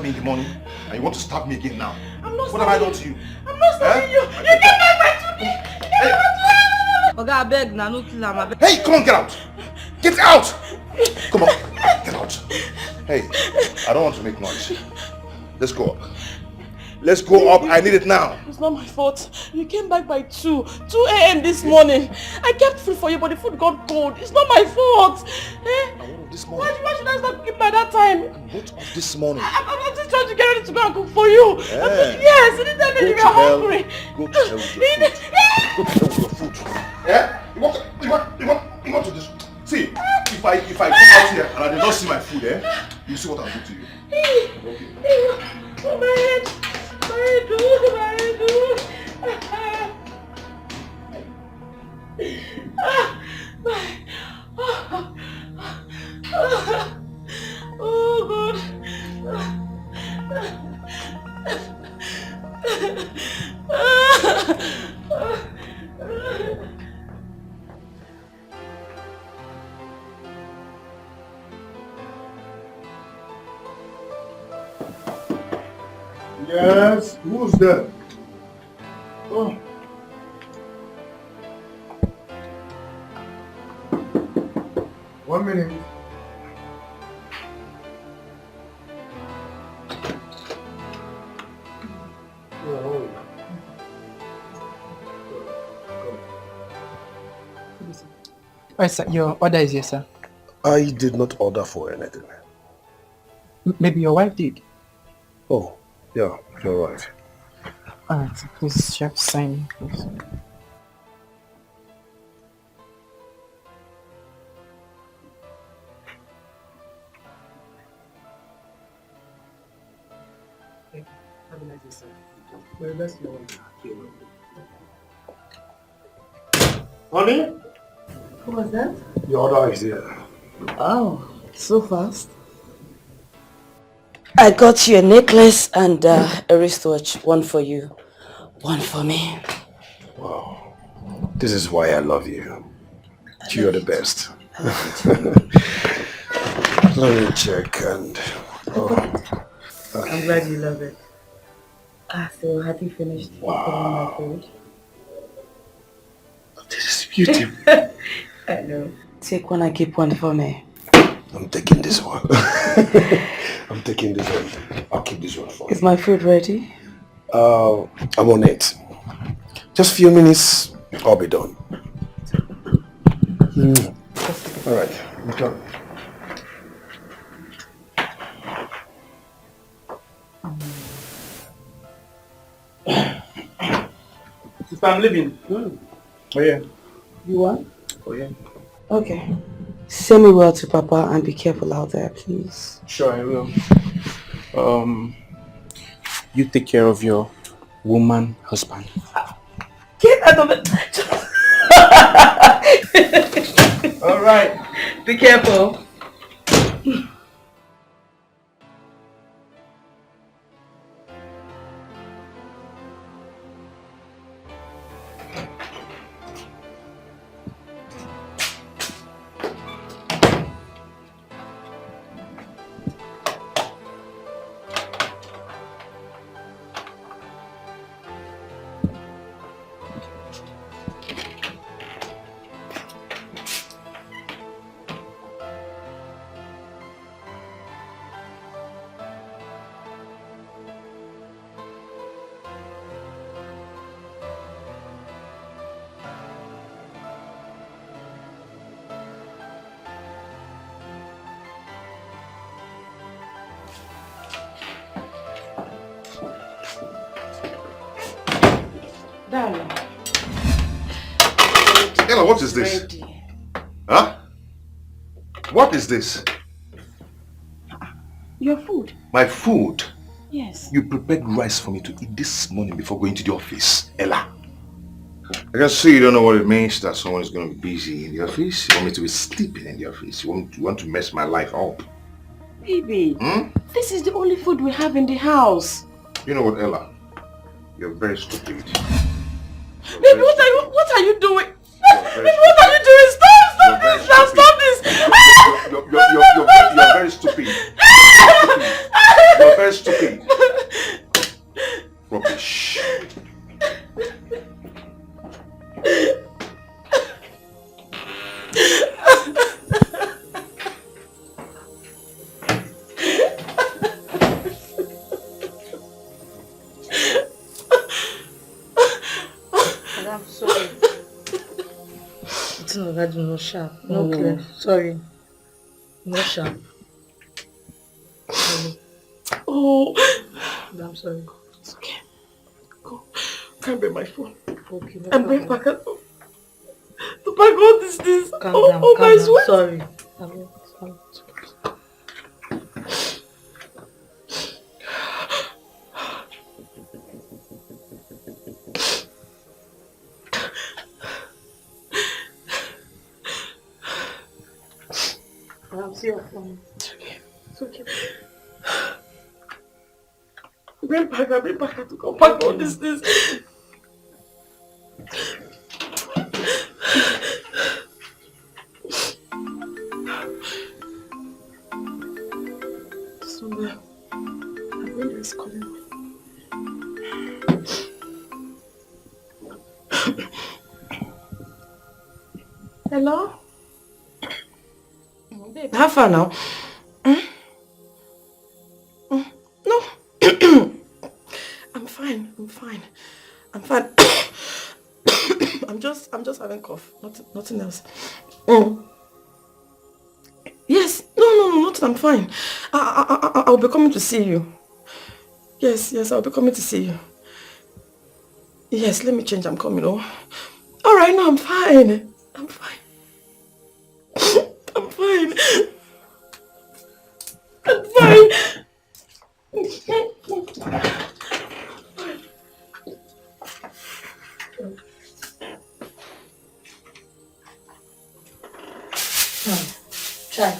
me in the morning and you want to stab me again now. I'm not What have I done to you? I'm not stabbing you. You came back by 2 Oga, I beg, no kill him. Hey, come on, get out! Get out! Come on, get out. Hey, I don't want to make noise. Let's go up. Let's go up. I need it now. It's not my fault. You came back by 2 a.m. this morning. I kept food for you, but the food got cold. It's not my fault. This morning. Why should I start cooking by that time? What of this morning? I'm just trying to get ready to go and cook for you. Yes, anytime you were hungry. Go to hell with your food. Go to hell with your food. Yeah? You want to this? See, if I come out here and I did not see my food, you see what I'll do to you. Okay. Oh, my head. My oh God. Yes, who's there? Oh. One minute. Alright, sir, your order is here, sir. I did not order for anything. Maybe your wife did. Oh, yeah, you're right. Alright, so please, chef, sign, please. Have a nice day, sir. Well, that's your one. Honey? What was that? Your order is here. Oh, so fast. I got you a necklace and a wristwatch. One for you, one for me. Wow. This is why I love you. You're the best. Let me check and... I'm glad you love it. So have you finished putting on my food? This is beautiful. I know. Take one and keep one for me. I'm taking this one. I'm taking this one. I'll keep this one for you. Is my food ready? I'm on it. Just a few minutes, I'll be done. All right, I'm done. Sister, I'm leaving. Oh yeah. You want? Oh yeah. Okay. Say me well to Papa and be careful out there, please. Sure, I will. You take care of your woman husband. Get out of it! All right. Be careful. Darling. Ella, what is this? Ready. Huh? What is this? Your food. My food? Yes. You prepared rice for me to eat this morning before going to the office, Ella. I can see you don't know what it means that someone is going to be busy in the office. You want me to be sleeping in the office. You want to mess my life up. Baby, this is the only food we have in the house. You know what, Ella? You're very stupid. Baby, what are you doing? Baby, what are you doing? Stop this! Now stop this! You're very stupid. You're very stupid. Rubbish. I'm sorry. It's not sharp. No clear. Sorry. No sharp. Sorry. Oh. I'm sorry. It's okay. Go. Can't bring my phone. Okay. No And bring problem. packet. To pack all this. Calm Oh, down. oh Calm my down. sweat. Sorry. Sorry. I'm still fine. It's okay. It's okay. Bring packet to come pack all this. Somewhere. My brain is calling me. Hello? Babe, how far now? No. I'm fine. I'm just having cough. Nothing else. Yes. No, nothing. I'm fine. I'll be coming to see you. Yes, I'll be coming to see you. Yes, let me change. I'm coming. Oh. All right, no, I'm fine. I'm fine. Try.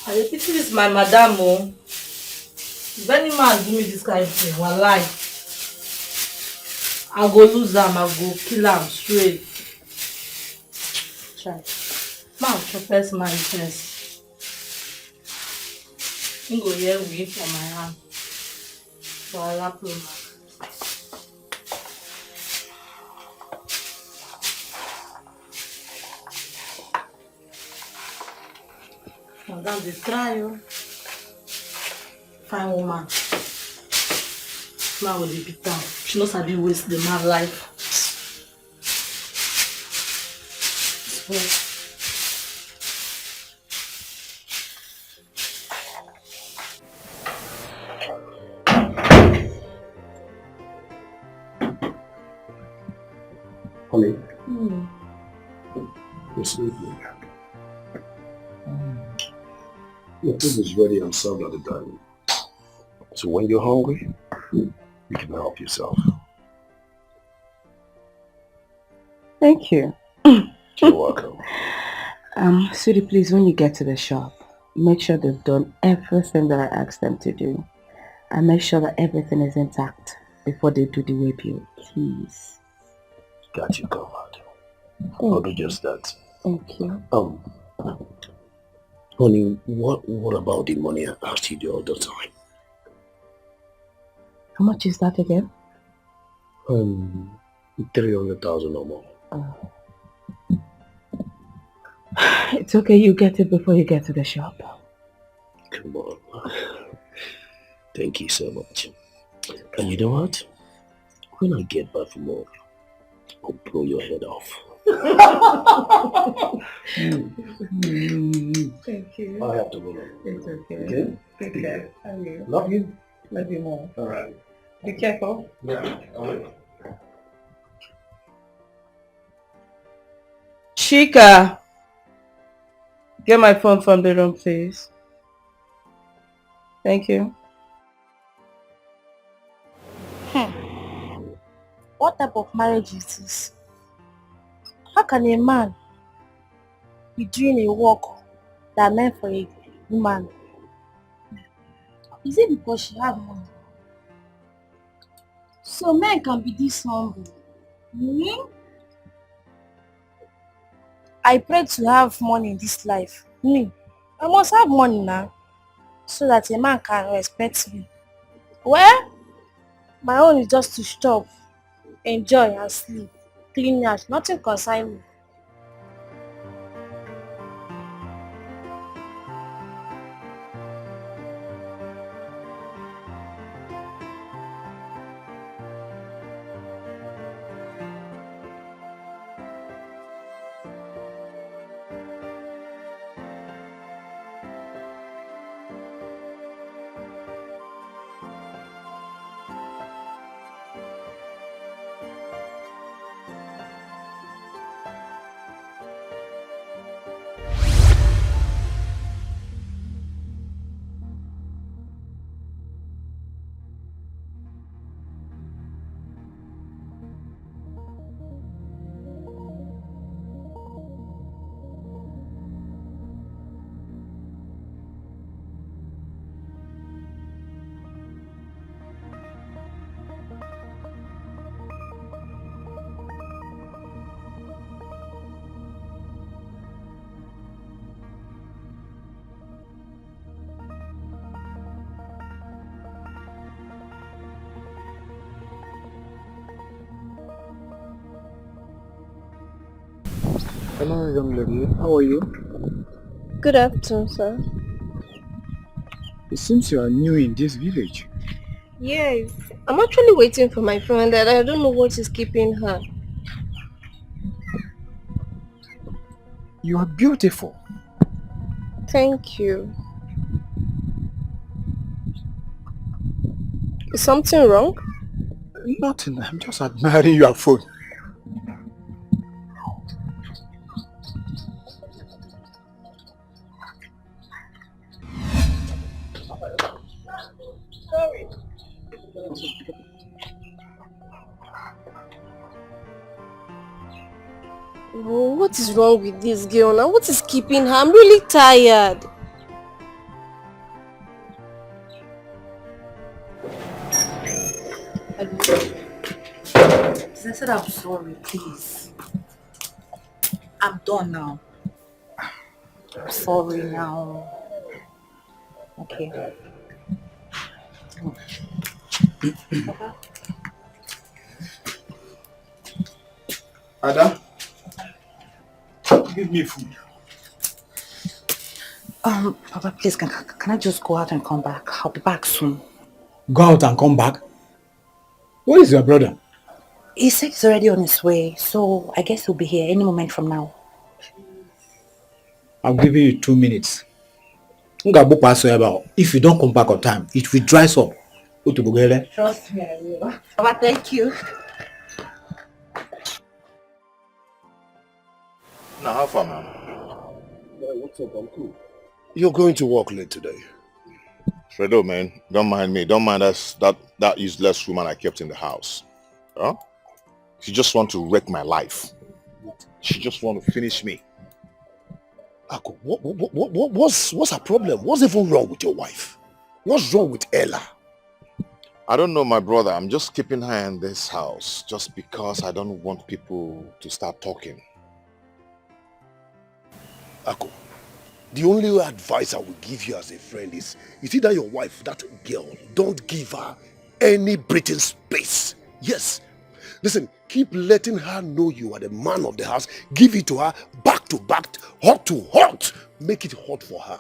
I pity this my madam. Oh. If any man do me this kind of thing, wallahi, I go lose them, I go kill them straight. Try. Man, first my business. You go here wait for my hand. For a lap of madam, they try you. Fine woman. Man will be beat down. She knows how to waste the man's life. Honey, you're sleeping. Your food is ready and served at the dining. So when you're hungry, you can help yourself. Thank you. You're welcome. Sweetie, please, when you get to the shop, make sure they've done everything that I asked them to do. And make sure that everything is intact before they do the way bill, please. Got you covered. I'll do just that. Thank you. Honey, what about the money I asked you the other time? How much is that again? 300,000 or more. It's okay, you get it before you get to the shop. Come on. Thank you so much. And you know what? When I get back from work, I'll blow your head off. Thank you. I have to go. It's okay. Okay? Take care. Love you. Love you. Love you more. Alright. Be careful. Yeah. Alright. Chika, get my phone from the room, please. Thank you. What type of marriage is this? How can a man be doing a work that meant for a woman? Is it because she has money? So men can be this humble. I pray to have money in this life. I must have money now. so that a man can respect me. Well, my own is just to stop, enjoy and sleep. Clean house, nothing concern me. Hello, young lady. How are you? Good afternoon, sir. It seems you are new in this village. Yes, I'm actually waiting for my friend and I don't know what is keeping her. You are beautiful. Thank you. Is something wrong? Nothing. I'm just admiring your phone. Sorry. Oh, what is wrong with this girl now? What is keeping her? I'm really tired. I said I'm sorry, please. I'm done now. I'm sorry now. Okay. Ada, give me food. Papa, please, can I just go out and come back? I'll be back soon. Go out and come back. Where is your brother? He said he's already on his way, so I guess he'll be here any moment from now. I'm giving you 2 minutes. If you don't come back on time, it will dry up. Trust me, I will. Papa, thank you. Now, how far, man? What's up, Uncle? You're going to work late today. Fredo, man, don't mind me. Don't mind that useless woman I kept in the house. Huh? She just want to wreck my life. She just want to finish me. Uncle, what's her problem? What's even wrong with your wife? What's wrong with Ella? I don't know, my brother. I'm just keeping her in this house just because I don't want people to start talking. Ako, the only advice I will give you as a friend is either your wife, that girl, don't give her any breathing space. Yes. Listen, keep letting her know you are the man of the house. Give it to her back to back, hot to hot. Make it hot for her.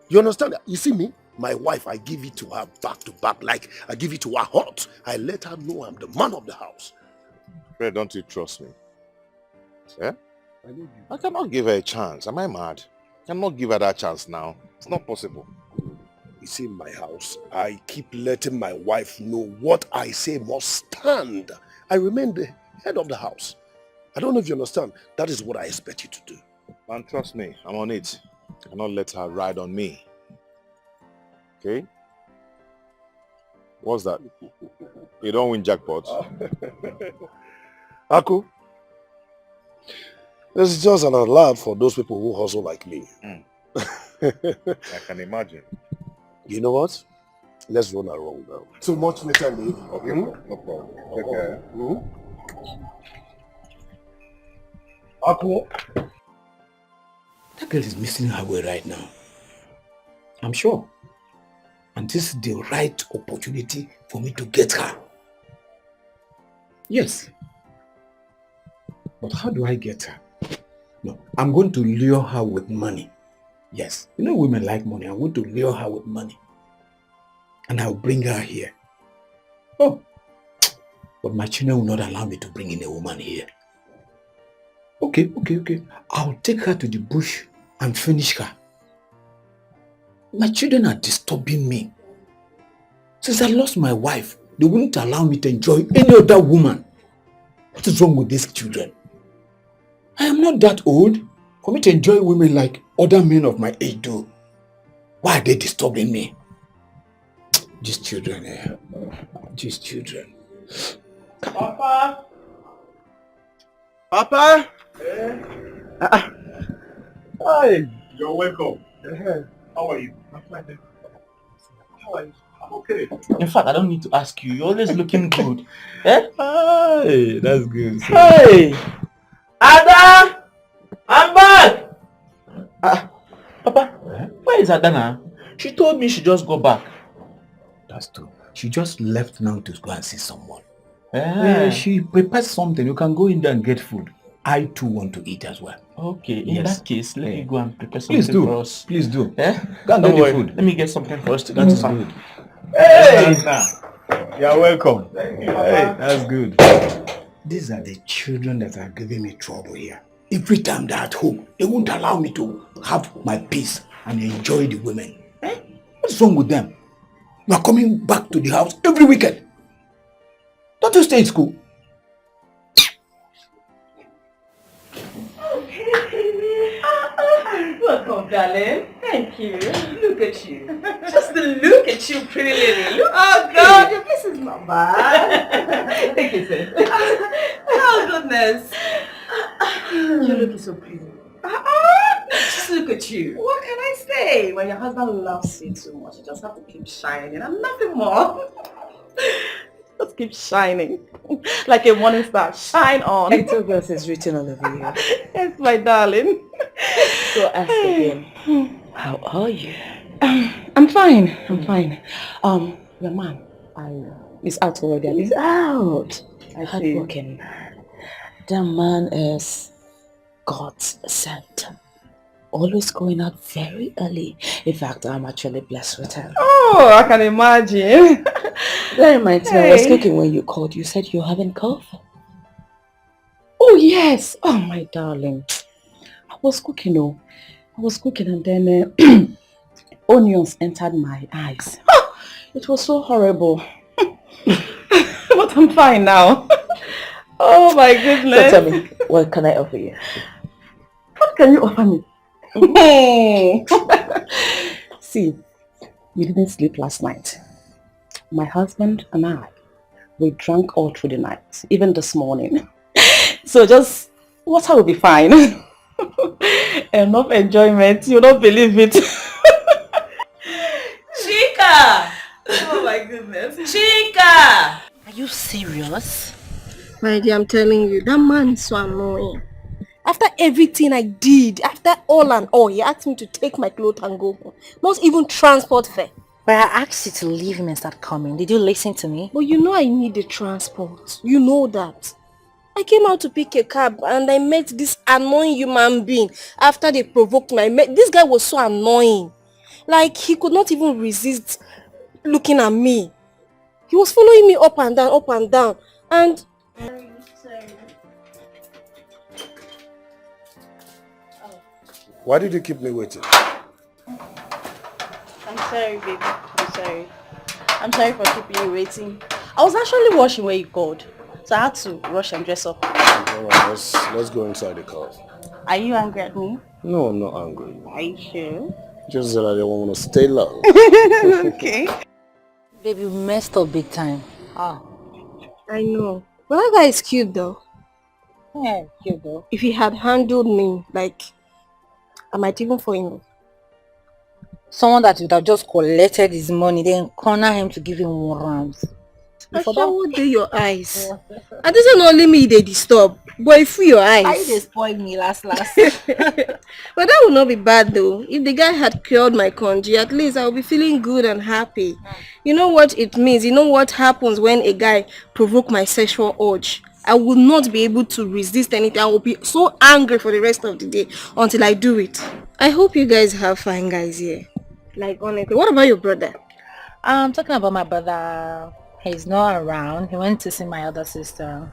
You understand? You see me? My wife, I give it to her back to back, like I give it to her hot. I let her know I'm the man of the house. Fred, don't you trust me? Yeah? I cannot give her a chance. Am I mad? I cannot give her that chance now. It's not possible. You see, in my house, I keep letting my wife know what I say must stand. I remain the head of the house. I don't know if you understand. That is what I expect you to do. Man, trust me. I'm on it. I cannot let her ride on me. Okay? What's that? You don't win jackpot. Aku, this is just an alert for those people who hustle like me. I can imagine. You know what? Let's run around now. So much later, Lee. Okay, no problem. Take care. Aku, that girl is missing her way right now. I'm sure. And this is the right opportunity for me to get her. Yes. But how do I get her? No, I'm going to lure her with money. Yes, you know women like money. I'm going to lure her with money. And I'll bring her here. Oh, but my children will not allow me to bring in a woman here. Okay. I'll take her to the bush and finish her. My children are disturbing me. Since I lost my wife, they wouldn't allow me to enjoy any other woman. What is wrong with these children? I am not that old for me to enjoy women like other men of my age do. Why are they disturbing me? These children, These children. Papa? Papa? Hi. You're welcome. How are you? I'm fine. How are you? I'm okay. In fact, I don't need to ask you. You're always looking good. Eh? Hey, that's good. Hey! Ada! I'm back! Papa, where is Ada now? She told me she just go back. That's true. She just left now to go and see someone. She prepared something. You can go in there and get food. I too want to eat as well. Okay, in that case, let me go and prepare something Please do. for us. Please do. Eh? Go and get the food. Let me get something for us to go That's to good. Hey! You're welcome. Hey, that's good. These are the children that are giving me trouble here. Every time they're at home, they won't allow me to have my peace and enjoy the women. What's wrong with them? You are coming back to the house every weekend. Don't you stay in school? Welcome, darling. Thank you. Look at you. Just look at you, pretty lady. Look. Oh, God, your face is not bad. Thank you, sis. Oh, goodness. You're looking so pretty. Just look at you. What can I say? When your husband loves you too much, you just have to keep shining and nothing more. Just keep shining. Like a morning star. Shine on. Etiko is written all over you. Yes, my darling. So ask again. How are you? I'm fine. I'm fine. Your man is out already. He's out. I see. Hardworking. That man is God's sent. Always going out very early. In fact, I'm actually blessed with him. Oh, I can imagine. That reminds me, I was cooking when you called. You said you're having cough. Oh, yes. Oh, my darling. I was cooking, and then onions entered my eyes. It was so horrible. But I'm fine now. Oh, my goodness. So tell me, what can I offer you? What can you offer me? See, we didn't sleep last night. My husband and I, we drank all through the night, even this morning. So just, water will be fine. Enough enjoyment, you don't believe it. Chica! Oh my goodness. Chica! Are you serious? My dear, I'm telling you, that man is so annoying. After everything I did, after all and all, he asked me to take my clothes and go home. Not even transport fare. But I asked you to leave him and start coming. Did you listen to me? But you know I need the transport. You know that. I came out to pick a cab and I met this annoying human being after they provoked me. This guy was so annoying. Like, he could not even resist looking at me. He was following me up and down, and... Why did you keep me waiting? I'm sorry, baby. I'm sorry. I'm sorry for keeping you waiting. I was actually washing where you called, so I had to rush and dress up. Alright, let's go inside the car. Are you angry at me? No, I'm not angry. Are you sure? Just that I don't want to stay long. Okay. Baby, we messed up big time. I know. But that guy is cute though. Yeah, cute though. If he had handled me, like, I might even fall in love. Someone that would have just collected his money, then corner him to give him 1 round. I shower your eyes. And this is not only me they disturb. Boy, free your Why eyes. they spoil me last? But that would not be bad though. If the guy had cured my congee, at least I would be feeling good and happy. You know what it means? You know what happens when a guy provoke my sexual urge? I will not be able to resist anything. I will be so angry for the rest of the day until I do it. I hope you guys have fine guys here. Like honestly. What about your brother? Talking about my brother, he's not around. He went to see my other sister.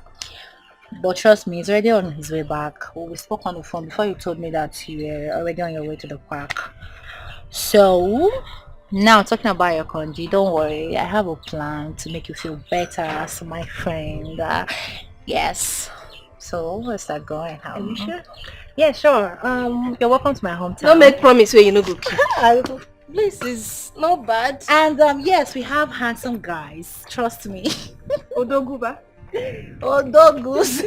But trust me, he's already on his way back. We spoke on the phone before you told me that you were already on your way to the park. So, now talking about your congee, don't worry. I have a plan to make you feel better as my friend. Yes. So, let's start going. Are you sure? Yeah, sure. You're welcome to my hometown. Don't make promise where you know go keep. This is not bad. And yes, we have handsome guys. Trust me. Odoguba. Odogus.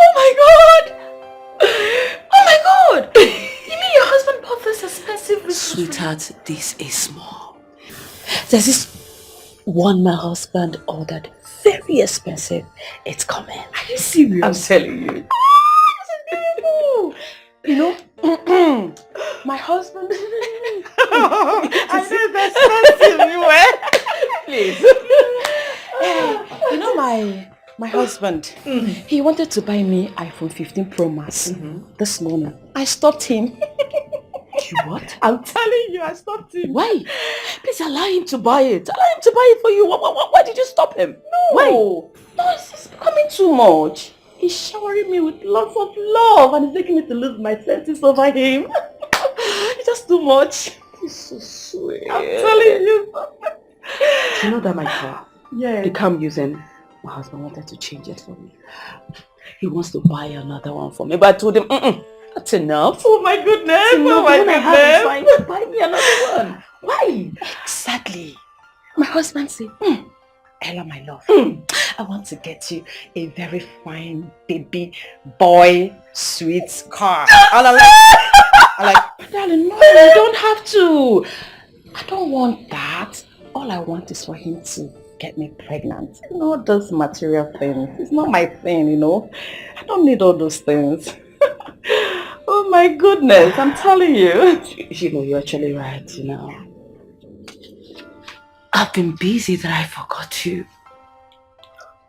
Oh my god! Oh my god! You mean your husband bought this expensive? Sweetheart, this is small. There's this one my husband ordered, very expensive. It's coming. Are you serious? I'm telling you. You know, my husband. I know that's expensive, you were. Please. You know my husband. He wanted to buy me iPhone 15 Pro Max this morning. I stopped him. You what? I'm telling you, I stopped him. Why? Please allow him to buy it. Allow him to buy it for you. Why did you stop him? No. Why? No, it's becoming too much. He's showering me with lots of love and he's making me to lose my senses over him. It's just too much. He's so sweet. I'm telling you. You know that my car? Yeah. The car I'm using, my husband wanted to change it for me. He wants to buy another one for me, but I told him, that's enough. Oh my goodness. Oh my goodness. Fine, buy me another one. Why? Exactly. My husband said, Ella, my love, I want to get you a very fine baby boy sweet car. And I'm like, darling, no, you don't have to. I don't want that. All I want is for him to get me pregnant. You know, those material things. It's not my thing, you know. I don't need all those things. Oh my goodness, I'm telling you. You know, you're actually right, you know. I've been busy that I forgot you.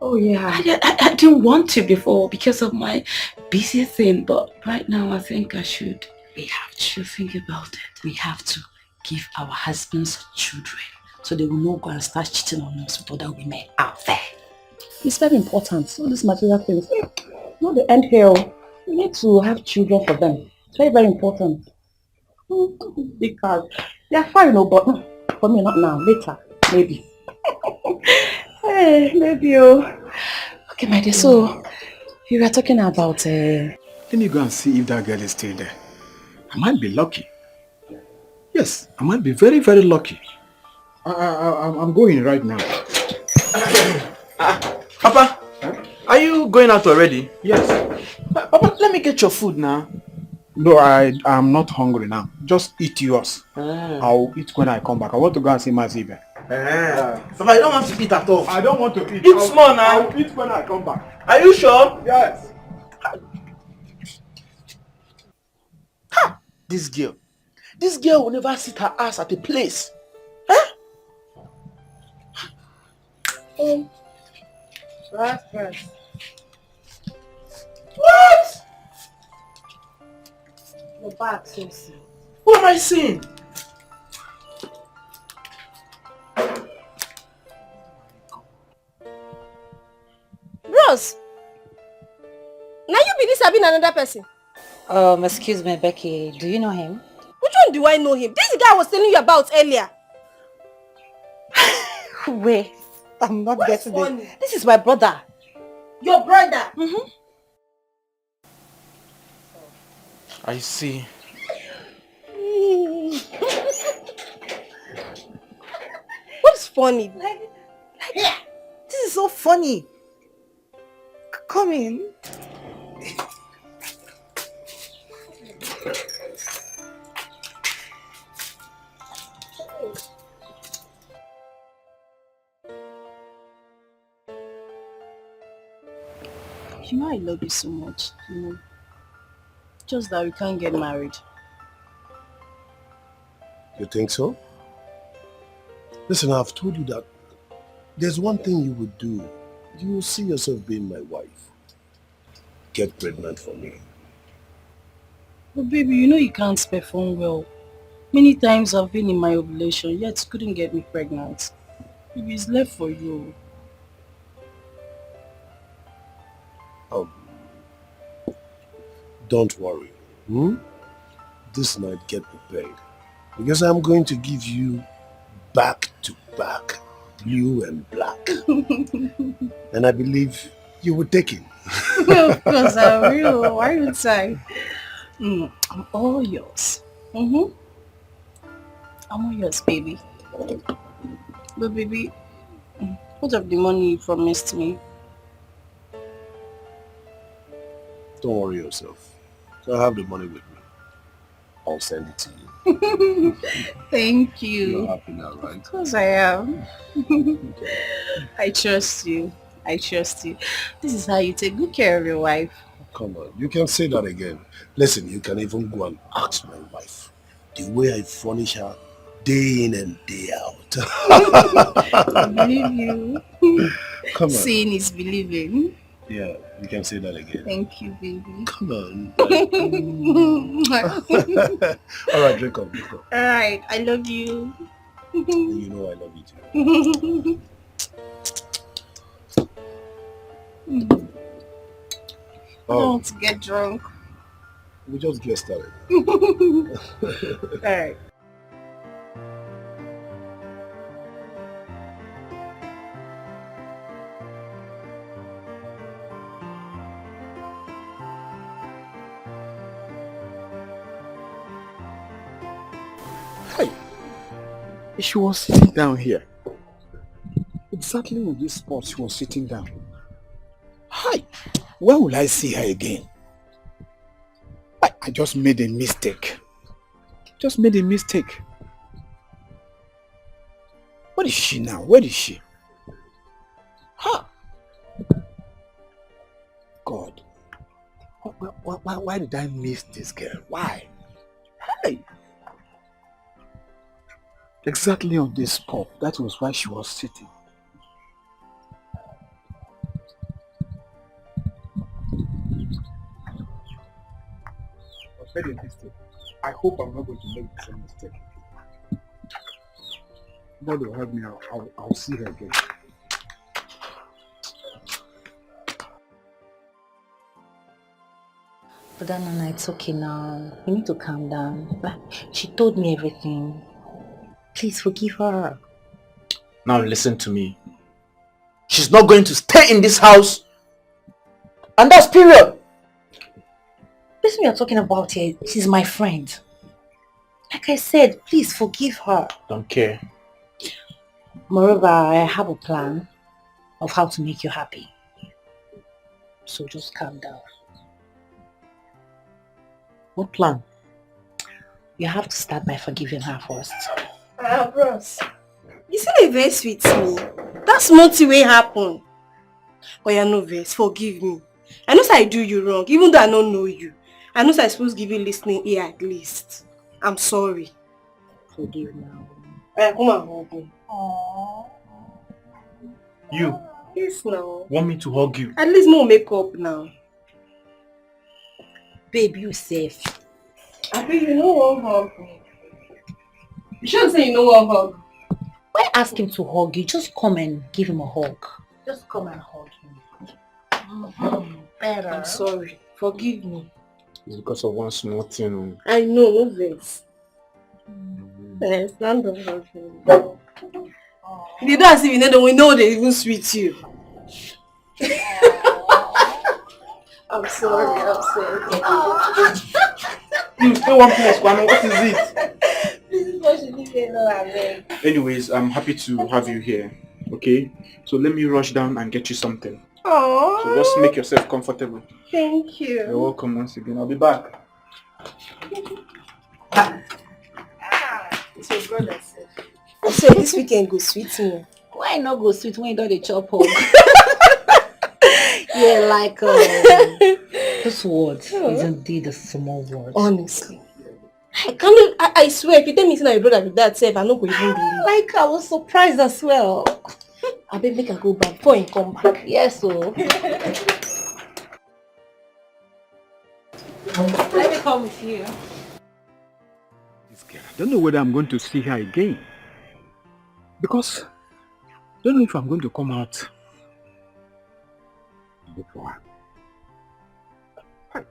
Oh yeah. I didn't want to before because of my busy thing, but right now I think we have to think about it. We have to give our husbands children so they will not go and start cheating on us with other women out there. It's very important. All these material things. Not the end here. We need to have children for them. It's very, very important. Because they're fine, no, but for me, not now. Later, maybe. Hey, maybe. Okay, my dear. So, you were talking about... Let me go and see if that girl is still there. I might be lucky. Yes, I might be very, very lucky. I'm going right now. Papa, are you going out already? Yes. Papa, let me get your food now. No, I'm not hungry now. Just eat yours. I'll eat when I come back. I want to go and see my Zibe. Papa, I don't want to eat at all. I don't want to eat. Eat small now. I'll eat when I come back. Are you sure? Yes. Ha! This girl will never sit her ass at a place. Huh? First. What? Your back, Susie. What am I saying? Bros, now you be this having another person. Excuse me, Becky. Do you know him? Which one do I know him? This guy I was telling you about earlier. Wait, I'm not What's getting funny? it. This is my brother. Your brother? I see. What's funny? This is so funny. Come in. You know I love you so much, you know. Just that we can't get married. You think so? Listen, I've told you that there's one thing you would do. You will see yourself being my wife. Get pregnant for me. But baby, you know you can't perform well. Many times I've been in my ovulation, yet couldn't get me pregnant. Baby, it's left for you. Don't worry. This night, get prepared. Because I'm going to give you back to back, blue and black. And I believe you will take it. Of course I will. Why would I? I'm all yours. I'm all yours, baby. But baby, what of the money you promised me? Don't worry yourself. I have the money with me. I'll send it to you. Thank you. You're happy now, right? Of course I am. I trust you. I trust you. This is how you take good care of your wife. Come on, you can say that again. Listen, you can even go and ask my wife. The way I furnish her day in and day out. I believe you. Come on. Seeing is believing. Yeah, you can say that again. Thank you, baby. Come on. All right, drink up. All right, I love you. You know I love you too. I don't want to get drunk. We just get started. All right. She was sitting down here. Exactly in this spot she was sitting down. Hi! Where will I see her again? I just made a mistake. Just made a mistake. What is she now? Where is she? Huh? God. Why did I miss this girl? Why? Hey! Exactly on this spot. That was why she was sitting. I made a mistake. I hope I'm not going to make the same mistake. God will help me. I'll see her again. But then, Nana, it's okay now. You need to calm down. She told me everything. Please forgive her. Now listen to me. She's not going to stay in this house. And that's period. This we are talking about here, she's my friend. Like I said, please forgive her. Don't care. Moreover, I have a plan of how to make you happy. So just calm down. What plan? You have to start by forgiving her first. Bros, you see the verse with me. That's not the way it happened. But you're no verse, forgive me. I know I do you wrong, even though I don't know you. I know I'm supposed to give you listening ear at least. I'm sorry. Forgive now. Come and hug me. Aww. You Yes, now. want me to hug you? At least more makeup now. Babe, you safe. I think you know one hug me. You shouldn't say you know one hug. Why ask him to hug you? Just come and give him a hug. Just come and hug him. Better. I'm sorry. Forgive me. It's because of one small thing. I know, no vex. Yes, stand up. They don't as if you know, we know they even sweet you. I'm sorry, I'm sorry. Stay one place, Kwame. What is it? This is what you need to know. Anyways, I'm happy to have you here. Okay? So let me rush down and get you something. Aww. So just make yourself comfortable. Thank you. You're welcome once again. I'll be back. It's your brother, sir. I said this weekend go sweet me. Why not go sweet when you don't chop hug? Yeah, like this word is indeed a small word. Honestly. I swear, if you tell me say na your brother with that self, I no go even believe. Like I was surprised as well. I bet make I go back before he come back. Yes, so. Let me come with you. This girl, I don't know whether I'm going to see her again. Because I don't know if I'm going to come out and look for her. Hi.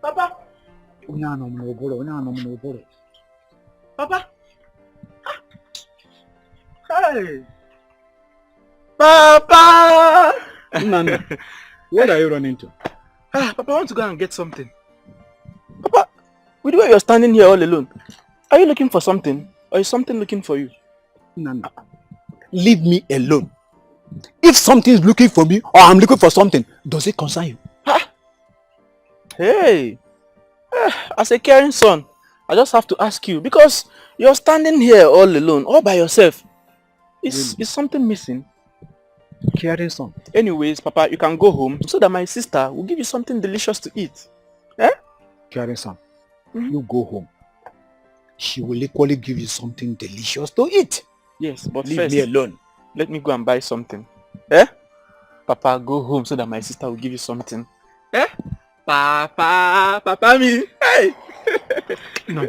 Papa. Papa. Hey. Papa. Nana, what are you running to? Papa, I want to go and get something. Papa, with the way you're standing here all alone, are you looking for something? Or is something looking for you? Nana, leave me alone. If something is looking for me or I'm looking for something, does it concern you? Hey, as a caring son, I just have to ask you because you're standing here all alone, all by yourself. Is something missing? Caring son. Anyways, Papa, you can go home so that my sister will give you something delicious to eat. Eh? Caring son, you go home. She will equally give you something delicious to eat. Yes, but leave first, me alone. Let me go and buy something. Eh? Papa, go home so that my sister will give you something. Eh? Papa me. Hey! No.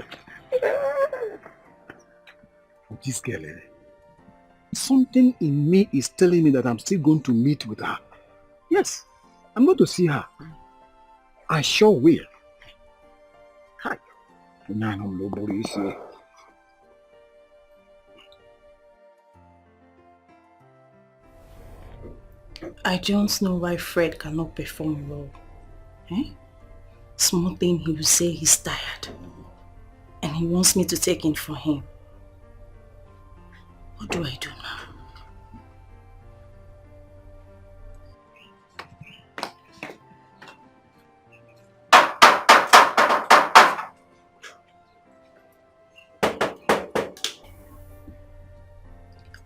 This girl, something in me is telling me that I'm still going to meet with her. Yes, I'm going to see her. I sure will. Hi. I don't know why Fred cannot perform well. Small thing he will say he's tired. And he wants me to take in for him. What do I do now?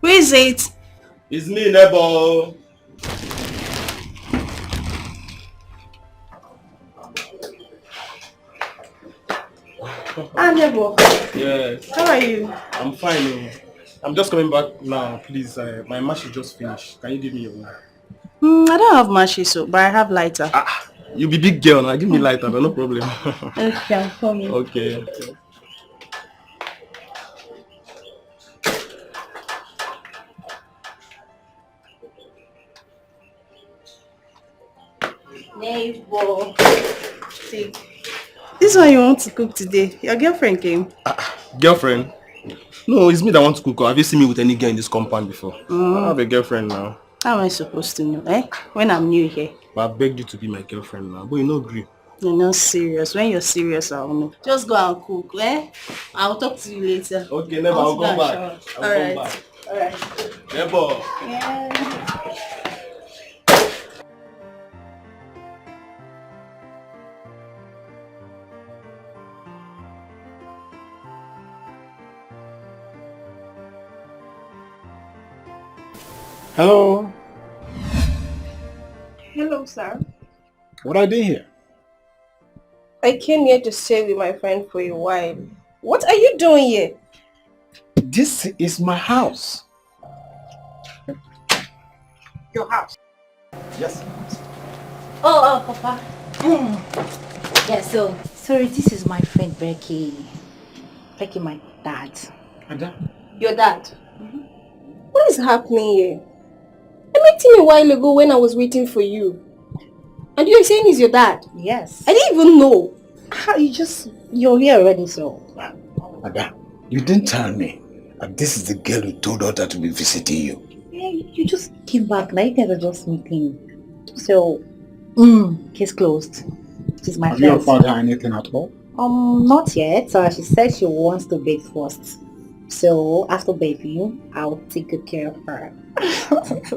Who is it? It's me, Nebo. Nebo. Yes. How are you? I'm fine. I'm just coming back now. Please, my match is just finished. Can you give me your one? I don't have matches, so, but I have lighter. You be big girl now. Give me lighter, but no problem. Okay, I'm coming. Okay. Neighbor. See. This one you want to cook today. Your girlfriend came. Girlfriend? No, it's me that want to cook. Have you seen me with any girl in this compound before? I have a girlfriend now. How am I supposed to know, when I'm new here? But I begged you to be my girlfriend now. But you no agree. You're not serious. When you're serious, I'll know. Just go and cook, I'll talk to you later. Okay, never. I'll come back. Alright. Never. Yeah. Hello. Hello, sir. What are you doing here? I came here to stay with my friend for a while. What are you doing here? This is my house. Your house? Yes. Oh, Papa. Yeah, so, sorry, this is my friend Becky. Becky, my dad. Ada? Your dad? What is happening here? I met him a while ago when I was waiting for you. And you're saying he's your dad? Yes. I didn't even know. You're here already, so. Ada, you didn't tell me that this is the girl who told her to be visiting you. Yeah, you just came back. Now you guys are just meeting. So, case closed. She's my friend. Have you found her anything at all? Not yet. She said she wants to bathe first. So, after bathing, I'll take good care of her.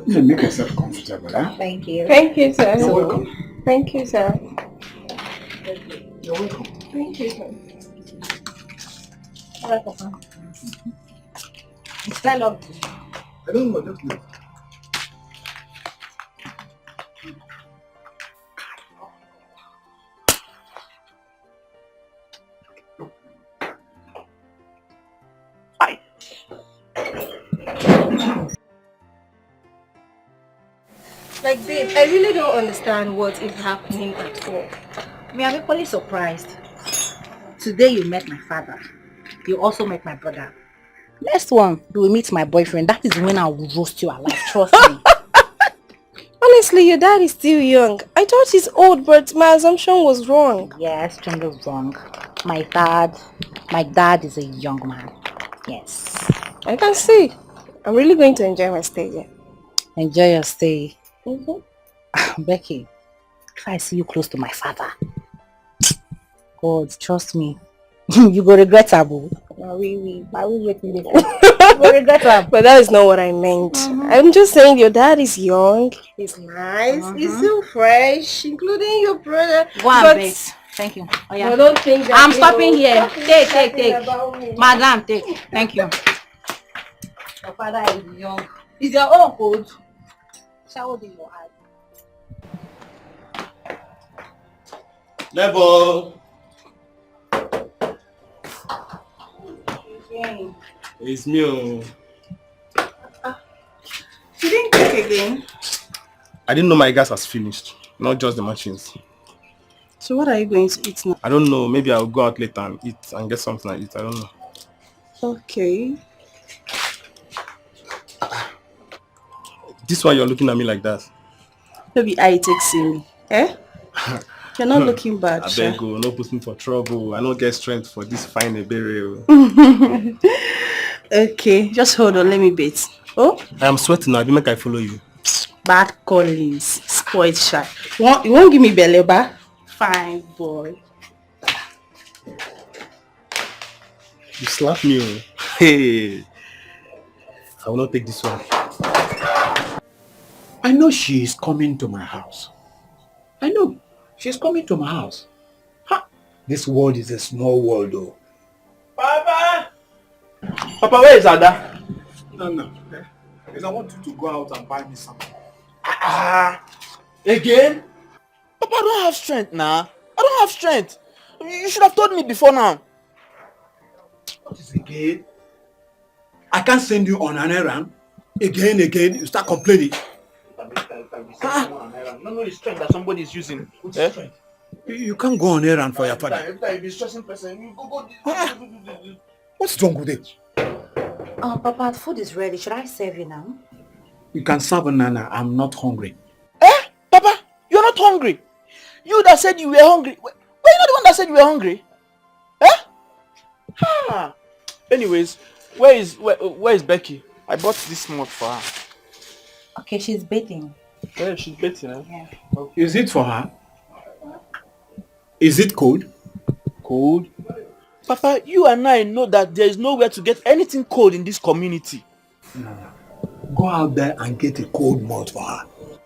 You make yourself comfortable, huh? Thank you. Thank you, sir. You're welcome. Thank you, sir. You're welcome. Thank you, sir. Alright, Papa. Stand up. I don't know, just leave. Like, babe, I really don't understand what is happening at all. Me, I'm equally surprised. Today you met my father. You also met my brother. Next one, you will meet my boyfriend. That is when I will roast you alive. Trust me. Honestly, your dad is still young. I thought he's old, but my assumption was wrong. Yes, extremely wrong. My dad is a young man. Yes. I can see. I'm really going to enjoy my stay here. Enjoy your stay. Becky, if I see you close to my father, God, trust me, you go regret it. I will wait later. You go regret it. But that is not what I meant. I'm just saying your dad is young. He's nice. He's so fresh, including your brother. Go and bet. Thank you. Oh, yeah. I don't think that I'm stopping here. Take. Madam, take. Thank you. Your father is young. Is your own code? Shower in your eyes. Level. Again. It's me. You didn't cook again? I didn't know my gas has finished. Not just the machines. So what are you going to eat now? I don't know. Maybe I'll go out later and eat and get something to eat. I don't know. Okay. This why you're looking at me like that? Maybe I take see me. Eh? You're not looking bad, I Sha. beg you, no put me for trouble. I don't get strength for this fine Ebele. Okay, just hold on, let me bait. Oh? I am sweating now. I make I follow you. Bad callings, spoiled shy. You won't give me belly ba? Fine boy. You slap me. Oh. Hey. I will not take this one. I know she is coming to my house. I know. She's coming to my house. Ha! This world is a small world though. Papa! Papa, where is Ada? No. Because I want you to go out and buy me something. Again? Papa, I don't have strength now. I don't have strength. You should have told me before now. What is again? I can't send you on an errand. Again, you start complaining. No, it's strength that somebody is using. Strength? You can't go on errand for your father. Every time you be stressing person, you go. What's wrong with it? Papa, the food is ready. Should I serve you now? You can serve Nana. I'm not hungry. Papa, you're not hungry. You that said you were hungry. Were you not the one that said you were hungry? Anyways, where is Becky? I bought this mug for her. Okay, she's bathing. Yeah, she's bathing. Yeah. Okay. Is it for her? Is it cold? Cold? Papa, you and I know that there is nowhere to get anything cold in this community. No. Go out there and get a cold malt for her.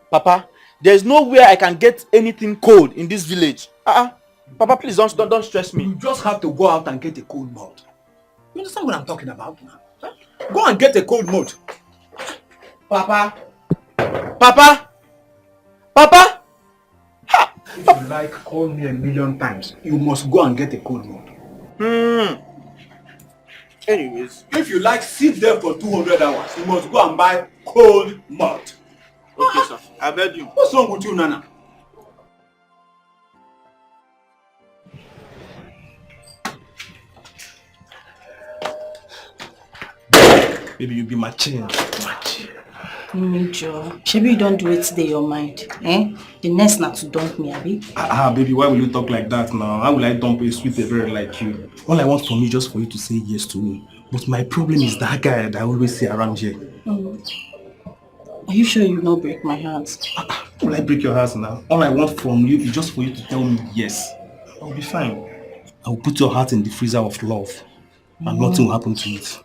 Papa, there is nowhere I can get anything cold in this village. Papa, please don't stress me. You just have to go out and get a cold malt. You understand what I'm talking about now? Huh? Go and get a cold malt. Papa! If you like, call me 1,000,000 times. You must go and get a cold malt. Anyways. If you like, sit there for 200 hours. You must go and buy cold malt. Okay, sir. I beg you. What's wrong with you, Nana? Baby, you be my chin. Joe. Maybe you don't do it today, your mind. The next not to dump me, Abi. Baby, why will you talk like that now? How will I dump a sweet Ebele like you? All I want from you is just for you to say yes to me. But my problem is that guy that I always see around here. Are you sure you will not break my heart? Will I break your heart now? All I want from you is just for you to tell me yes. I'll be fine. I'll put your heart in the freezer of love. And nothing will happen to it.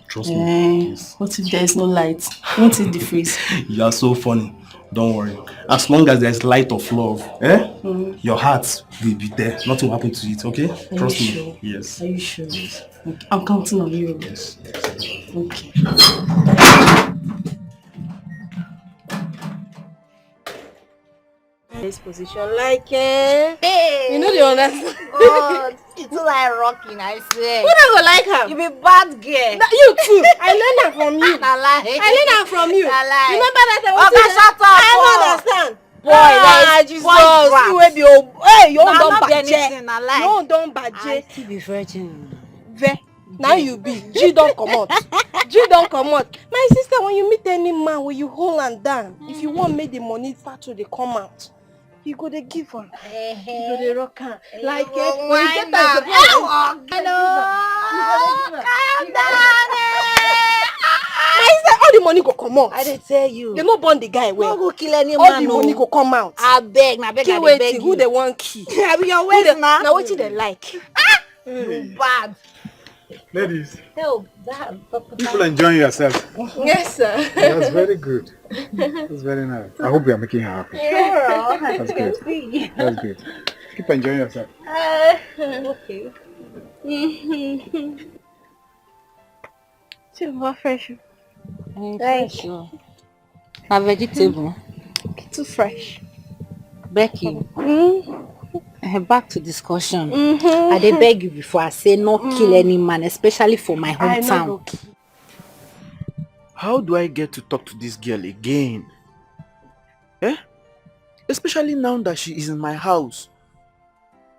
Trust me. Yes. What if there is no light? Won't it defreeze? You are so funny. Don't worry. As long as there's light of love, your heart will be there. Nothing will happen to it, okay? Trust me. Sure? Yes. Are you sure? Yes. Okay. I'm counting on you. Yes. Okay. This position like hey. You know the understand. You too like rocking, I swear. Who don't go like her? You be bad girl. You too. I learned that from you. I lie. I learned that from you. I lie. Remember that I Okay, shut up. I don't understand. Boy, Jesus. boy, You will be old. Hey, you Nah, don't not be baje. anything, I lie. You don't I baje. still be virgin. Ve. Now you be. G don't come out. G don't come out. My sister, when you meet any man, when you hold and down, if you want make the money start to they come out, you go to give her. You go to rock her. Like when you get that, Calm down. my sister, all the money go come out. I did tell you. You no burn the guy well. No go kill any All man. the money go come out. I beg, I beg, Kill I waiting. beg Who you. they want key? I be your ways now. Now what they like? You bad. Ladies, Hell, that. people enjoying yourselves. Yes, sir. That's very good. That's very nice. I hope you are making her happy. That's good. That's good. Keep enjoying yourself. Okay. Super fresh. Fresh. A vegetable. Too fresh. Becky. Back to discussion. I dey beg you before I say not kill any man, especially for my hometown. How do I get to talk to this girl again? Eh? Especially now that she is in my house.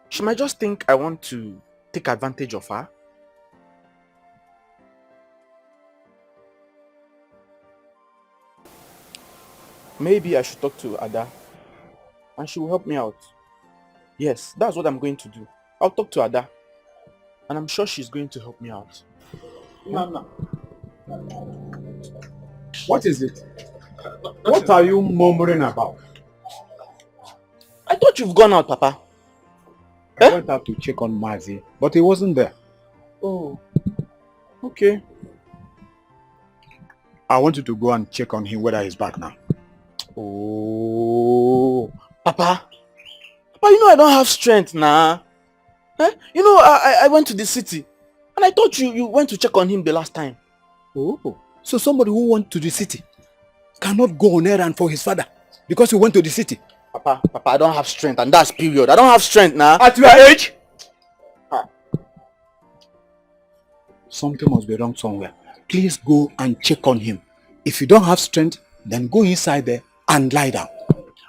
She might just think I want to take advantage of her. Maybe I should talk to Ada and she will help me out. Yes, that's what I'm going to do. I'll talk to Ada and I'm sure she's going to help me out. No. What is it? What are you murmuring about? I thought you've gone out, Papa. I went out to check on Mazi, but he wasn't there. Oh, okay. I want you to go and check on him whether he's back now. Oh, Papa, you know I don't have strength now. Eh? You know I went to the city and I thought you went to check on him the last time. Oh, so somebody who went to the city cannot go on errand for his father because he went to the city. Papa, I don't have strength and that's period. I don't have strength now. At your age? Something must be wrong somewhere. Please go and check on him. If you don't have strength, then go inside there and lie down.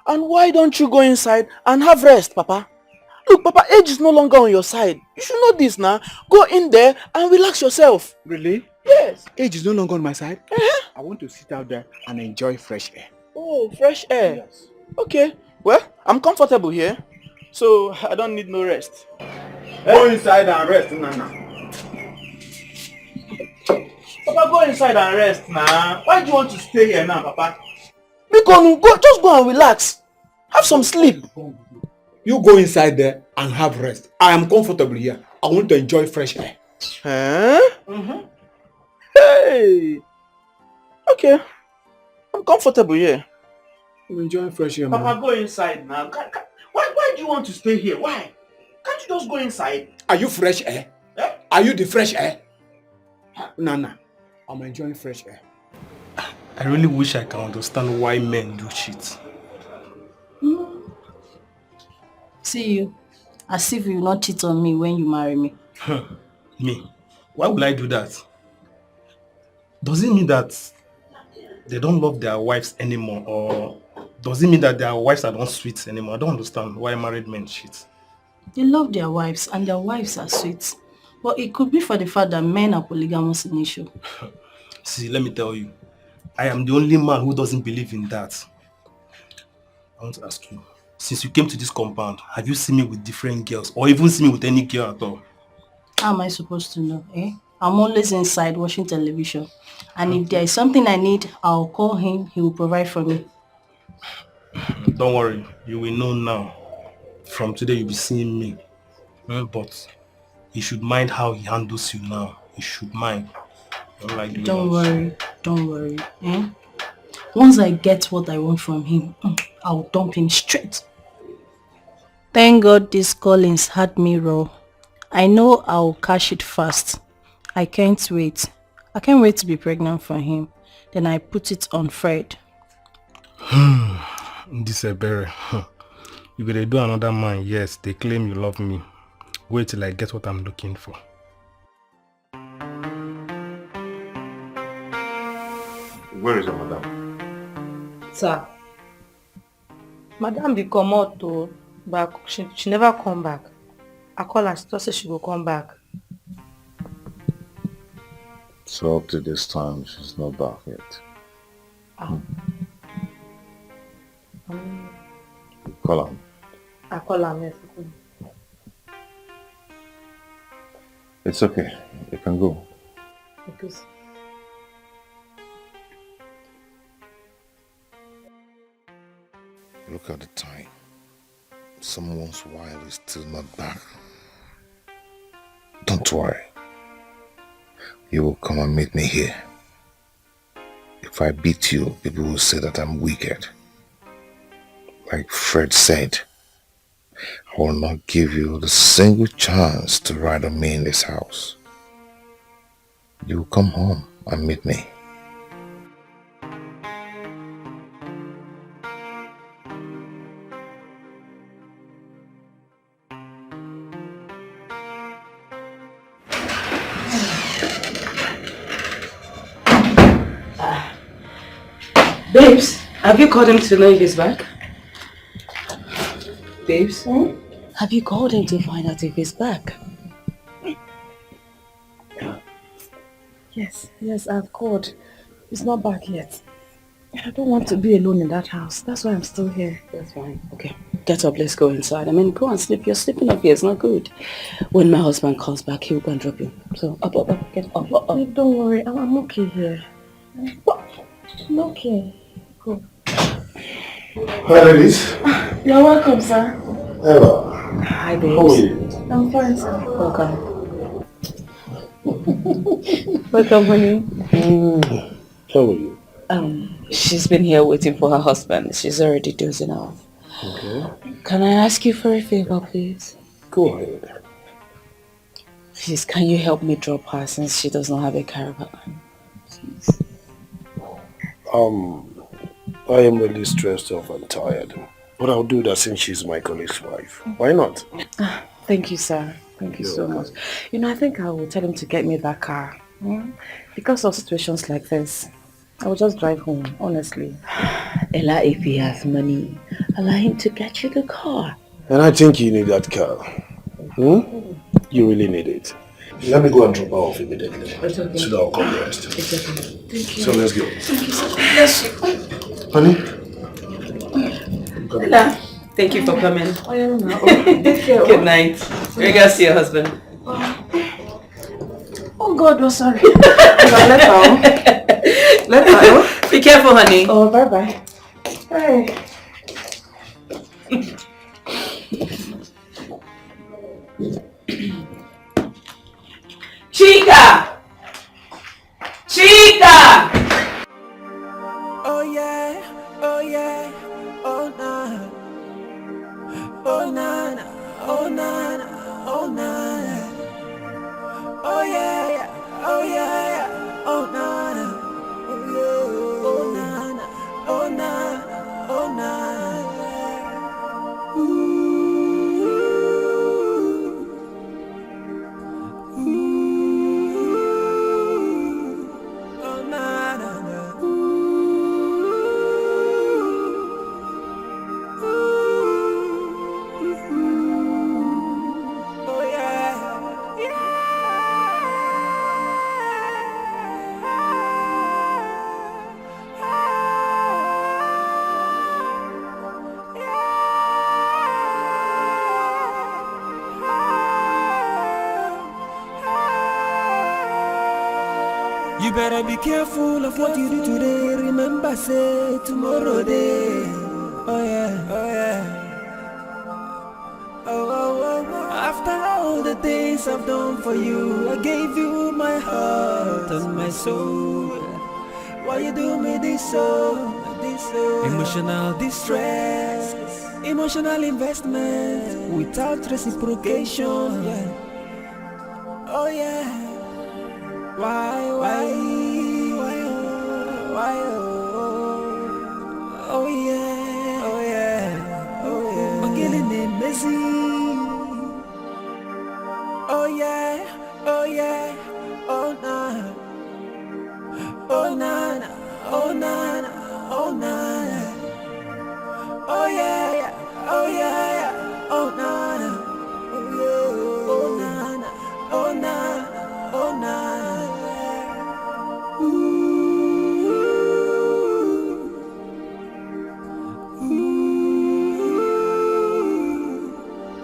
And why don't you go inside and have rest, Papa? Look, Papa, age is no longer on your side. You should know this now. Go in there and relax yourself. Really? Yes. Age is no longer on my side. I want to sit out there and enjoy fresh air. Oh, fresh air. Yes. Okay. Well, I'm comfortable here, so I don't need no rest. Go inside and rest, Nana. Papa, go inside and rest now. Why do you want to stay here now, Papa? Just go and relax. Have some sleep. You go inside there and have rest. I am comfortable here. I want to enjoy fresh air. Huh? Hey. Okay. I'm comfortable here. I'm enjoying fresh air, Papa, man. go inside now. Why do you want to stay here? Why? Can't you just go inside? Are you fresh air? Eh? Are you the fresh air? Nana, I'm enjoying fresh air. I really wish I can understand why men do shit. See you. As if you will not cheat on me when you marry me. Me? Why would I do that? Does it mean that they don't love their wives anymore, or does it mean that their wives are not sweet anymore? I don't understand why married men cheat. They love their wives and their wives are sweet. But it could be for the fact that men are polygamous in nature. See, let me tell you. I am the only man who doesn't believe in that. I want to ask you, since you came to this compound, have you seen me with different girls or even seen me with any girl at all? How am I supposed to know, eh? I'm always inside watching television. And if there is something I need, I'll call him. He will provide for me. Don't worry, you will know now. From today, you'll be seeing me. But he should mind how he handles you now. He should mind. Don't worry. Eh? Once I get what I want from him, I'll dump him straight. Thank God these callings had me raw. I know I'll cash it fast. I can't wait. I can't wait to be pregnant for him. Then I put it on Fred. This Ebere. You gotta do another man, yes, they claim you love me. Wait till I get what I'm looking for. Where is the madam? Sir. Madam be come out to back. She never come back. I call her, she just say she will come back. So up to this time, she's not back yet. Call her. I call her, yes. It's okay. You can go. Okay. Look at the time. Someone's wife is still not back. Don't worry. You will come and meet me here. If I beat you, people will say that I'm wicked. Like Fred said, I will not give you the single chance to ride on me in this house. You will come home and meet me. Babes, have you called him to know if he's back? Babes, have you called him to find out if he's back? Yes, I've called. He's not back yet. I don't want to be alone in that house. That's why I'm still here. That's fine. Okay, get up, let's go inside. I mean, go and sleep. You're sleeping up here, it's not good. When my husband comes back, he'll go and drop you. So, up, get up. Don't worry, I'm okay here. I'm okay. Cool. Hi, ladies. You're welcome, sir. Hello. Hi, babes. How are you? I'm fine, sir. Welcome. Welcome, honey. How are you? She's been here waiting for her husband. She's already dozing off. Okay. Can I ask you for a favor, please? Go ahead. Please, can you help me drop her since she does not have a caravan? Please. I am really stressed out and tired. But I'll do that since she's my colleague's wife. Why not? Thank you, sir. Thank you so much. You know, I think I will tell him to get me that car. Because of situations like this, I will just drive home, honestly. Ella, if he has money, allow him to get you the car. And I think you need that car. You really need it. Let me go and drop her off immediately. It's okay. So that I'll come rest. It's okay. Thank you. So let's go. Thank you so much. Bless you. Honey? Ella, thank you for coming. I am now. Take care. Good night. Regards to your husband. Oh God, oh sorry. Let her. Let her. Be careful, honey. Oh, bye-bye. Hey. Chica! Chica! Oh yeah, oh yeah, oh na, oh na na, oh na na, oh na na, oh yeah, yeah, oh yeah, yeah, oh na na, oh yeah, oh na na, oh na na, oh na na, ooh. You better be careful of what you do today. Remember, say tomorrow day. Oh yeah, oh yeah. Oh. After all the things I've done for you, I gave you my heart and my soul. Why you do me this so? Emotional distress, emotional investment without reciprocation. Yeah. Oh yeah. Why, oh, oh yeah, oh yeah, oh yeah. I'm getting it messy. oh na na, oh na na, oh yeah, yeah, oh yeah, yeah, oh na na, oh yeah, oh na na, oh na na, oh na na, ooh, ooh,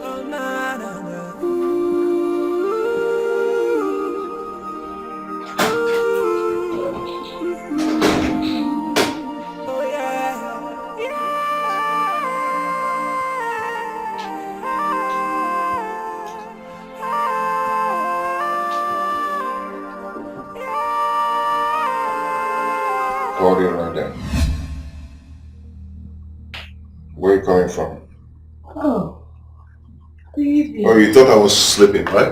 oh na na na, oh yeah, Hold it right there. Where are you coming from? Oh, good evening. Oh, you thought I was sleeping, right?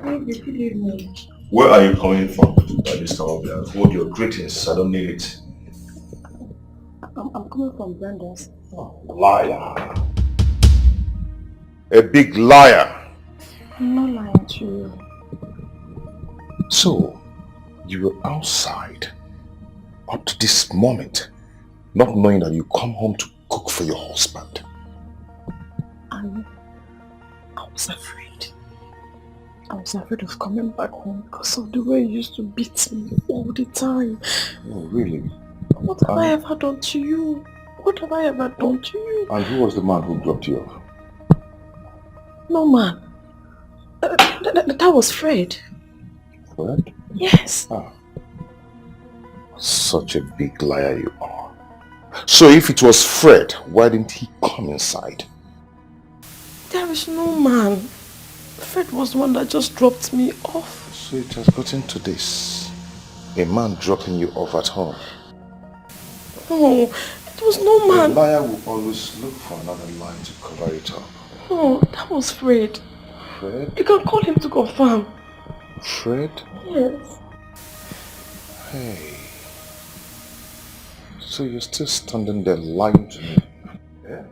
Good evening. Where are you coming from by this time of day? Hold your greetings, I don't need it. I'm coming from Brenda's. Oh, liar. A big liar. I'm not lying to you. So, you were outside up to this moment, not knowing that you come home to cook for your husband. I was afraid. I was afraid of coming back home because of the way you used to beat me all the time. Oh, really? What have I ever done to you? What have I ever done to you? And who was the man who dropped you off? No, man. That was Fred. Fred? Yes. Ah. Such a big liar you are. So if it was Fred, why didn't he come inside? There is no man. Fred was the one that just dropped me off. So it has gotten to this. A man dropping you off at home. No, it was no man. A liar will always look for another lie to cover it up. No, that was Fred. Fred? You can call him to confirm. Fred? Yes. Hey. So you're still standing there lying to me? Yeah?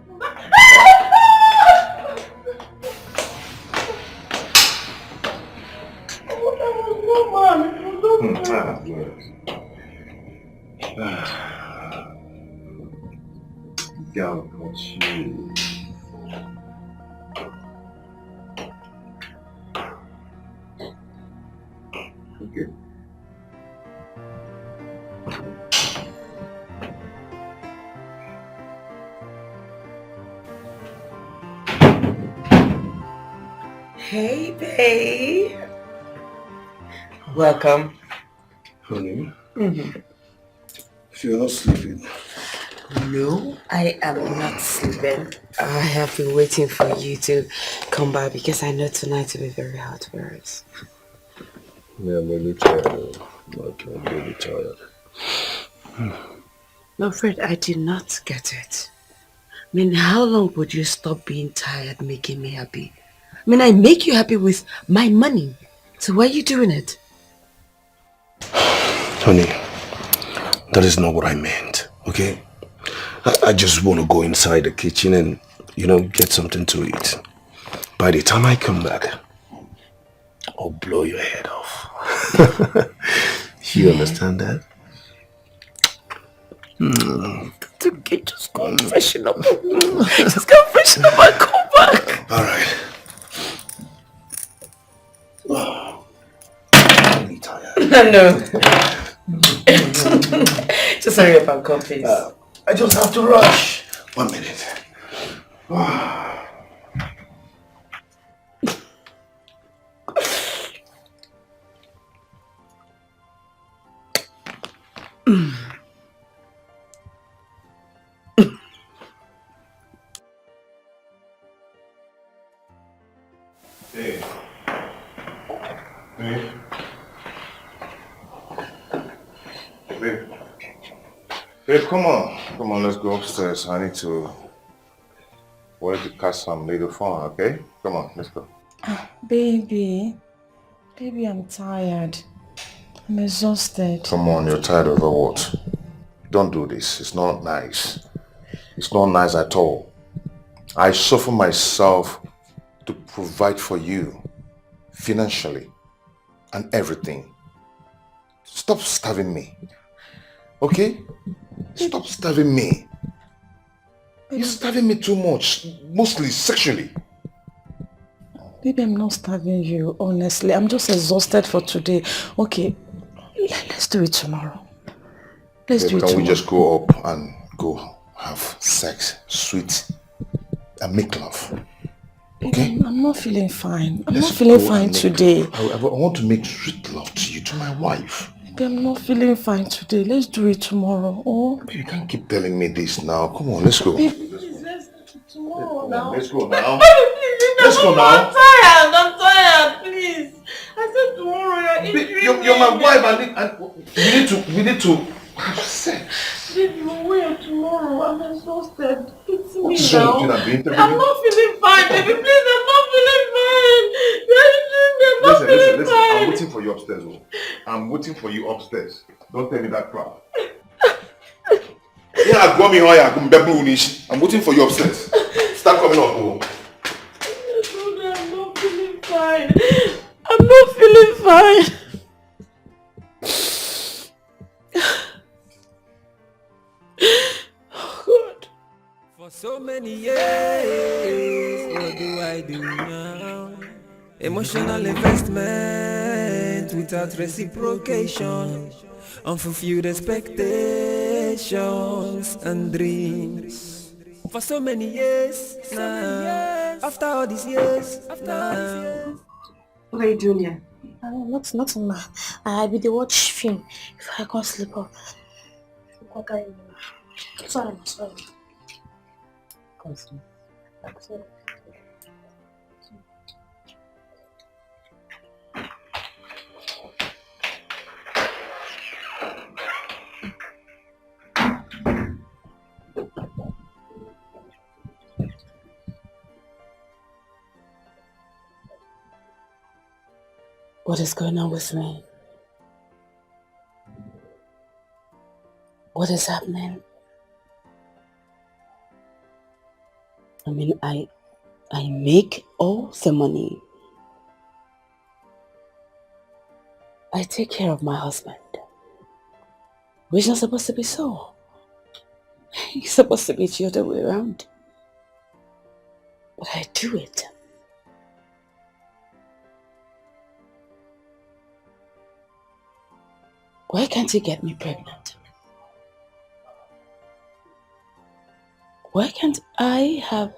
God, what's you? Okay. Hey, babe. Welcome. Honey, Mm-hmm. if you're not sleeping. No, I am not sleeping. I have been waiting for you to come back because I know tonight will be very hard for us. Yeah, I'm really tired. I'm really tired. No, Fred, I did not get it. I mean, how long would you stop being tired making me happy? I mean, I make you happy with my money. So why are you doing it? Honey, that is not what I meant, okay? I just want to go inside the kitchen and, get something to eat. By the time I come back, I'll blow your head off. You understand that? Okay, just go and freshen up. Just go and freshen up and come back. All right. I'm really tired. No. Just hurry up and come, please. I just have to rush. 1 minute. Hey. Hey. Babe. Babe, come on. Come on, let's go upstairs. I need to work to catch some little fun, okay? Come on, let's go. Baby, I'm tired. I'm exhausted. Come on, you're tired of what? Don't do this. It's not nice. It's not nice at all. I suffer myself to provide for you financially and everything. Stop starving me. Okay? Stop starving me. You're starving me too much, mostly sexually. Baby, I'm not starving you, honestly. I'm just exhausted for today. Okay, let's do it tomorrow. Let's do it Can we tomorrow. just go up and go have sex, sweet, and make love? Okay? Baby, I'm not feeling fine. I'm not feeling fine today. I want to make sweet love to you, to my wife. Baby, I'm not feeling fine today. Let's do it tomorrow. Oh? Baby, you can't keep telling me this now. Come on, let's go. Baby, please, let's do it tomorrow now. Let's go now. Please, let's go now. I'm tired, please. I said tomorrow, You're my wife and we need to have sex. Baby, we'll wait tomorrow. I'm exhausted. It's me What's now. wrong with you? I'm not feeling fine, baby. Please, I'm not feeling fine. I'm not feeling fine. I'm waiting for you upstairs. I'm waiting for you upstairs. Don't tell me that crap. I'm waiting for you upstairs. Start coming up. Oh. I'm not feeling fine. I'm not feeling fine. Oh God. For so many years, what do I do now? Emotional investment without reciprocation, unfulfilled expectations and dreams. For so many years now, after all these years now. What are you doing here? Nothing, ma. I be the watch film if I can't sleep off. Sorry. What is going on with me? What is happening? I mean, I make all the money. I take care of my husband. Which is not supposed to be so. It's supposed to be the other way around. But I do it. Why can't he get me pregnant? Why can't I have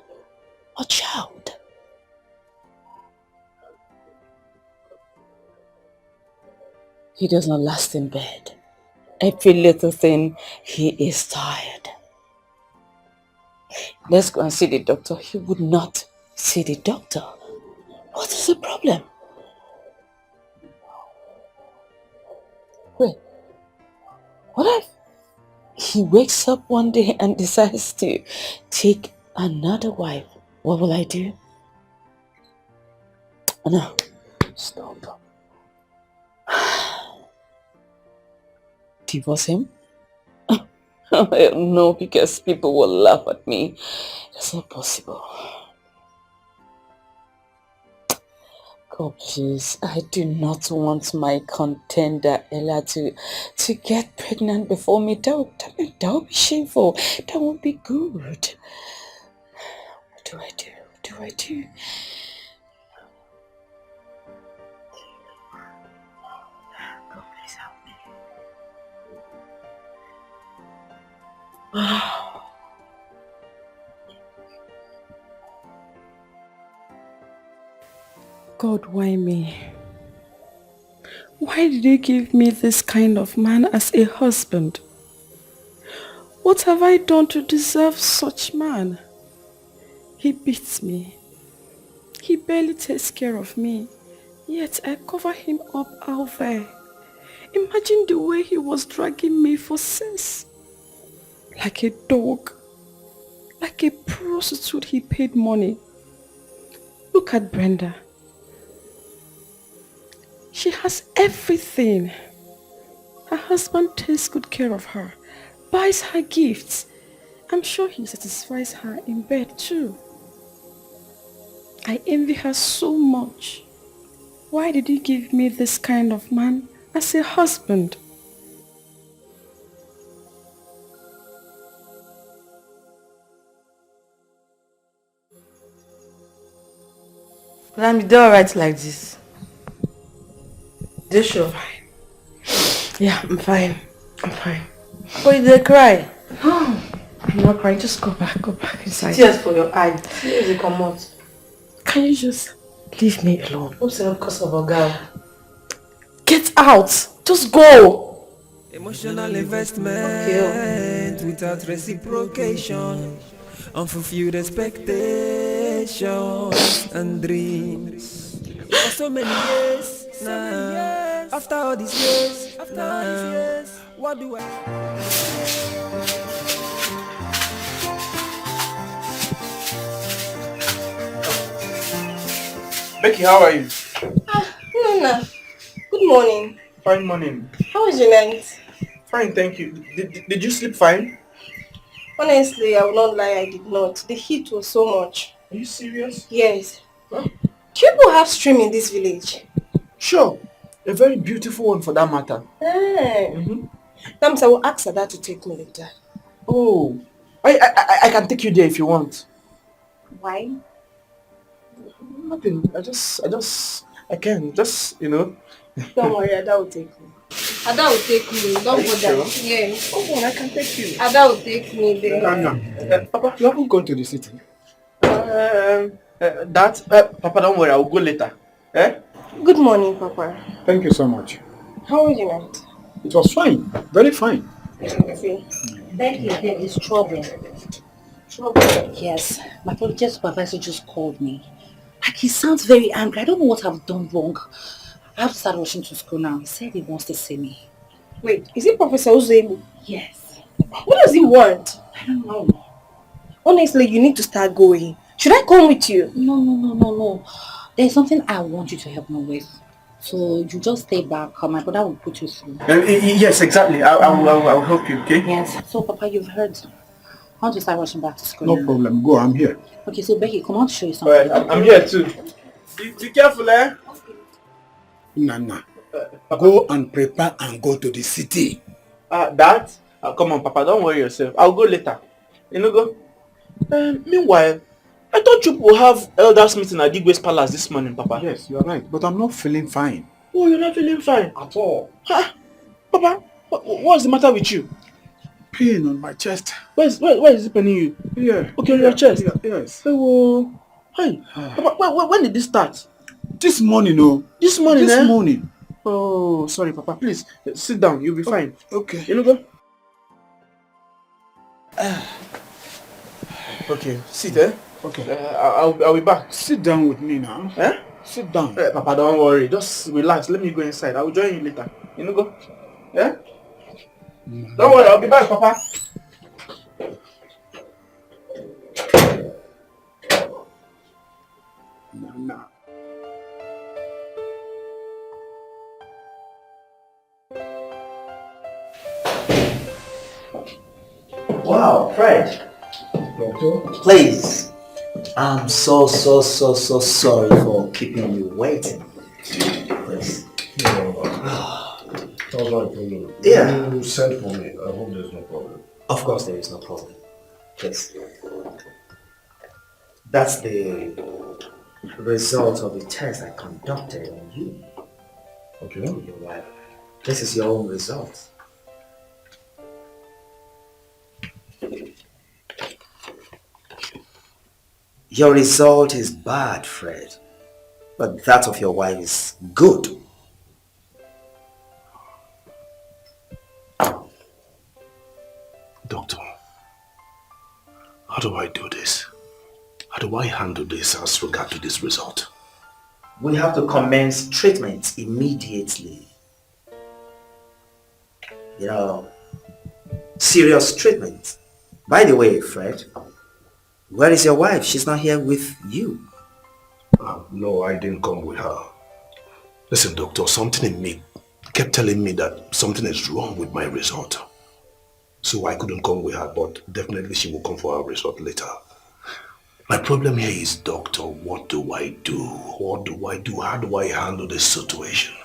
a child? He does not last in bed. Every little thing, he is tired. Let's go and see the doctor. He would not see the doctor. What is the problem? Wait, what if he wakes up one day and decides to take another wife? What will I do? No, stop. Divorce him? No, because people will laugh at me. That's not possible. God, please, I do not want my contender Ella to get pregnant before me. That would be shameful. That won't be good. What do I do? What do I do? God, please help me. God, why me? Why did you give me this kind of man as a husband? What have I done to deserve such man? He beats me. He barely takes care of me, yet I cover him up out there. Imagine the way he was dragging me for sex. Like a dog. Like a prostitute he paid money. Look at Brenda. She has everything. Her husband takes good care of her, buys her gifts. I'm sure he satisfies her in bed too. I envy her so much. Why did you give me this kind of man as a husband? But I'm doing alright like this. You sure? Yeah, I'm fine. I'm fine. But you did cry. I'm not crying. Just go back inside. Tears for your eyes. Tears will come out. Can you just leave me alone? What's the because of a girl? Get out! Just go! Emotional investment without reciprocation, unfulfilled expectations and dreams. For so many years, after all these years, what do I? Becky, how are you? Nana, good morning. Fine morning. How was your night? Fine, thank you. Did you sleep fine? Honestly, I will not lie, I did not. The heat was so much. Are you serious? Yes. Huh? Do people have stream in this village? Sure. A very beautiful one for that matter. Hey. That means I will ask Ada to take me later. Oh. I can take you there if you want. Why? Nothing. I can. Just, you know. Don't worry, Ada will take me. Ada will take me. Don't bother. Sure? Yes. Come on, I can take you. Ada will take me there. Papa, you haven't gone to the city. Papa, don't worry. I will go later. Eh? Good morning, Papa. Thank you so much. How was your night? It was fine. Very fine. See. Becky, there is trouble. Trouble? Yes. My project supervisor just called me. Like, he sounds very angry. I don't know what I've done wrong. I have to start rushing to school now. He said he wants to see me. Wait, is it Professor Uzoemu? Yes. What does he want? I don't know. Honestly, you need to start going. Should I come with you? No. There's something I want you to help me with. So you just stay back. My brother will put you through. Yes, exactly. I will help you, okay? Yes. So, Papa, you've heard. I want to start rushing back to school No now. problem. Go, I'm here. Okay, so Becky, come on to show you something. Alright, I'm here too. Be careful, eh? Nana, go and prepare and go to the city. Dad? Come on, Papa, don't worry yourself. I'll go later. You know, go. Meanwhile, I thought you will have elders meeting at Digwe's palace this morning, Papa. Yes, you're right, but I'm not feeling fine. Oh, you're not feeling fine? At all. Huh? Papa, what's the matter with you? Pain on my chest. Where is it paining you? Yeah. Okay, on your chest? Yeah, yes. Oh, hey, Papa, when did this start? This morning, oh. This morning, This morning. Oh, sorry, Papa. Please, sit down. You'll be fine. Okay. You know, go. Okay, sit, eh? Okay. I'll be back. Sit down with me now. Eh? Sit down. Papa, don't worry. Just relax. Let me go inside. I will join you later. You know, go. Yeah? Don't worry. I'll be back, Papa. Nah. Wow, Fred. Doctor? Please. I'm so sorry for keeping you waiting. Please. That was my problem. Yeah. You sent for me. I hope there's no problem. Of course there is no problem. Please. That's the result of the test I conducted on you. Okay. Your wife. This is your own result. Your result is bad, Fred. But that of your wife is good. Doctor, how do I do this? How do I handle this as regard to this result? We have to commence treatment immediately. You know, serious treatment. By the way, Fred, where is your wife? She's not here with you. No, I didn't come with her. Listen, doctor, something in me kept telling me that something is wrong with my result. So I couldn't come with her, but definitely she will come for her result later. My problem here is, doctor, what do I do? What do I do? How do I handle this situation?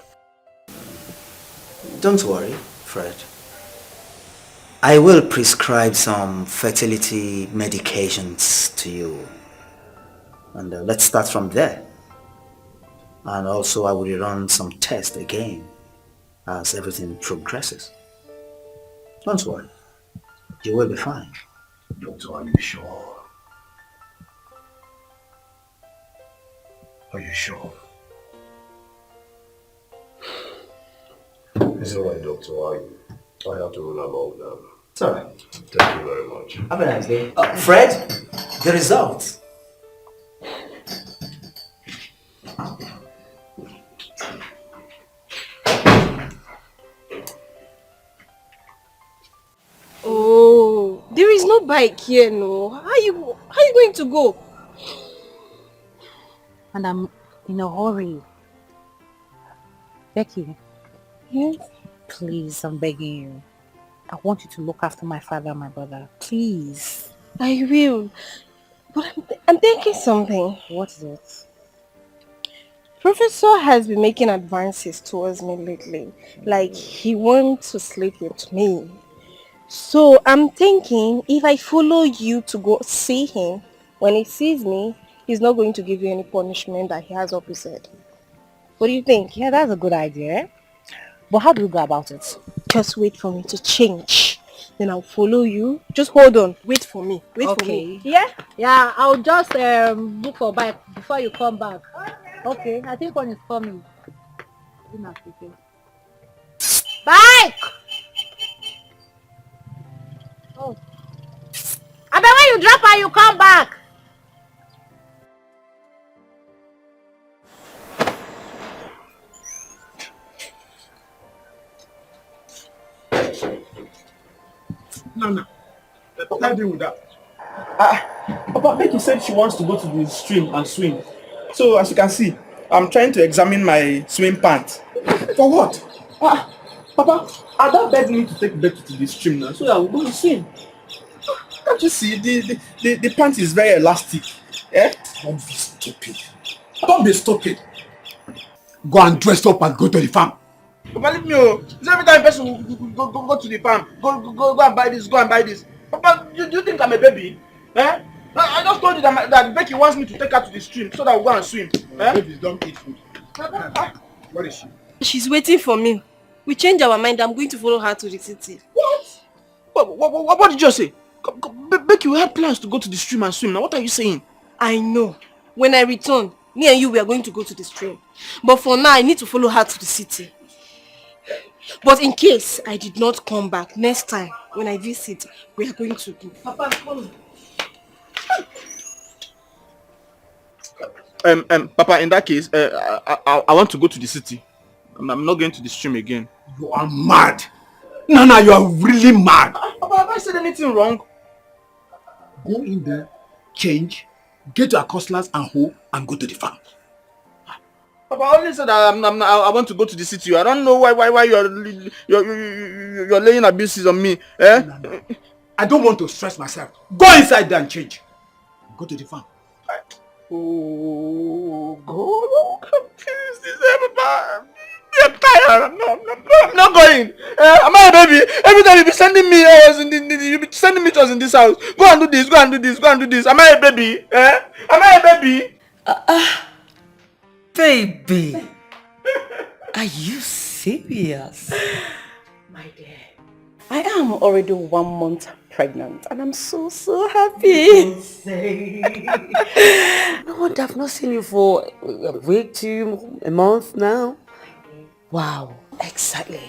Don't worry, Fred. I will prescribe some fertility medications to you. And let's start from there. And also I will run some tests again as everything progresses. Don't worry. You will be fine. Doctor, are you sure? Are you sure? It's alright, Doctor. I have to run about now. It's alright. Thank you very much. Have a nice day. Fred, the results. Oh, there is no bike here, no. How are you going to go? And I'm in a hurry. Becky. Yes? Please, I'm begging you. I want you to look after my father and my brother. Please. I will. But I'm thinking something. What is it? Professor has been making advances towards me lately. Like, he wants to sleep with me. So I'm thinking if I follow you to go see him, when he sees me, he's not going to give you any punishment that he has up his head. What do you think? Yeah, that's a good idea. But how do we go about it? Just wait for me to change. Then I'll follow you. Just hold on. Wait for me. Wait for me. Yeah? Yeah, I'll just look for a bike before you come back. Okay, I think one is coming. Bike! Oh. I bet when you drop her, you come back. No. What can I do with that? Papa, Becky said she wants to go to the stream and swim. So as you can see, I'm trying to examine my swim pants. For what? Papa, Ada begged me to take Becky to the stream now so that we'll go and swim. Can't you see? The pants is very elastic. Eh? Don't be stupid. Don't be stupid. Go and dress up and go to the farm. Papa, leave me. Is every time person go to the farm, go and buy this, go and buy this. Papa, do you think I'm a baby? Eh? I just told you that Becky wants me to take her to the stream so that we'll go and swim. Babies don't eat food. Where is she? She's waiting for me. We change our mind. I'm going to follow her to the city. What did you say? Becky, we had plans to go to the stream and swim. Now, what are you saying? I know. When I return, me and you, we are going to go to the stream. But for now, I need to follow her to the city. But in case I did not come back, next time, when I visit, we are going to do. Papa, come. Papa, in that case, I want to go to the city. I'm not going to the stream again. You are mad. Nana, you are really mad. Papa, have I said anything wrong? Go in there, change, get your customers and hoe, and go to the farm. Papa, I only said I want to go to the city. I don't know why you're laying abuses on me. Eh? No. I don't want to stress myself. Go inside there and change. Go to the farm. Oh God, I'm confused. Papa. I'm tired. I'm not going. Am I a baby? Every time you be sending me, you be sending me to us in this house. Go and do this. Go and do this. Go and do this. Am I a baby? Am I a baby? Baby, are you serious? My dear, I am already 1 month pregnant and I'm so happy. Lord, I've not seen you for a week to a month now. Wow, exactly.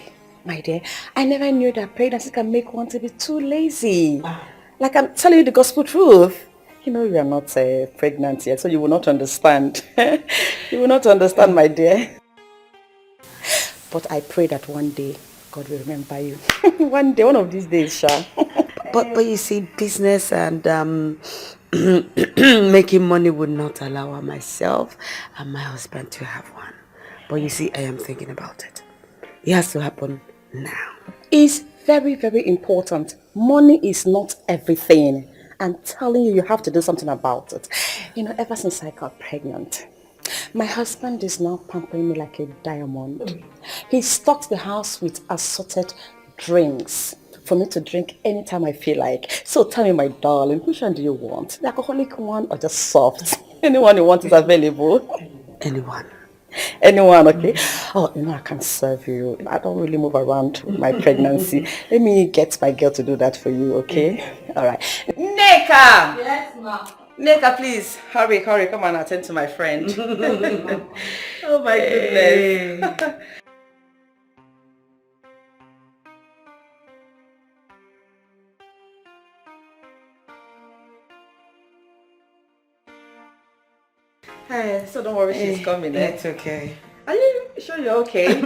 My dear, I never knew that pregnancy can make one to be too lazy. Like I'm telling you the gospel truth. You know you are not pregnant yet, so you will not understand. You will not understand, my dear. But I pray that one day God will remember you. One day, one of these days, Sha. But you see, business and making money would not allow myself and my husband to have one. But you see, I am thinking about it. It has to happen now. It's very, very important. Money is not everything. I'm telling you, you have to do something about it. You know, ever since I got pregnant, my husband is now pampering me like a diamond. He stocks the house with assorted drinks for me to drink anytime I feel like. So tell me, my darling, which one do you want? The alcoholic one or just soft? Anyone you want is available. Anyone. Anyone, okay? Oh, I can serve you. I don't really move around with my pregnancy. Let me get my girl to do that for you, okay? All right. Neka! Yes, ma'am. Neka, please, hurry, come and attend to my friend. Oh my goodness. Hey, so don't worry, she's coming. It's okay. Are you sure you're okay?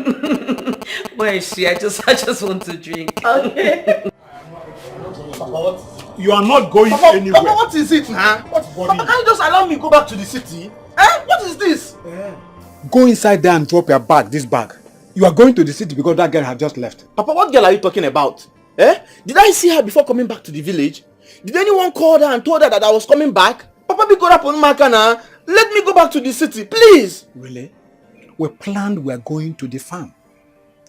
Where is she? I just want to drink. Okay. You are not going anywhere. Papa, what is it, huh? Papa, can't you just allow me go back to the city? Eh? What is this? Go inside there and drop your bag, this bag. You are going to the city because that girl has just left. Papa, what girl are you talking about? Eh? Did I see her before coming back to the village? Did anyone call her and told her that I was coming back? Papa, be good up on Makana. Let me go back to the city, please. Really? We planned we are going to the farm.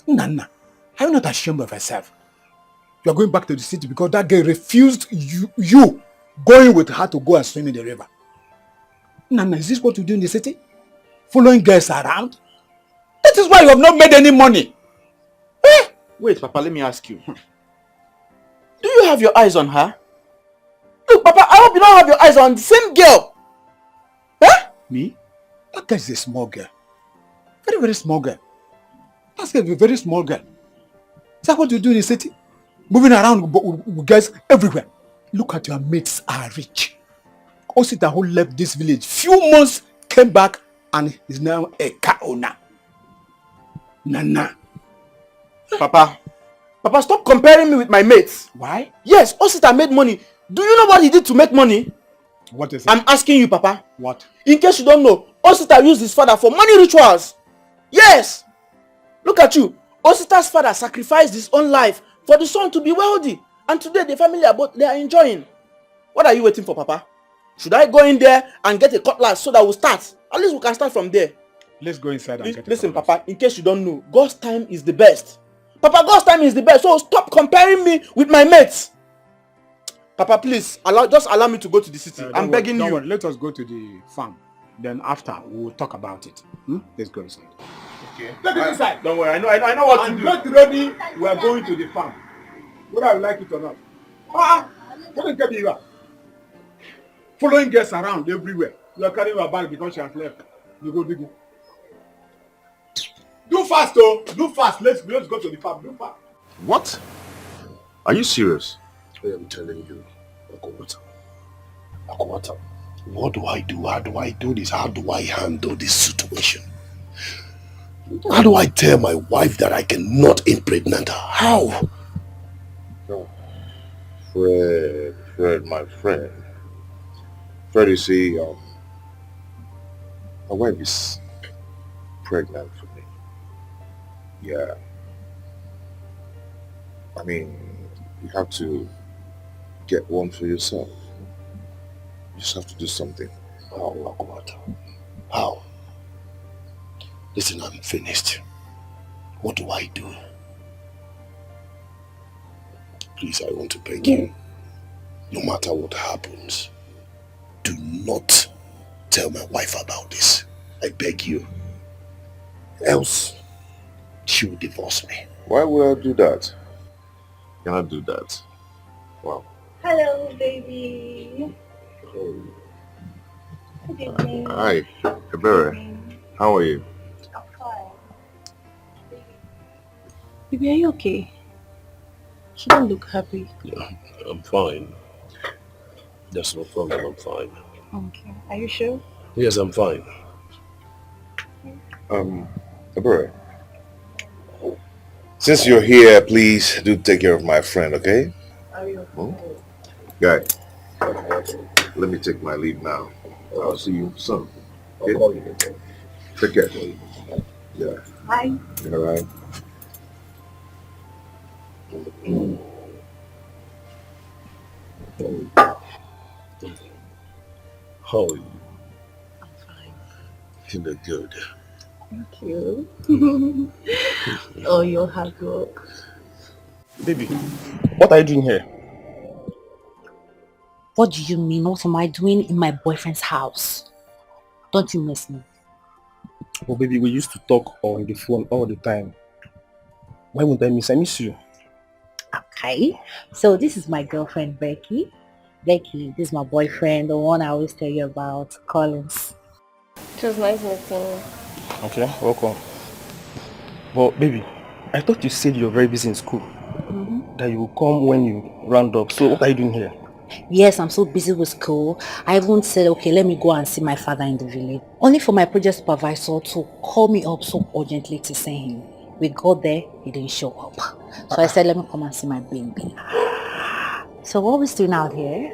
Nana, are you not ashamed of yourself? You are going back to the city because that girl refused you going with her to go and swim in the river. Nana, is this what you do in the city? Following girls around? That is why you have not made any money. Eh? Wait, Papa, let me ask you. Do you have your eyes on her? Look, Papa, I hope you don't have your eyes on the same girl. Eh? Me? That girl is a small girl. Very, very small girl. That's a very small girl. Is that what you do in the city? Moving around with guys everywhere. Look at your mates are rich. Osita who left this village few months came back and is now a car owner. Nana. Papa, stop comparing me with my mates. Why? Yes, Osita made money. Do you know what he did to make money? What is it? I'm asking you, Papa. What? In case you don't know, Osita used his father for money rituals. Yes! Look at you. Osita's father sacrificed his own life for the son to be wealthy. And today the family they are enjoying. What are you waiting for, Papa? Should I go in there and get a cutlass so that we'll start? At least we can start from there. Let's go inside and get Listen, Papa, in case you don't know, God's time is the best. Papa, God's time is the best. So stop comparing me with my mates. Papa, please, just allow me to go to the city. I'm begging you. Worry. Let us go to the farm. Then after, we'll talk about it. Let's go inside. Okay. Let us inside. Don't worry, I know what to do. Get ready. We are going to the farm. Whether I like it or not. What is getting you? Following girls around everywhere. You are carrying your bag because she has left. You go dig it. Do fast, oh! Do fast. Let's go to the farm. Do fast. What? Are you serious? I am telling you, Akwata, what do I do? How do I do this? How do I handle this situation? How do I tell my wife that I cannot impregnate her? How? Oh, Fred, my friend. Fred, you see, my wife is pregnant for me. Yeah. I mean, you have to get one for yourself. You just have to do something. How, Akwata? How? Listen, I'm finished. What do I do? Please, I want to beg you. No matter what happens, do not tell my wife about this. I beg you. Else, she will divorce me. Why would I do that? Cannot do that. Wow. Hello, baby. Good evening. Hi, Ebele. How are you? I'm fine. Baby, are you okay? You don't look happy. Yeah, I'm fine. There's no problem, I'm fine. Okay. Are you sure? Yes, I'm fine. Ebele. Since you're here, please do take care of my friend, okay? Are you okay? Guy, let me take my leave now. I'll see you soon. Okay? I'll call you again. Take care. Yeah. Bye. All right. How are you? I'm fine. You look good. Thank you. Oh, you're hard work. Baby, what are you doing here? What do you mean? What am I doing in my boyfriend's house? Don't you miss me? Oh baby, we used to talk on the phone all the time. Why won't I miss? I miss you. Okay. So this is my girlfriend, Becky. Becky, this is my boyfriend, the one I always tell you about, Collins. It was nice meeting you. Okay, welcome. But baby, I thought you said you're very busy in school. That you will come when you round up. So what are you doing here? Yes, I'm so busy with school. I even said, okay, let me go and see my father in the village. Only for my project supervisor to call me up so urgently to see him. We got there, he didn't show up. So I said, let me come and see my baby. So what are we still doing out here?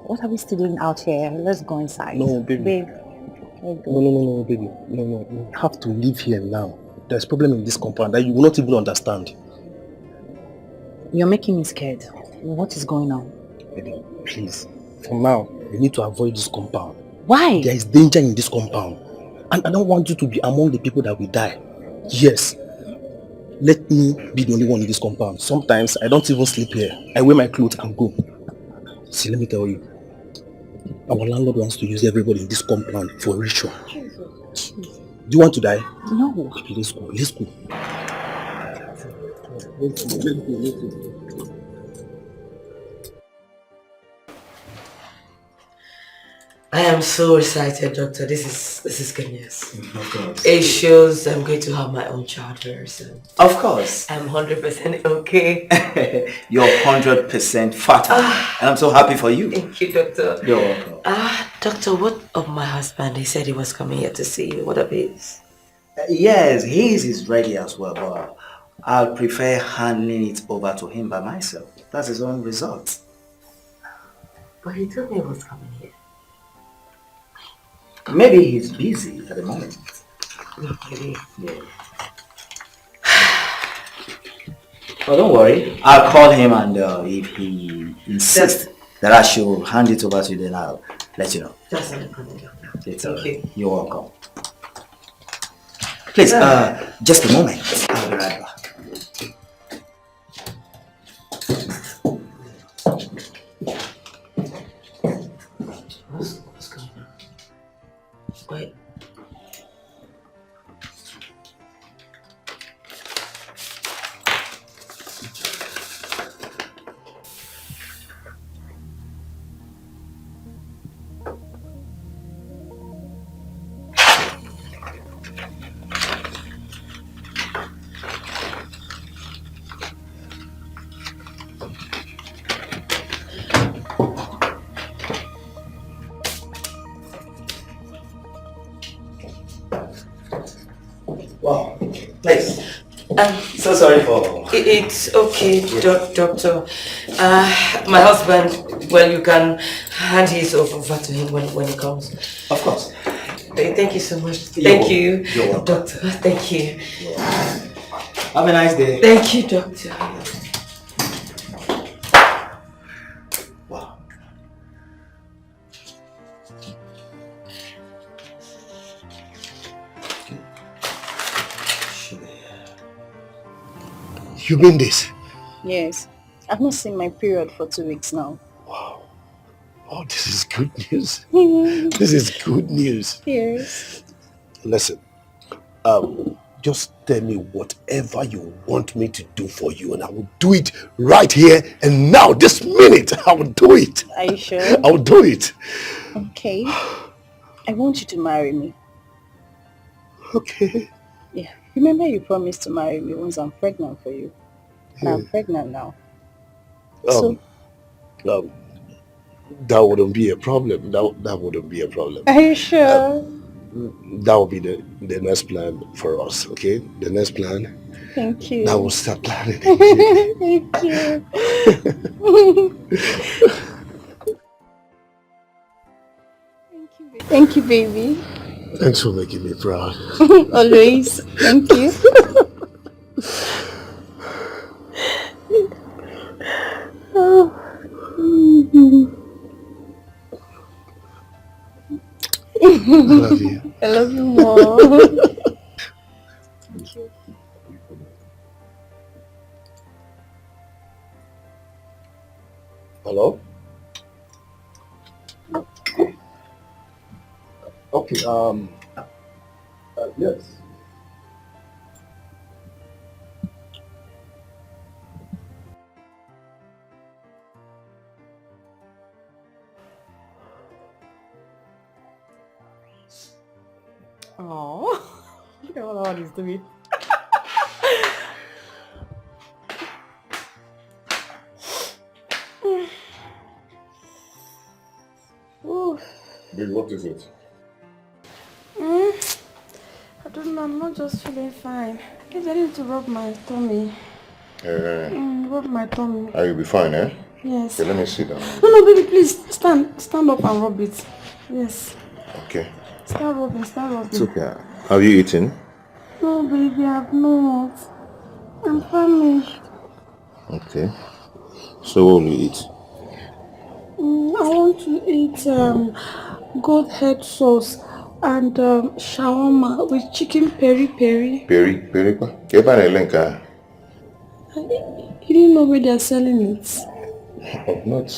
What are we still doing out here? Let's go inside. No, baby. Babe. No, baby. No. You have to live here now. There's a problem in this compound that you will not even understand. You're making me scared. What is going on? Baby, please. For now, you need to avoid this compound. Why? There is danger in this compound. And I don't want you to be among the people that will die. Yes. Let me be the only one in this compound. Sometimes I don't even sleep here. I wear my clothes and go. See, let me tell you. Our landlord wants to use everybody in this compound for a ritual. Do you want to die? No. Okay, let's go. Let's go. I am so excited, Doctor. This is good news. Of course. It shows I'm going to have my own child very soon. Of course. I'm 100% okay. You're 100% fertile. And I'm so happy for you. Thank you, Doctor. You're welcome. Doctor, what of my husband? He said he was coming here to see you. What of his? Yes, his is ready as well, but I'll prefer handing it over to him by myself. That's his own result. But he told me he was coming here. Maybe he's busy at the moment. Maybe. Yeah. But don't worry, I'll call him, and if he insists that I should hand it over to you, then I'll let you know. That's not a problem, Doctor. Thank you. You're welcome. Please, just a moment. I'll be right back. What's going on? Wait. Wow. Please. So sorry for... It's okay, Doctor. My husband, well, you can hand his over to him when he comes. Of course. Thank you so much. Thank you, You're welcome. Doctor. Thank you. Have a nice day. Thank you, Doctor. Wow. You mean this? Yes. I've not seen my period for 2 weeks now. Wow. Oh, this is good news. This is good news. Yes. Listen, just tell me whatever you want me to do for you, and I will do it right here and now, this minute. I will do it. Are you sure? I will do it. Okay. I want you to marry me. Okay. Yeah. Remember you promised to marry me once I'm pregnant for you. And I'm pregnant now. That wouldn't be a problem. That wouldn't be a problem. Are you sure? That will be the next plan for us, okay? The next plan. Thank you. Now we'll start planning. Thank you. Thank you, baby. Thanks for making me proud. Always. Thank you. I love you. I love you more. Thank you. Hello? Okay, Yes. Oh, look at what God is doing. Ooh. Babe, what is it? I don't know, I'm not just feeling fine. I guess I need to rub my tummy. Rub my tummy. You'll be fine, eh? Yes. Okay, let me sit down. No, baby, please stand up and rub it. Yes. Okay. Start rubbing. It's okay. Have you eaten? No, baby, I've not. I'm famished. Okay. So what will you eat? I want to eat goat head sauce and shawarma with chicken peri-peri. Peri? Get by the link, huh? You didn't know where they're selling it? I've not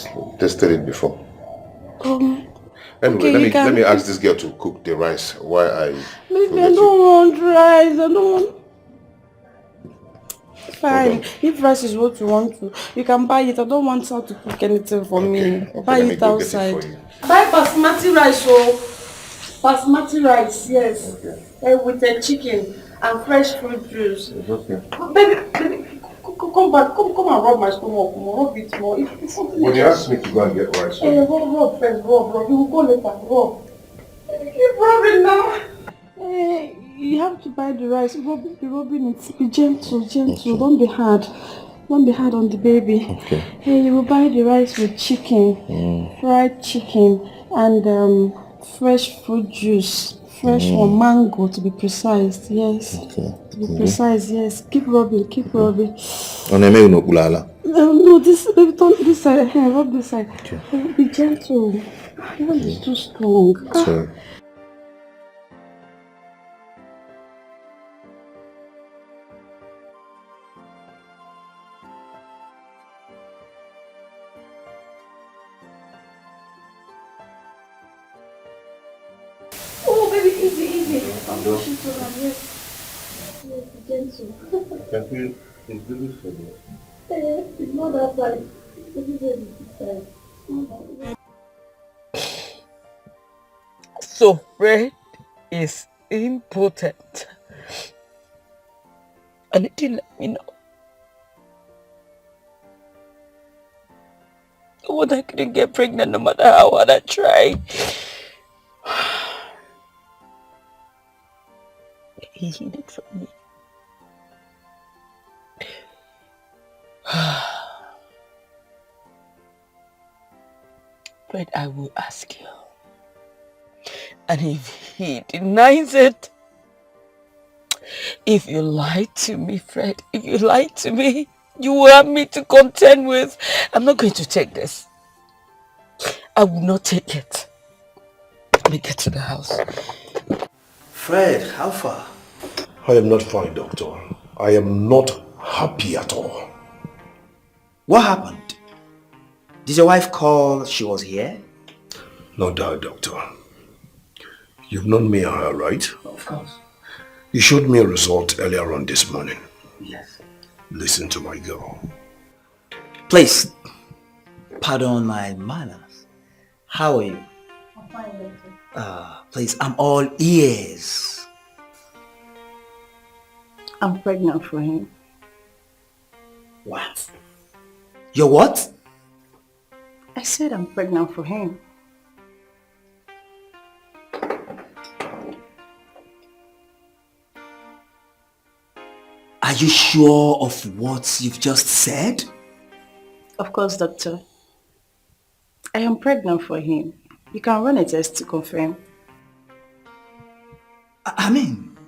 tested it before. Anyway, Okay, let me ask this girl to cook the rice while I... Baby, I don't want rice. I don't want... Fine. If rice is what you want to, you can buy it. I don't want her to cook anything for me. Buy it outside. Buy basmati rice, basmati rice, yes. Okay. With a chicken and fresh fruit juice. Okay. Baby, come back. Come and rub my stomach more. Rub it more. But you asked me to go and get rice. Rub first. Rub. You will go later. Rub. Keep rubbing now. You have to buy the rice. Be rubbing it. Be gentle. Okay. Don't be hard. Don't be hard on the baby. Okay. Hey, you will buy the rice with chicken, fried chicken, and fresh fruit juice. Fresh one, mango to be precise. Yes. Okay. To be precise. Yes. Keep rubbing. No, this baby, don't this side. Hey, rub this side. Okay. Be gentle. Your hand is too strong. Sorry. Oh, baby, easy. I'm done. Yes, be gentle. Can feel it's good for you. It's not that side. This side. So Fred is impotent. And it didn't let me know. When I couldn't get pregnant no matter how hard I tried. He hid it from me. Fred, I will ask you. And if he denies it, if you lie to me, Fred, if you lie to me, you will have me to contend with. I'm not going to take this. I will not take it. Let me get to the house. Fred, how far? I am not fine, doctor. I am not happy at all. What happened? Did your wife call she was here? No doubt, doctor. You've known me and her, right? Of course. You showed me a result earlier on this morning. Yes. Listen to my girl. Please, pardon my manners. How are you? I'm fine, doctor. Please, I'm all ears. I'm pregnant for him. What? You're what? I said I'm pregnant for him. Are you sure of what you've just said? Of course, doctor. I am pregnant for him. You can run a test to confirm. I mean,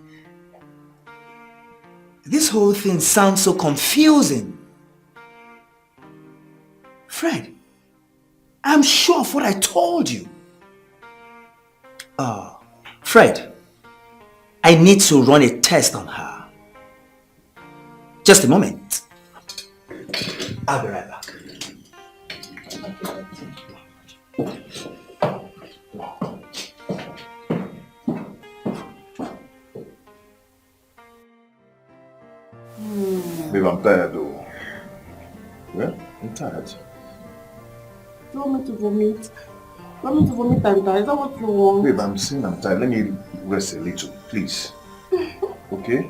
this whole thing sounds so confusing. Fred, I'm sure of what I told you. Fred, I need to run a test on her. Just a moment. I'll be right back. I'm tired though. Yeah, I'm tired. You want me to vomit? You want me to vomit and die? Is that what you want? Babe, I'm saying I'm tired. Let me rest a little, please. Okay?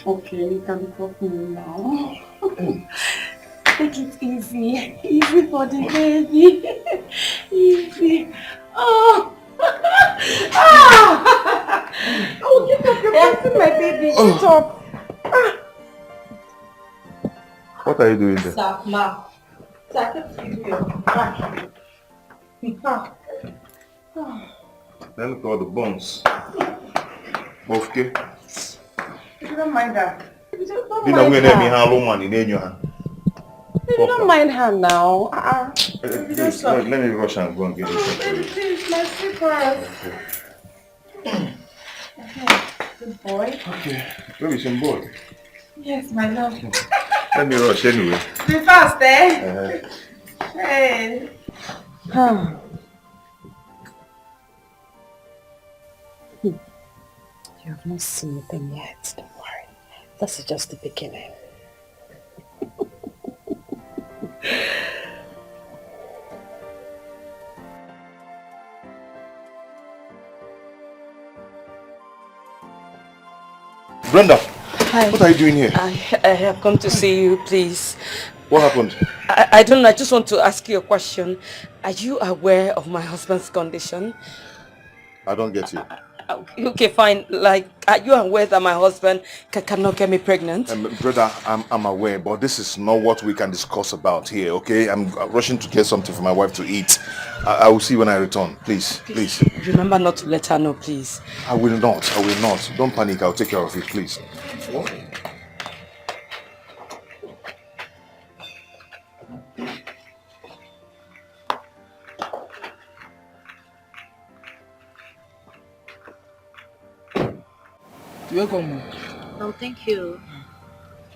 Okay, you can talk me now. Hey. Take it easy. Easy for the baby. Easy. Oh! Ah! Oh, get up. You're pressing my baby. Get up. Ah. What are you doing there? Stop now. Stop it. Let me call the bones. Okay? You don't mind that. You don't You mind know, her. You don't mind her now. Please, let me rush and go and get you something. Please, my slippers. Okay, good boy. Okay. Where is some boy? Yes, my love. Let me rush anyway. Be fast, eh? Hey. You have not seen them yet, don't worry. This is just the beginning. Brenda, Hi. what are you doing here? I have come to see you, please. What happened? I don't know, I just want to ask you a question. Are you aware of my husband's condition? I don't get you. Okay, fine. Like, are you aware that my husband cannot get me pregnant? Brother, I'm aware, but this is not what we can discuss about here, okay? I'm rushing to get something for my wife to eat. I will see when I return. Please. Remember not to let her know, please. I will not. Don't panic. I'll take care of it, please. What? Welcome. No, thank you.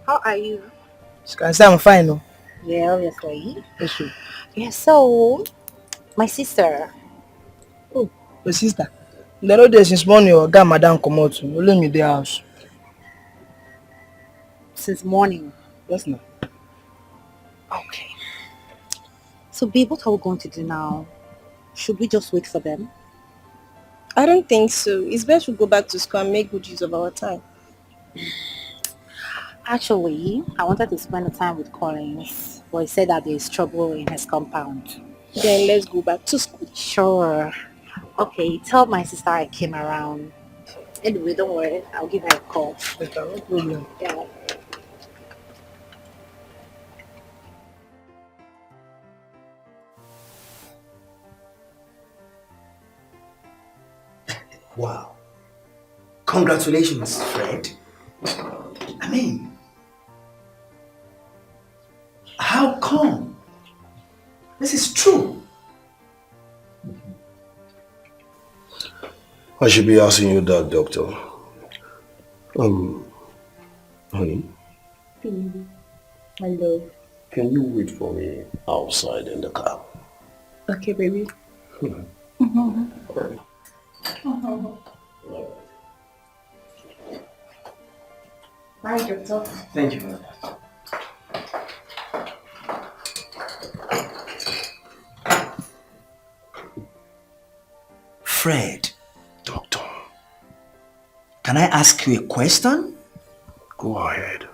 How are you? I'm fine, no? Yeah, obviously. Yes, sir. Yeah, so, my sister. Oh, your sister. They know this since morning your guy madam come out. Only me the house. Since morning? Yes, no. Okay. So, babe, what are we going to do now? Should we just wait for them? I don't think so. It's best we go back to school and make good use of our time. Actually, I wanted to spend the time with Collins, but he said that there is trouble in his compound. Then let's go back to school. Sure. Okay, tell my sister I came around. Anyway, don't worry. I'll give her a call. Okay, no problem. Yeah. Wow. Congratulations, Fred. I mean, how come? This is true. I should be asking you that, doctor. Honey, My love. can you wait for me outside in the car? Okay, baby. Bye, doctor. Thank you. Fred. Doctor. Can I ask you a question? Go ahead.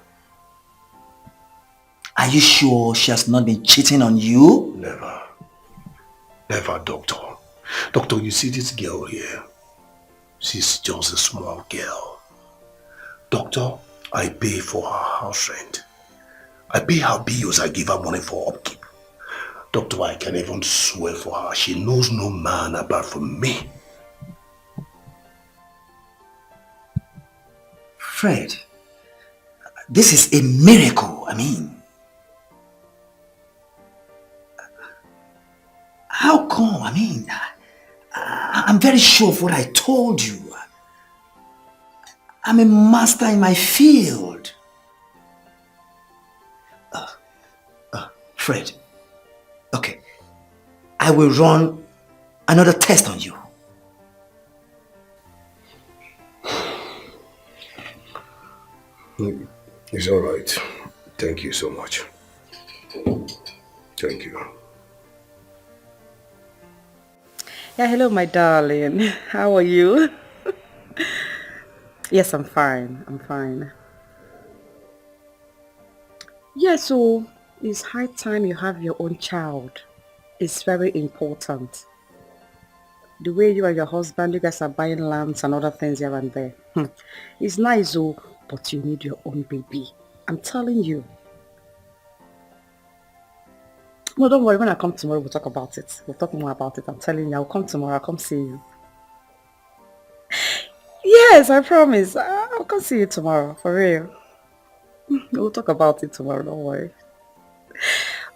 Are you sure she has not been cheating on you? Never. Never, doctor. Doctor, you see this girl here? She's just a small girl. Doctor, I pay for her house rent. I pay her bills, I give her money for upkeep. Doctor, I can even swear for her. She knows no man apart from me. Fred, this is a miracle. I mean, how come? I mean, I'm very sure of what I told you. I'm a master in my field. Fred, okay, I will run another test on you. It's all right. Thank you so much. Thank you. Yeah, hello, my darling. How are you? Yes, I'm fine. I'm fine. Yeah, so it's high time you have your own child. It's very important. The way you and your husband, you guys are buying lands and other things here and there. It's nice, oh, but you need your own baby. I'm telling you. No, don't worry. When I come tomorrow, we'll talk about it. We'll talk more about it. I'm telling you, I'll come tomorrow. I'll come see you. Yes, I promise. I'll come see you tomorrow. For real. We'll talk about it tomorrow. Don't worry.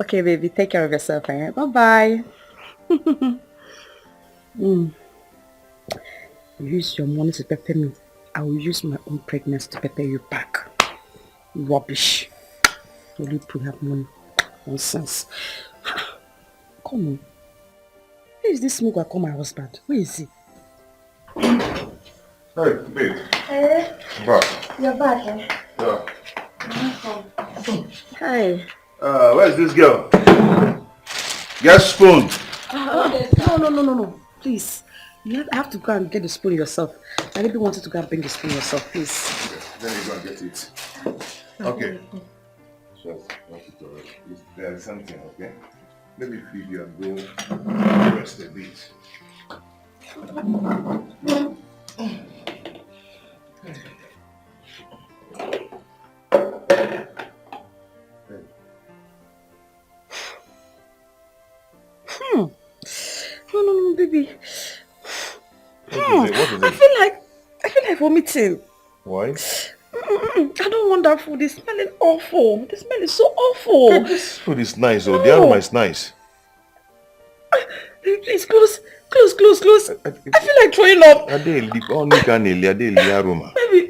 Okay, baby. Take care of yourself. Eh? Bye-bye. Use your money to pepper me. I will use my own pregnancy to pepper you back. Rubbish. Only people have money. Nonsense. Come on. Where is this smoke I call my husband? Where is he? Hey, babe. Hey. Back. You're back, eh? Yeah. Hey. Where's this girl? Get spoon. No. Please. I have to go and get the spoon yourself. I really wanted to go and bring the spoon yourself, please. Okay, then you go and get it. Okay. Just there's something, okay? Let me feed you and go rest a bit. No, baby. What is it? I feel like vomiting. Why? I don't want that food. It's smelling awful. The smell is so awful. Hey, this food is nice, though. The aroma is nice. Please, close. I feel like throwing up. Baby,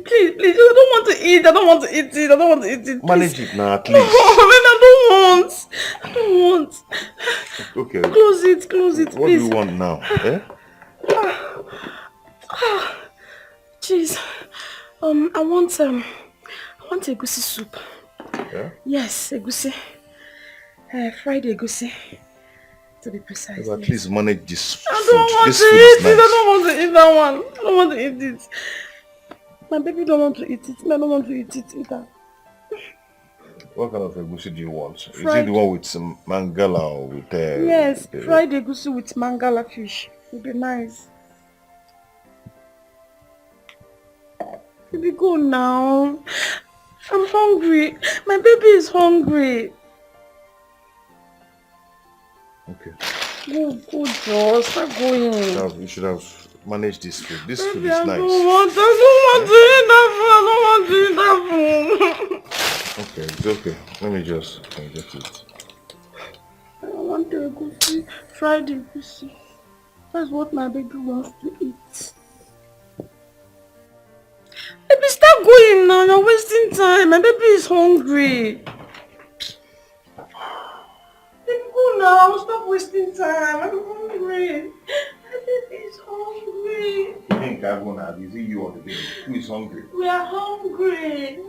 please. I don't want to eat it. manage it now, at No, least. I don't want. Okay. Close it, please. What do you want now? Eh? Jeez. I want egusi soup. Yeah? Yes, egusi. Fried egusi. To be precise. At least manage this food. I don't want This to food eat is it. nice. I don't want to eat that one. I don't want to eat it. My baby don't want to eat it. I don't want to eat it either. What kind of egusi do you want? Is Fried. it the one with some mangala or with Yes, fried egusi with mangala fish. Would be nice. Baby, go now. I'm hungry. My baby is hungry. Okay. Go, Joe. Start going. You should have managed this food. This Baby, food is I nice. don't want to eat that food. Okay, it's okay. Let me just get it. I want the egusi. Fried egusi. That's what my baby wants to eat. Baby, start going now. You're wasting time. My baby is hungry. Baby, go now. Stop wasting time. I'm hungry. My baby is hungry. You think I'm gonna have? Is it you or the baby? Who is hungry? We are hungry.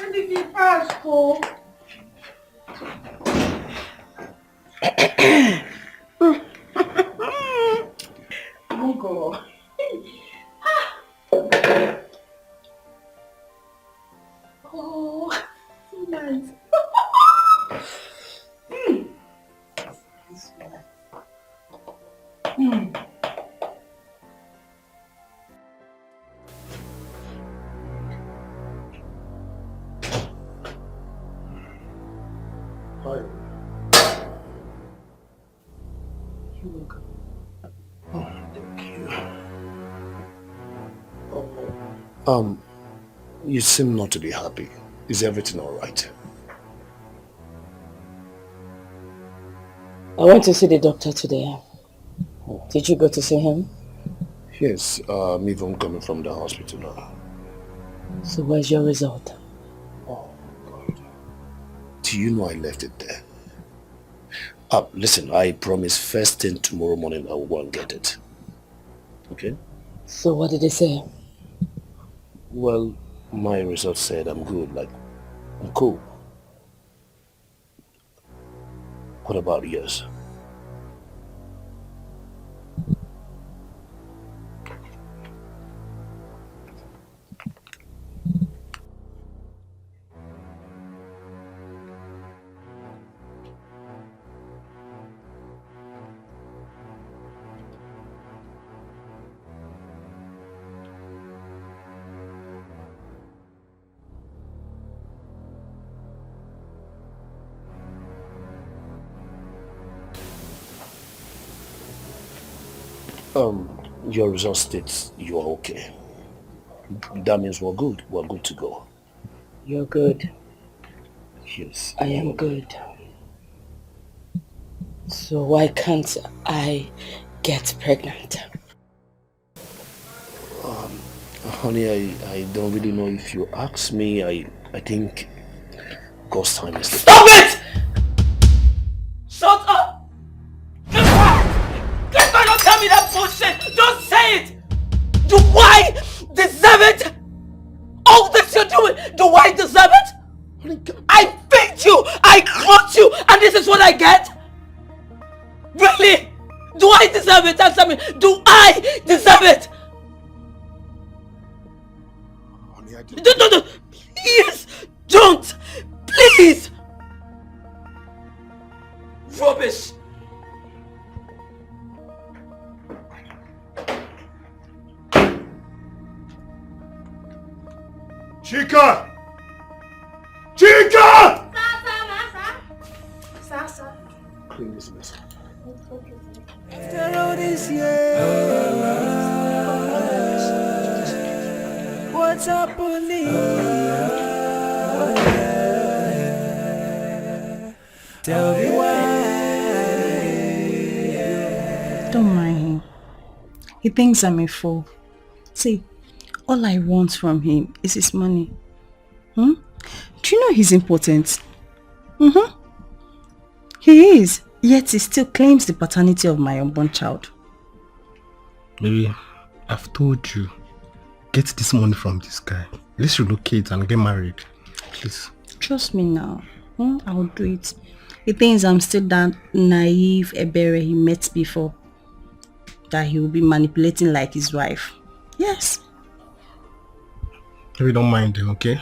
And if you fast, go. Mungo. Oh, so nice. Hi. You're welcome. Thank you. You seem not to be happy. Is everything all right? I went to see the doctor today. Did you go to see him? Yes, I'm even coming from the hospital now. So where's your result? Oh, God. Do you know I left it there? Listen, I promise first thing tomorrow morning I will go and get it. Okay? So what did they say? Well, my results said I'm good, like, I'm cool. What about yours? Your result states you are okay. That means we're good. We're good to go. You're good. Yes. I am good. So why can't I get pregnant? Honey, I don't really know if you ask me. I think God's time is... Stop it! Shut up! Get back! Get back! Don't tell me that bullshit! Don't say it! Do I deserve it? All this you're doing, do I deserve it? I beat you! I caught you! And this is what I get? Really? Do I deserve it? Answer me. Do I deserve it? Honey, I Don't. Yes! Don't! Please! Rubbish! Chika! Chika! Sasa. Clean this mess. After all this years, what's happening? Tell me why. Don't mind him. He thinks I'm a fool. See, all I want from him is his money. Do you know he's important? He is. Yet he still claims the paternity of my unborn child. Baby, I've told you, get this money from this guy. Let's relocate and get married. Please. Trust me now. I will do it. He thinks I'm still that naive Ebere he met before. That he will be manipulating like his wife. Yes. Baby, don't mind him, okay?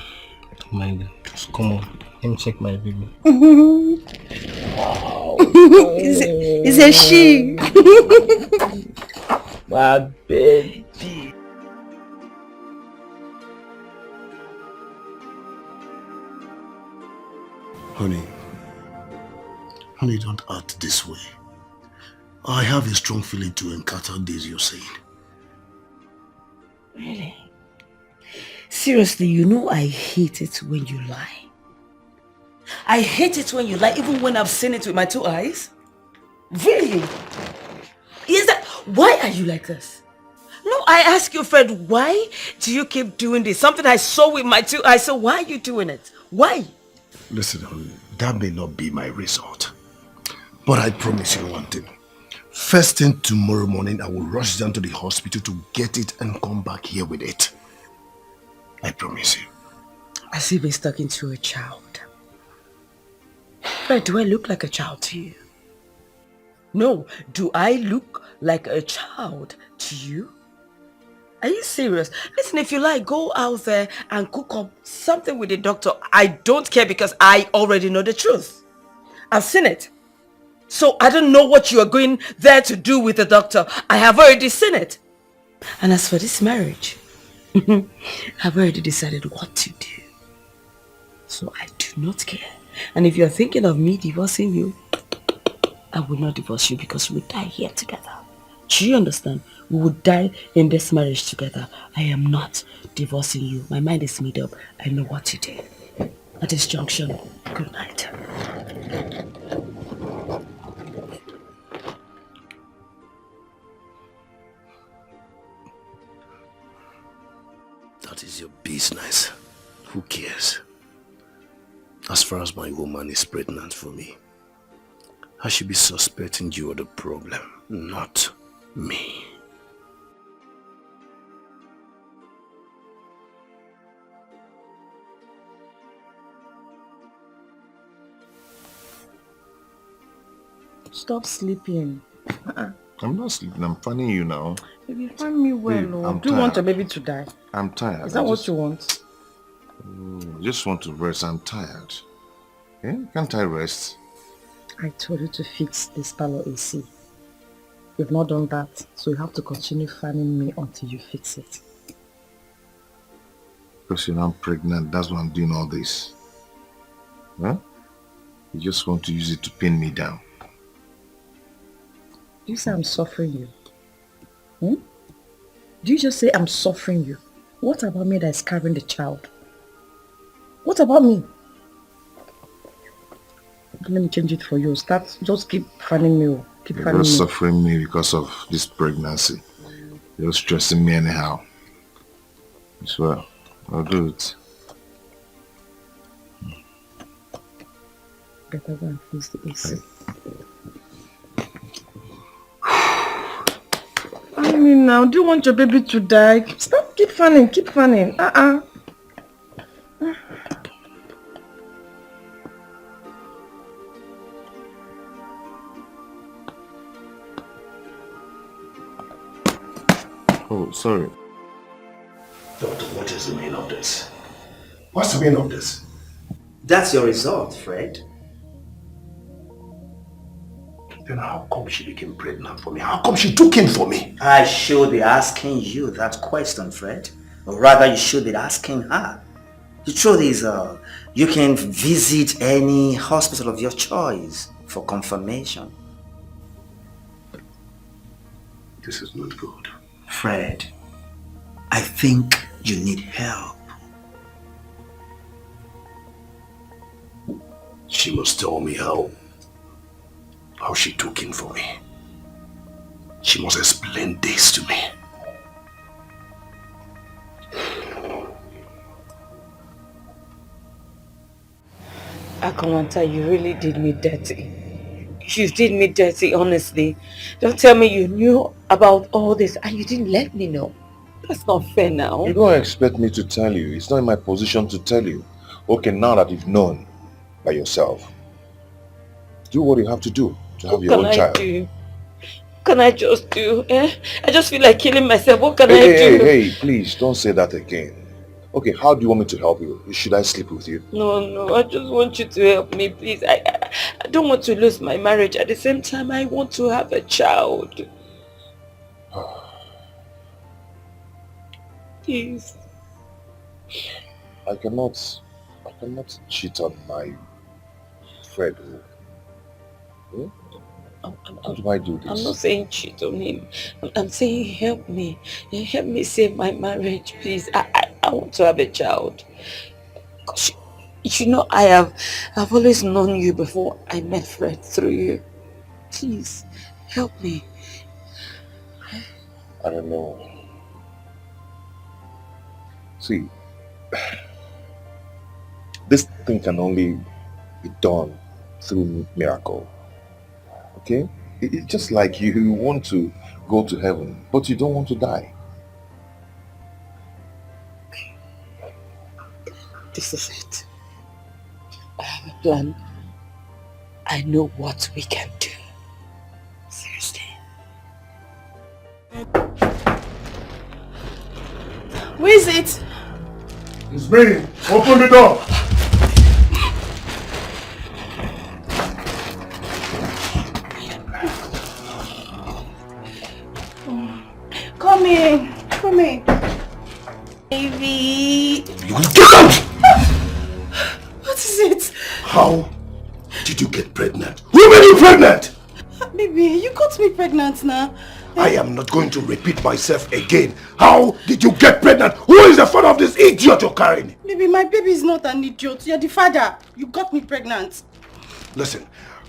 Don't mind him. Just come on. Let me check my baby. Wow. Is a she. My baby. Honey, don't act this way. I have a strong feeling to encounter this you're saying. Really? Seriously, you know I hate it when you lie. I hate it when you lie, even when I've seen it with my 2 eyes. Really? Is that... Why are you like this? No, I ask you, Fred, why do you keep doing this? Something I saw with my 2 eyes, so why are you doing it? Why? Listen, honey, that may not be my result. But I promise you one thing. First thing tomorrow morning, I will rush down to the hospital to get it and come back here with it. I promise you. As if he's talking to a child. Fred, do I look like a child to you? No, do I look like a child to you? Are you serious? Listen, if you like, go out there and cook up something with the doctor. I don't care because I already know the truth. I've seen it. So I don't know what you are going there to do with the doctor. I have already seen it. And as for this marriage, I've already decided what to do. So I do not care. And if you're thinking of me divorcing you, I will not divorce you because we will die here together. Do you understand? We will die in this marriage together. I am not divorcing you. My mind is made up. I know what to do. At this junction, good night. That is your business. Who cares? As far as my woman is pregnant for me, I should be suspecting you are the problem, not me. Stop sleeping. I'm not sleeping. I'm fanning you now. Baby, find me well. Babe, Oh. I'm Do you want tired. your baby to die? I'm tired. Is that what you want? I just want to rest. I'm tired. Eh? Can't I rest? I told you to fix this parlor AC. You've not done that, so you have to continue fanning me until you fix it. Because you're now pregnant, that's why I'm doing all this. Huh? You just want to use it to pin me down. Do you say I'm suffering you? Do you just say I'm suffering you? What about me that is carrying the child? What about me? Let me change it for you. Just keep fanning me. Keep fanning You're me. suffering me because of this pregnancy. You're stressing me anyhow. As well. I'll do it. Better go and fix the AC. I mean now, do you want your baby to die? Stop, keep fanning, keep fanning. Oh, sorry. Doctor, what is the meaning of this? What's the meaning of this? That's your result, Fred. Then how come she became pregnant for me? How come she took him for me? I should be asking you that question, Fred. Or rather, you should be asking her. The truth is, you can visit any hospital of your choice for confirmation. This is not good. Fred, I think you need help. She must tell me how she took in for me. She must explain this to me. Akamanta, you really did me dirty. You did me dirty, honestly. Don't tell me you knew about all this and you didn't let me know. That's not fair now. You don't expect me to tell you. It's not in my position to tell you. Okay, now that you've known by yourself, do what you have to do to have your own child. What can I just do? I just feel like killing myself. What can I do? Hey, please don't say that again. Okay, how do you want me to help you? Should I sleep with you? No, I just want you to help me, please. I don't want to lose my marriage. At the same time, I want to have a child. Please. I cannot cheat on my Fred. How do I do this? I'm not saying cheat on him. I'm saying help me. Help me save my marriage, please. I want to have a child. You know, I've always known you before I met Fred through you. Please, help me. I don't know. See, this thing can only be done through miracle. Okay? It's just like you want to go to heaven, but you don't want to die. This is it. I have a plan. I know what we can do. Seriously. Where is it? It's me. Open the door. Come in. Come in. Baby. You will get out! What is it? How did you get pregnant? Who made you pregnant? Baby, you got me pregnant now. I am not going to repeat myself again. How did you get pregnant? Who is the father of this idiot you're carrying? Baby, my baby is not an idiot. You're the father. You got me pregnant. Listen,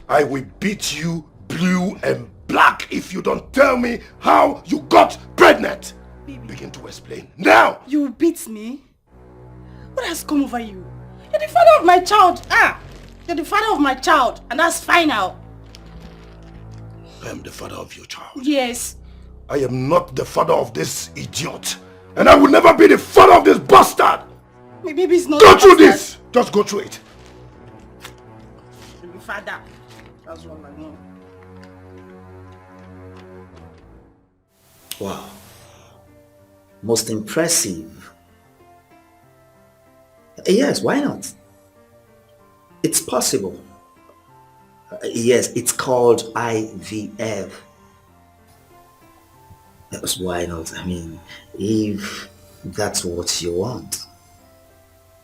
I will beat you blue and black if you don't tell me how you got pregnant. Baby. Begin to explain. Now! You will beat me? What has come over you? You're the father of my child. You're the father of my child. And that's final. I am the father of your child. Yes. I am not the father of this idiot. And I will never be the father of this bastard. My baby's not. Go through this. Just go through it. You're the father. That's all I know. Wow. Most impressive. Yes, why not? It's possible. Yes, it's called IVF. Yes, why not? I mean, if that's what you want.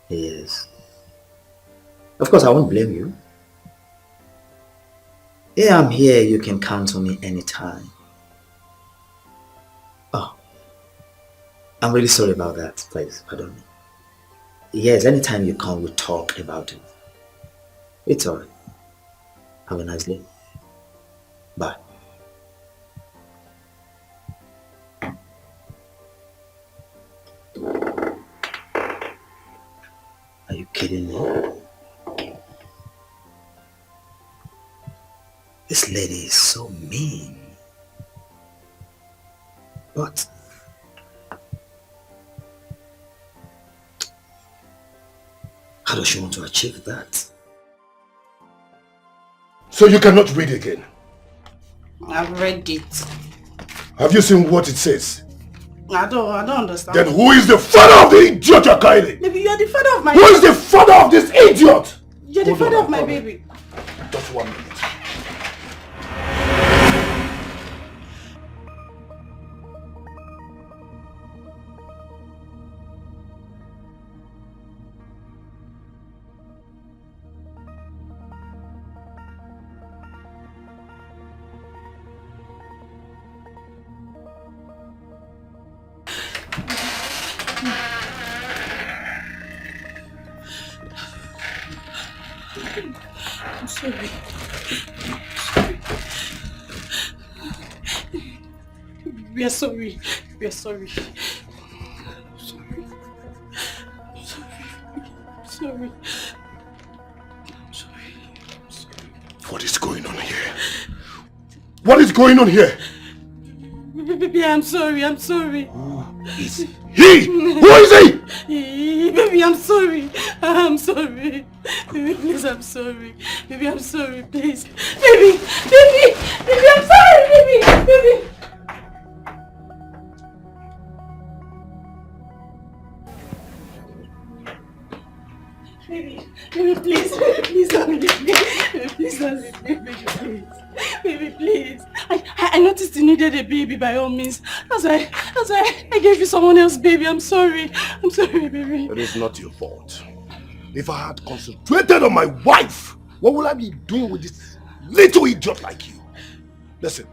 Yes. Of course, I won't blame you. Yeah, I'm here. You can count on me anytime. Oh, I'm really sorry about that. Please, pardon me. Yes, anytime you come, we talk about it. It's alright. Have a nice day. Bye. Are you kidding me? This lady is so mean. But how does she want to achieve that? So you cannot read again? I've read it. Have you seen what it says? I don't understand. Then who is the father of the idiot you're carrying? Maybe you are the father of my Who is the father of this idiot? You're the father of my baby. Just 1 minute. I'm sorry. We are sorry. We are sorry. Sorry. Sorry. What is going on here? What is going on here? Baby, I'm sorry. I'm sorry. Is he? Who is he? Baby, I'm sorry. I'm sorry. Baby, please, I'm sorry. Baby, I'm sorry, please. Baby, I'm sorry, baby. Baby, please don't leave me. Baby, please don't leave me, baby, please. Baby, please. I noticed you needed a baby by all means. That's why I gave you someone else's baby. I'm sorry. I'm sorry, baby. It is not your fault. If I had concentrated on my wife, what will I be doing with this little idiot like you? Listen,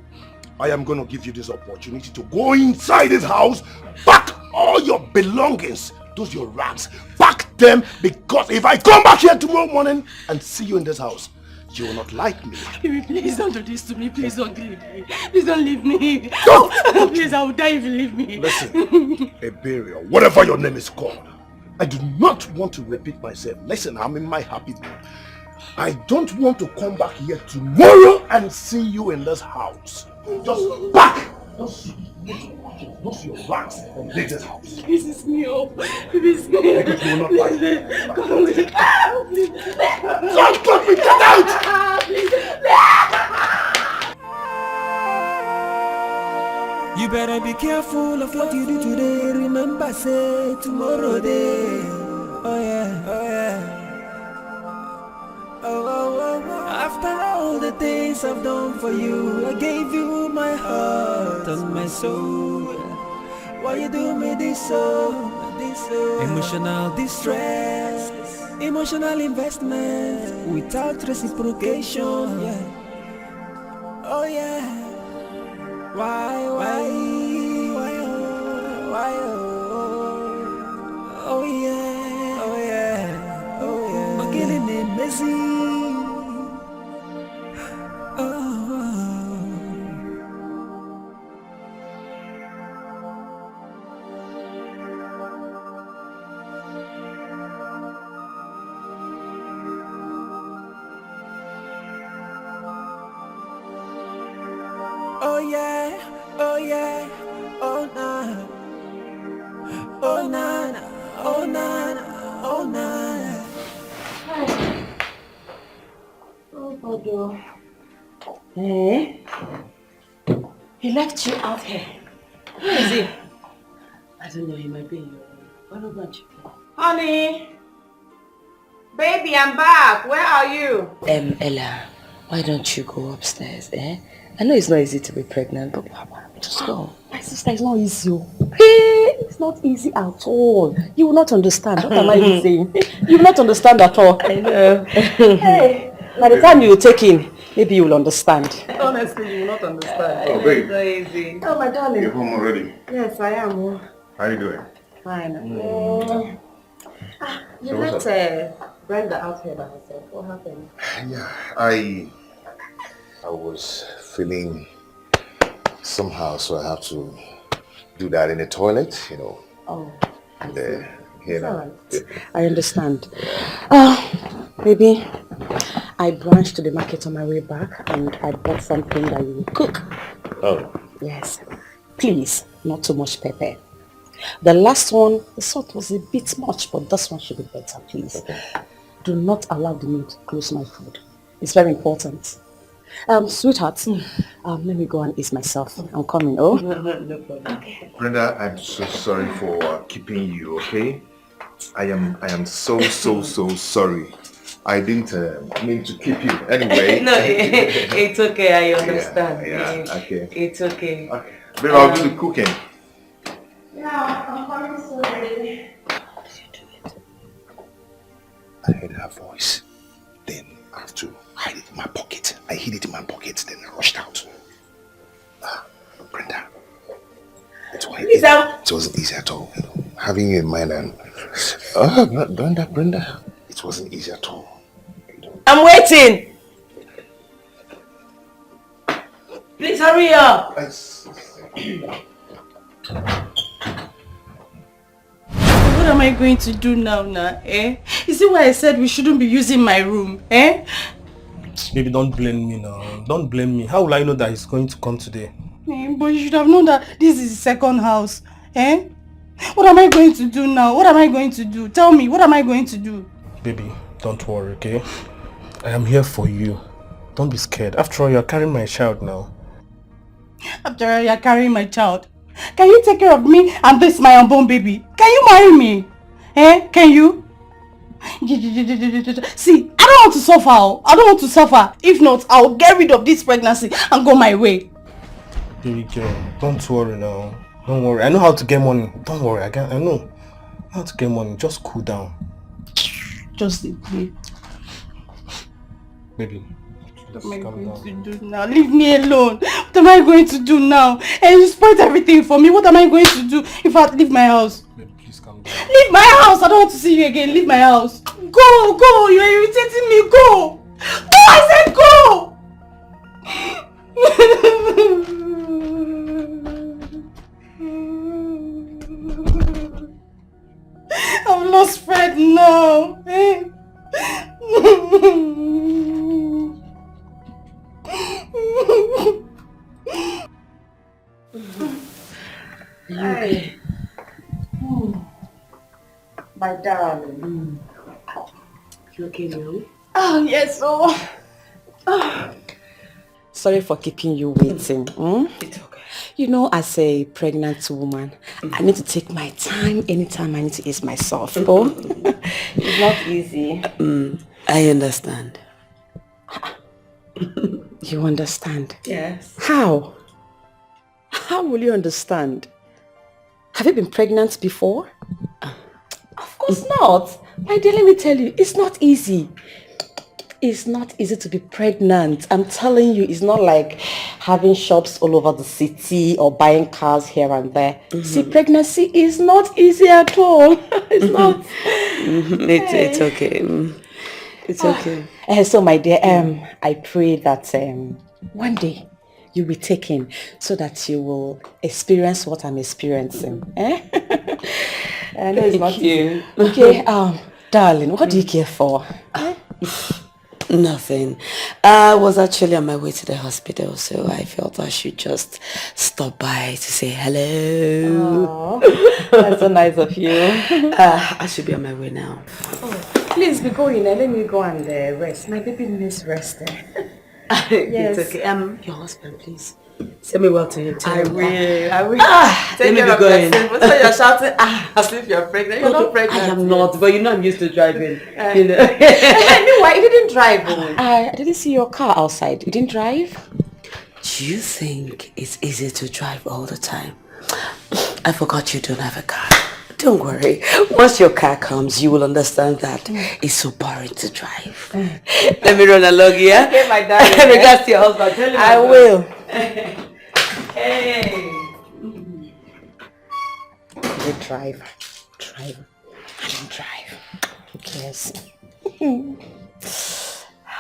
I am going to give you this opportunity to go inside this house, pack all your belongings, those your rags, pack them, because if I come back here tomorrow morning and see you in this house, you will not like me. Baby, please don't do this to me. Please don't leave me. Please don't leave me. Please, I will die if you leave me. Listen, Ebele, whatever your name is called, I do not want to repeat myself. Listen, I'm in my happy mood. I don't want to come back here tomorrow and see you in this house. Just back! Just your rags and leave this house. This is me, oh. This is me. Because you will not like me. Come with it. Don't let me get out! You better be careful of what you do today. Remember, say tomorrow day. Oh yeah, oh yeah. Oh. After all the things I've done for you, I gave you my heart and my soul. Why you do me this so? Emotional distress, emotional investment without reciprocation. Yeah. Oh yeah. Why? Oh yeah. I'm killing it messy. He left you out here. Where is he? I don't know, he might be in your room. Why not you? Honey! Baby, I'm back. Where are you? Ella, why don't you go upstairs, eh? I know it's not easy to be pregnant, but just go. My sister, it's not easy. Hey, it's not easy at all. You will not understand. What am I even saying? You will not understand at all. I know. Hey, by the time you take in, maybe you will understand. Honestly, you will not understand. Oh, babe. It's so easy. Oh, my darling. You're home already? Yes, I am. How are you doing? Fine. You So left Brenda out here by herself. What happened? Yeah, I was feeling somehow, so I have to do that in the toilet, you know. Oh, And you know. I understand. Maybe I branched to the market on my way back and I bought something that you will cook. Oh. Yes. Please, not too much pepper. The last one, the salt was a bit much, but this one should be better, please. Okay. Do not allow the meat to close my food. It's very important. Sweetheart, let me go and eat myself. I'm coming, oh? No problem. Okay. Brenda, I'm so sorry for keeping you, okay? I am so sorry. I didn't mean to keep you. Anyway. No, it's okay. I understand. Yeah, okay. It's okay. Okay. Babe, I'll do the cooking. Yeah, I'm coming soon, baby. I heard her voice. Then I have to hide it in my pocket. I hid it in my pocket, then I rushed out. Brenda. It wasn't easy at all. You know, having you in mind and Brenda. It wasn't easy at all. I'm waiting. Please hurry up. What am I going to do now, eh? Is it why I said we shouldn't be using my room, eh? Baby, don't blame me now. Don't blame me. How will I know that he's going to come today? But you should have known that this is his second house, eh? What am I going to do now? What am I going to do? Tell me, what am I going to do? Baby, don't worry, okay? I am here for you. Don't be scared. After all, you're carrying my child now. After all, you're carrying my child. Can you take care of me and this my unborn baby? Can you marry me? Eh? Can you? See, I don't want to suffer. I don't want to suffer. If not, I'll get rid of this pregnancy and go my way. Baby girl, don't worry now. Don't worry. I know how to get money. Don't worry. I know how to get money. Just cool down. Just play. Baby. What am I going to do now? Leave me alone. What am I going to do now? And you spoiled everything for me. What am I going to do if I leave my house? Baby, please calm down. Leave my house. I don't want to see you again. Leave my house. Go. You're irritating me. Go. I said go. I've lost Fred now. Hi. My darling. You okay, Lily? Oh, yes, Sorry for keeping you waiting. It's okay. You know, as a pregnant woman, I need to take my time anytime I need to ease myself. It's not easy. I understand. You understand? Yes. How? How will you understand? Have you been pregnant before? Of course not. My dear, let me tell you, it's not easy. It's not easy to be pregnant. I'm telling you, it's not like having shops all over the city or buying cars here and there. See, pregnancy is not easy at all. It's not. It's okay. It's okay. So, my dear, I pray that one day you'll be taken so that you will experience what I'm experiencing. I know it's not you. Okay, darling, what do you care for? Nothing. I was actually on my way to the hospital, so I felt I should just stop by to say hello. Oh, that's so nice of you. I should be on my way now. Please be going. Let me go and rest. My baby needs rest. Yes. It's okay. Your husband, please. Say me well to him. I will. Take care me of going. yourself. So you're shouting, as if you're pregnant. You're not pregnant. I am not, but you know I'm used to driving. You know. Anyway, you didn't drive. I didn't see your car outside. You didn't drive? Do you think it's easy to drive all the time? I forgot you don't have a car. Don't worry. Once your car comes, you will understand that it's so boring to drive. Let me run along here. Okay, my darling. Regards to your husband. Tell him I will. Hey. The driver. I don't drive. Who cares?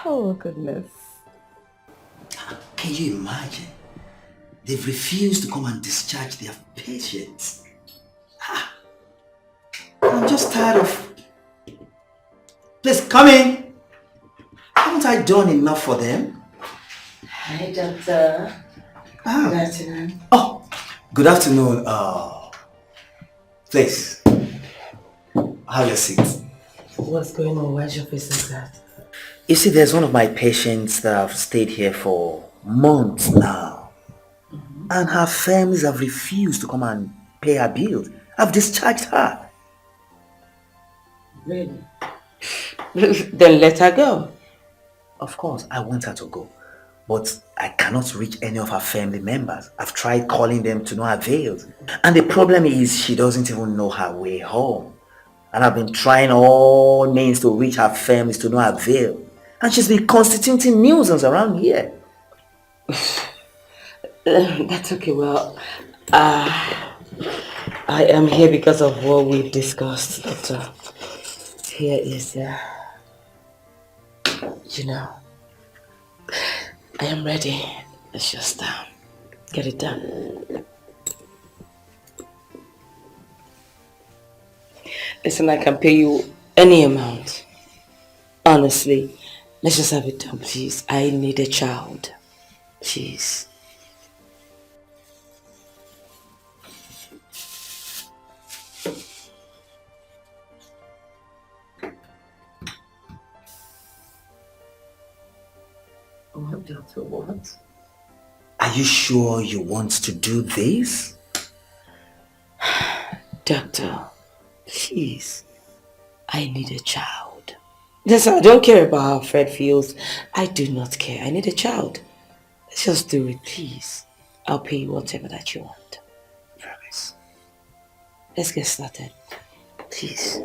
Oh, goodness. Can you imagine? They've refused to come and discharge their patients. I'm just tired of... Please, come in. Haven't I done enough for them? Hi, doctor. Good afternoon. Oh, good afternoon. Please, have your seat. What's going on? Why's your face like that? You see, there's one of my patients that have stayed here for months now. And her families have refused to come and pay her bills. I've discharged her. Really? Then let her go. Of course, I want her to go. But I cannot reach any of her family members. I've tried calling them to no avail. And the problem is she doesn't even know her way home. And I've been trying all means to reach her families to no avail. And she's been constituting nuisance around here. That's okay. Well, I am here because of what we've discussed. Doctor. Here is, you know, I am ready. Let's just get it done. Listen, I can pay you any amount. Honestly, let's just have it done, please. I need a child. Please. Doctor, what? Are you sure you want to do this? Doctor, please. I need a child. Listen, I don't care about how Fred feels. I do not care. I need a child. Let's just do it, please. I'll pay you whatever that you want. Promise. Let's get started. Please.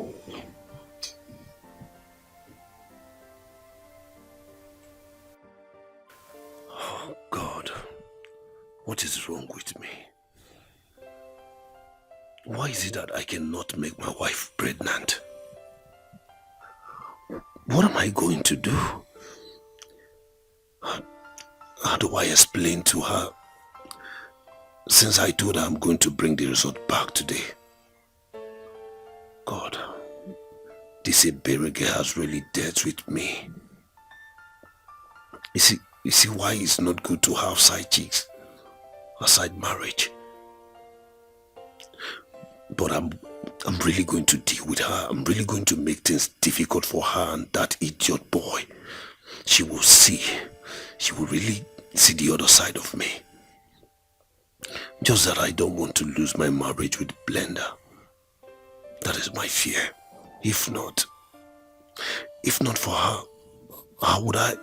Oh, God. What is wrong with me? Why is it that I cannot make my wife pregnant? What am I going to do? How do I explain to her? Since I told her I'm going to bring the result back today. God, this Ebele girl has really dealt with me. You see why it's not good to have side chicks aside marriage. But I'm really going to deal with her. I'm really going to make things difficult for her and that idiot boy. She will see. She will really see the other side of me. Just that I don't want to lose my marriage with Blender. That is my fear. If not for her, how would I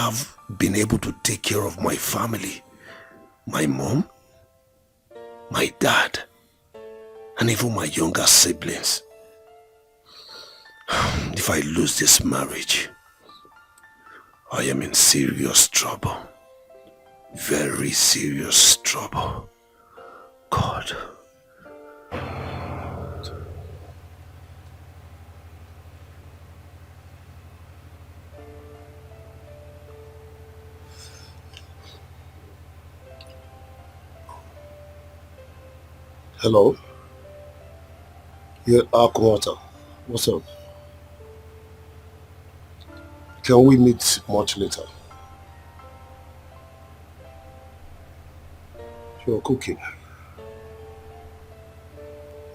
have been able to take care of my family? My mom, my dad, and even my younger siblings. If I lose this marriage, I am in serious trouble. Very serious trouble. God. Hello? Yeah, Aquawater. What's up? Can we meet much later? You're cooking.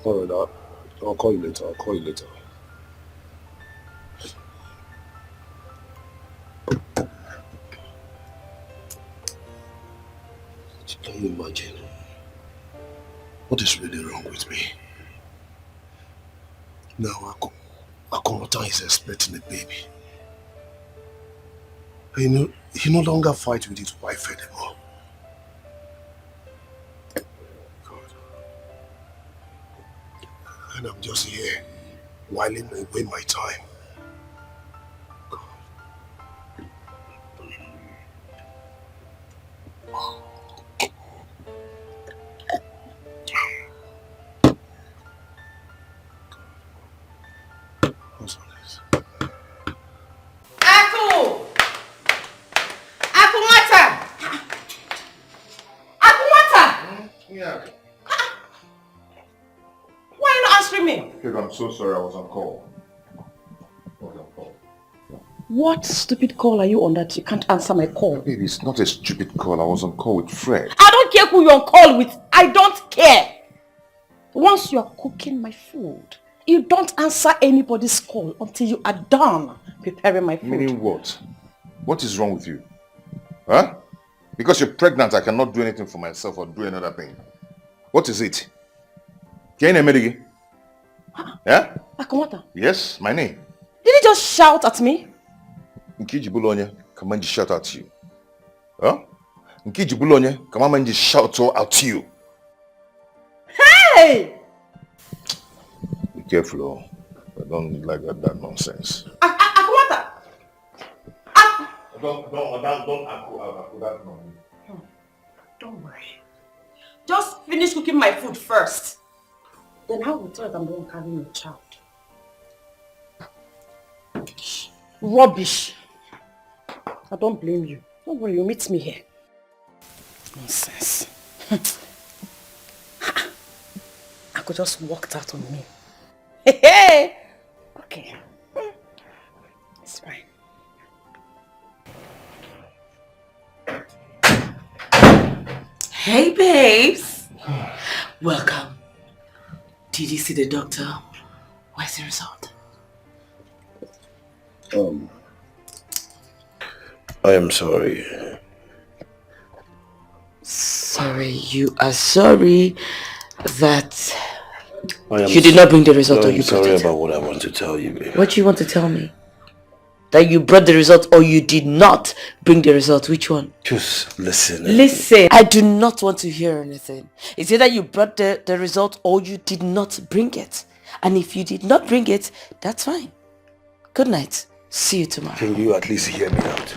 Alright, I'll call you later. Can you imagine? What is really wrong with me? Now Akomota is expecting a baby. He no longer fights with his wife anymore. God. And I'm just here, whiling away my time. Yeah. Why are you not answering me? Babe, I'm so sorry, I was on call. What stupid call are you on that you can't answer my call? Baby, it's not a stupid call. I was on call with Fred. I don't care who you're on call with. I don't care. Once you are cooking my food, you don't answer anybody's call until you are done preparing my food. Meaning what? What is wrong with you? Huh? Because you're pregnant, I cannot do anything for myself or do another thing. What is it? Yeah? Akomota? Yes, my name. Did he just shout at me? Nkiji Bulonya, come and shout at you. Huh? Nkiji Bulonya, come and shout at you. Hey! Be careful, oh. I don't like that nonsense. Akomota! Don't that no. Don't worry. Just finish cooking my food first. Then I will tell you I'm the one carrying your child. Rubbish. I don't blame you. Don't worry, you meet me here. Nonsense. I could just walk out on me. Hey! Okay. It's fine. Hey babes! Welcome. Did you see the doctor? Where's the result? I am sorry. Sorry, you are sorry that You did not bring the result or I'm you brought sorry it. about what I want to tell you, babe. What do you want to tell me? That you brought the result or you did not bring the result? Which one? Just listen. Listen, I do not want to hear anything. It's either you brought the result or you did not bring it. And if you did not bring it, that's fine. Good night. See you tomorrow. Can you at least hear me out?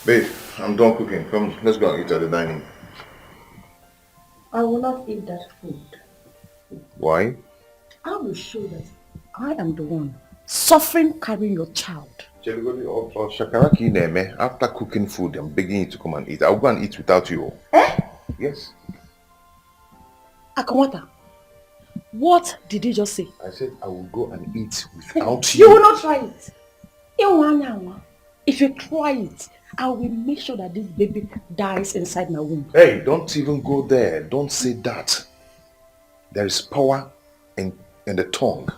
Babe, I'm done cooking. Come, let's go and eat at the dining. I will not eat that food. Why? I will show that I am the one suffering carrying your child. After cooking food, I'm begging you to come and eat. I'll go and eat without you. Yes. Akomota, what did you just say? I said I will go and eat without You will not try it. If you try it, I will make sure that this baby dies inside my womb. Hey, don't even go there. Don't say that. There is power in the tongue.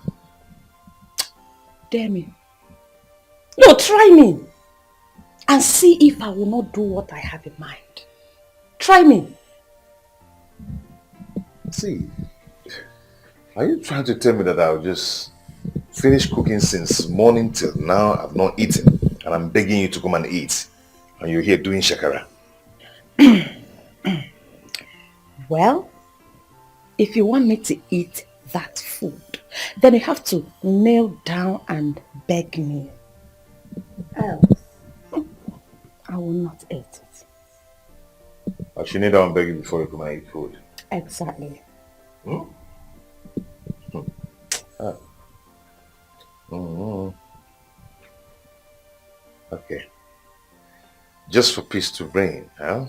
Dare me. No, try me. And see if I will not do what I have in mind. Try me. See, are you trying to tell me that I'll just finish cooking since morning till now? I've not eaten and I'm begging you to come and eat. And you're here doing shakara. Well, if you want me to eat that food, then you have to kneel down and beg me. Else, I will not eat it. I should kneel down and beg you before you come and eat food. Exactly. Hmm? Ah. Okay. Just for peace to reign, huh?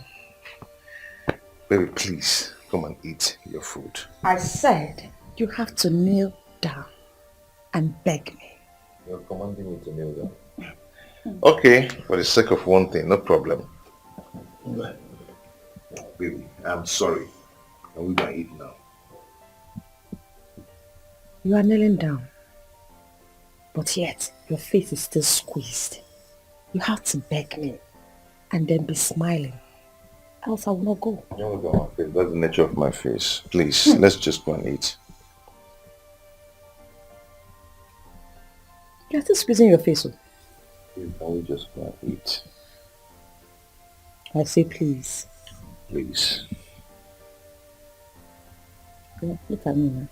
Baby, please, come and eat your food. I said you have to kneel down and beg me. You're commanding me to kneel down? Okay, for the sake of one thing, no problem. Right. Baby, I'm sorry. And we're gonna eat now. You are kneeling down. But yet, your face is still squeezed. You have to beg me and then be smiling. Else I will not go. You want to go on face? That's the nature of my face. Please, let's just go and eat. You're still squeezing your face. Can we just go and eat? I say please. Please. Look at me now.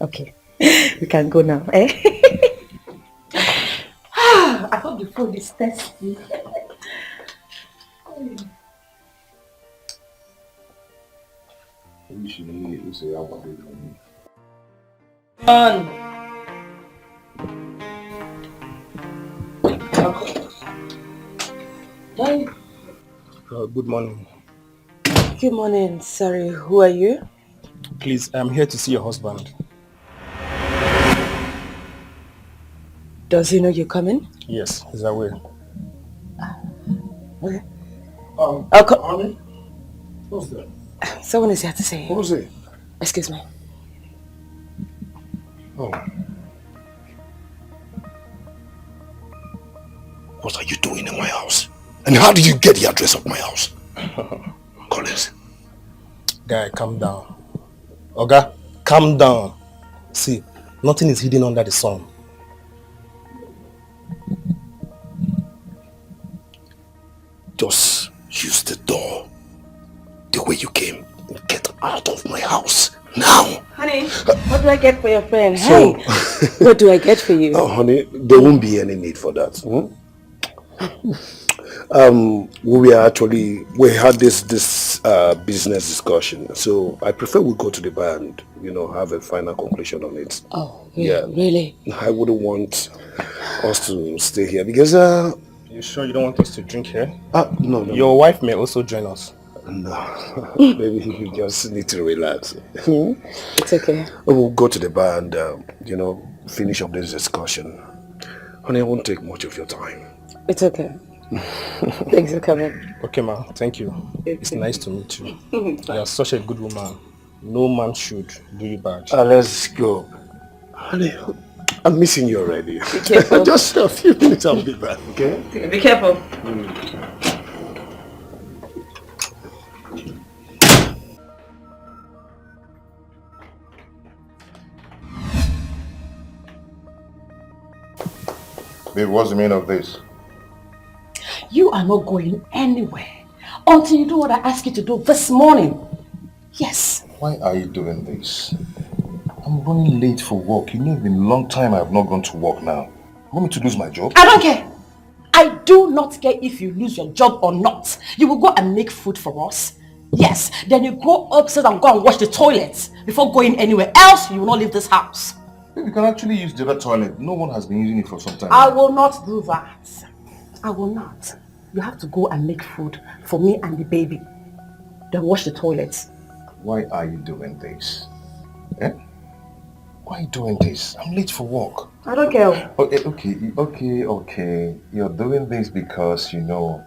Okay. We can go now, eh? I hope the food is tasty. We should eat it. We say, I want it on me. Good morning. Good morning. Sorry, who are you? Please, I'm here to see your husband. Does he know you're coming? Yes, he's aware. Okay. Honey? What's that? Someone is here to say. Who's it? Excuse me. Oh. What are you doing in my house? And how did you get the address of my house? Collins. Guy, calm down. Oga, calm down. See, nothing is hidden under the sun. Just use the door the way you came and get out of my house now. Honey, what do I get for your friend? So, Hey, what do I get for you? Oh, honey, there won't be any need for that. We had this business discussion, so I prefer we go to the bar and, have a final conclusion on it. Oh, Yeah. Really? I wouldn't want us to stay here because, You sure you don't want us to drink here? No. Your wife may also join us. No, maybe you just need to relax. It's okay. We'll go to the bar and, finish up this discussion. Honey, I won't take much of your time. It's okay. Thanks for coming. Okay, ma. Thank you. It's nice to meet you. You are such a good woman. No man should do you bad. Let's go. Honey, I'm missing you already. Be careful. Just a few minutes, I'll be back, okay? Be careful. Babe, what's the meaning of this? You are not going anywhere until you do what I asked you to do this morning. Yes. Why are you doing this? I'm running late for work. You know, it's been a long time I have not gone to work now. You want me to lose my job? I don't care. I do not care if you lose your job or not. You will go and make food for us. Yes. Then you go upstairs and go and wash the toilets before going anywhere else. You will not leave this house. You can actually use the other toilet. No one has been using it for some time. I will not do that. I will not. You have to go and make food for me and the baby. Then wash the toilets. Why are you doing this? Eh? Why are you doing this? I'm late for work. I don't care. Okay. You're doing this because you know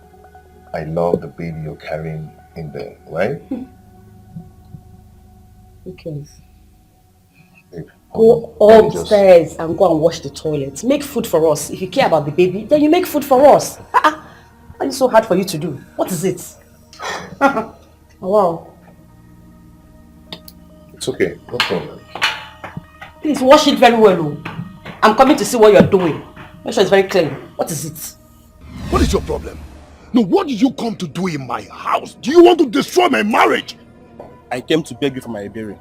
I love the baby you're carrying in there, right? Who cares? Babe, Go upstairs and go and wash the toilets. Make food for us. If you care about the baby, then you make food for us. Why is it so hard for you to do? What is it? Wow. It's okay, no problem. Please wash it very well. Oh. I'm coming to see what you're doing. Make sure it's very clean. What is it? What is your problem? No, what did you come to do in my house? Do you want to destroy my marriage? I came to beg you for my Ebere.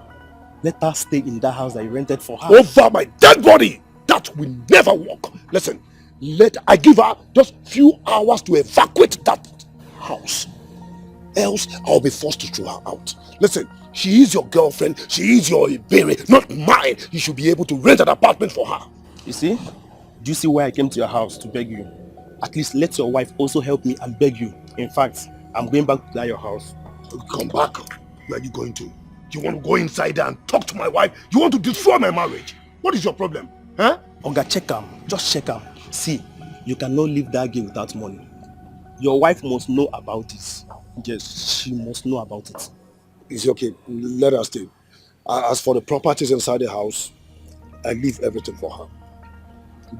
Let her stay in that house that you rented for her. Over my dead body! That will never work. Listen, I give her just few hours to evacuate that house. Else, I'll be forced to throw her out. Listen, she is your girlfriend. She is your Ebere, not mine. You should be able to rent an apartment for her. You see? Do you see why I came to your house to beg you? At least let your wife also help me and beg you. In fact, I'm going back to your house. Come back. Where are you going to? You want to go inside there and talk to my wife? You want to destroy my marriage? What is your problem? Huh? Oga, check him. Just check him. See, You cannot leave that girl without money. Your wife must know about it. Yes, she must know about it. It's okay. Let her stay. As for the properties inside the house, I leave everything for her.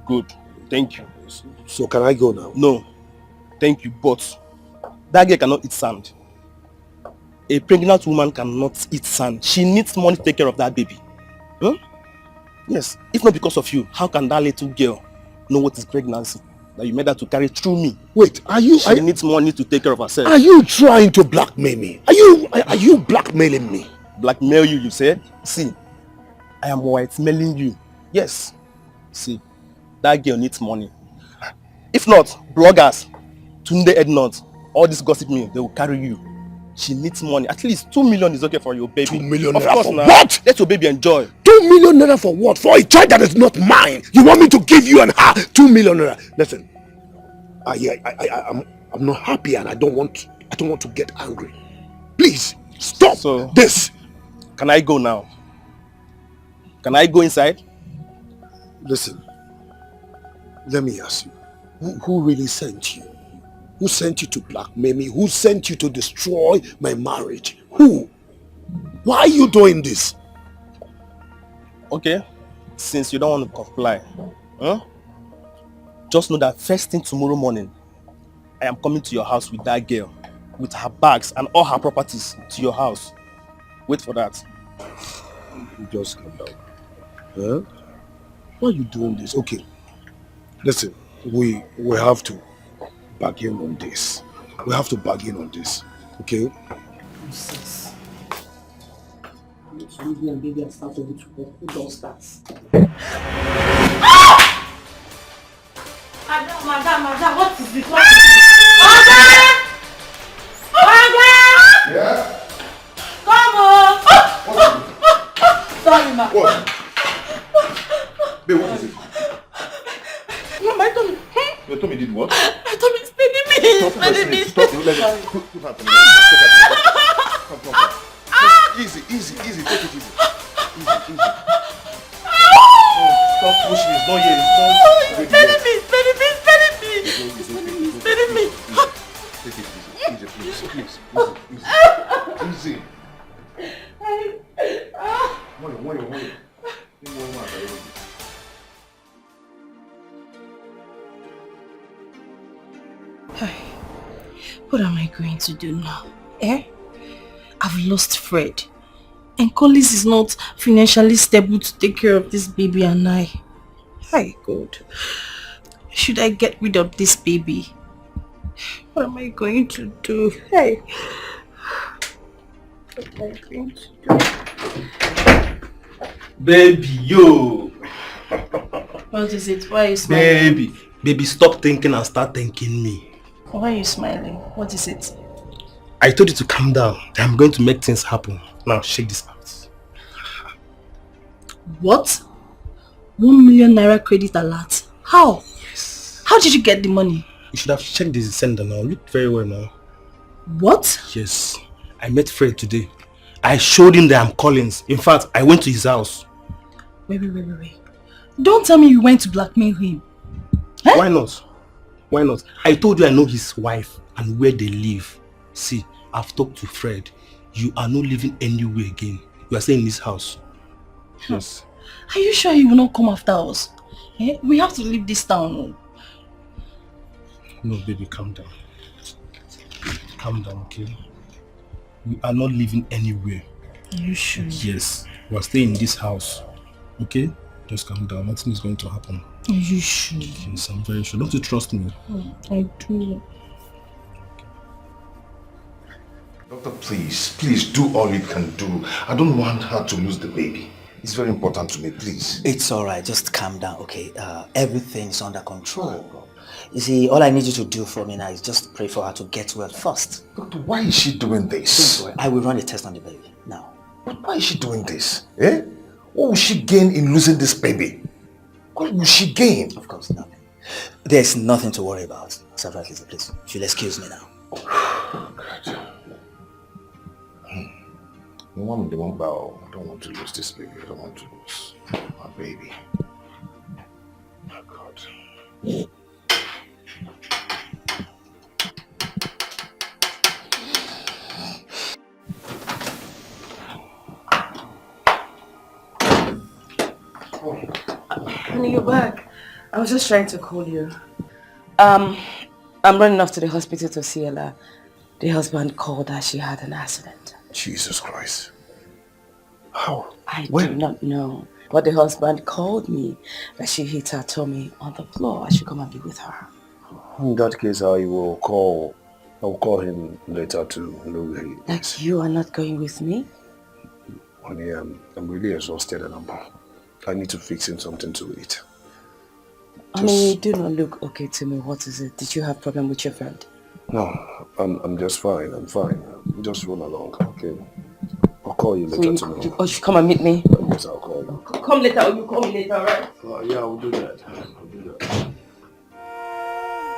Good. Thank you. So can I go now? No. Thank you, but that girl cannot eat sand. A pregnant woman cannot eat sand. She needs money to take care of that baby. Huh? Yes. If not because of you, how can that little girl know what is pregnancy? That you made her to carry through me. Wait, She needs money to take care of herself. Are you trying to blackmail me? Are you blackmailing me? Blackmail you said? See, I am white-mailing you. Yes. See, that girl needs money. If not, bloggers, Tunde Ednot, all this gossip me, they will carry you. She needs money. At least 2 million is okay for your baby. 2 million of naira course for now. what? Let your baby enjoy. 2 million naira for what? For a child that is not mine. You want me to give you and her 2 million naira? Listen, I'm not happy and I don't want to get angry. Please stop this. Can I go now? Can I go inside? Listen, let me ask you, who really sent you? Who sent you to blackmail me? Who sent you to destroy my marriage? Who? Why are you doing this? Okay, since you don't want to comply, just know that first thing tomorrow morning, I am coming to your house with that girl, with her bags and all her properties to your house. Wait for that. Just calm down. Huh? Why are you doing this? Okay, listen, we have to bargain on this. We have to bargain on this, okay? Madam, what is it? Yeah? Come on! Sorry, ma. What? Babe, what is it? Mama, I told me. Your tummy did what? I told me it's spinning me. Stop pressing it. Stop. Let me. Put her tummy. Come. Easy. Take it easy. Easy. Stop pushing. It's not here. It's not Spinning me. Take it easy, please. Easy. Wait. What am I going to do now? I've lost Fred. And Collins is not financially stable to take care of this baby and I. Hi, God. Should I get rid of this baby? What am I going to do? Hey. What am I going to do? Baby, yo. What is it? Why are you smiling? Baby, stop thinking and start thanking me. Why are you smiling? What is it? I told you to calm down. I'm going to make things happen. Now, shake this out. What? 1 million naira credit alert? How? Yes. How did you get the money? You should have checked the sender now. Look very well now. What? Yes. I met Fred today. I showed him that I'm Collins. In fact, I went to his house. Wait. Don't tell me you went to blackmail him. Eh? Why not? I told you I know his wife and where they live. See, I've talked to Fred. You are not living anywhere again. You are staying in this house. Yes. Are you sure he will not come after us? We have to leave this town. No, baby, calm down. Calm down, okay? We are not living anywhere. Are you sure? Yes. We are staying in this house. Okay? Just calm down. Nothing is going to happen. Are you sure? Yes, I'm very sure. Don't you trust me? I do. Doctor, please do all you can do. I don't want her to lose the baby. It's very important to me, please. It's alright, just calm down, okay? Everything's under control. You see, all I need you to do for me now is just pray for her to get well first. Doctor, why is she doing this? Don't worry, I will run a test on the baby now. But why is she doing this? What will she gain in losing this baby? What will she gain? Of course, nothing. There's nothing to worry about. Servant Lizzie, please, if you'll excuse me now. Oh, God. I don't want to lose this baby. I don't want to lose my baby. Oh, God. Honey, you're back. I was just trying to call you. I'm running off to the hospital to see Ella. The husband called her. She had an accident. Jesus Christ. How? I do not know. But the husband called me that she hit her tummy on the floor. I should come and be with her. In that case, I will call him later to know where he is. Like you are not going with me? Honey, I'm really exhausted and I need to fix him something to eat. I mean, you do not look okay to me. What is it? Did you have a problem with your friend? No, I'm just fine. I'm fine. Just run along, okay? I'll call you later tomorrow. Oh, you come and meet me? Yes, I'll call you. Come later, or you call me later, right? Yeah, I'll do that.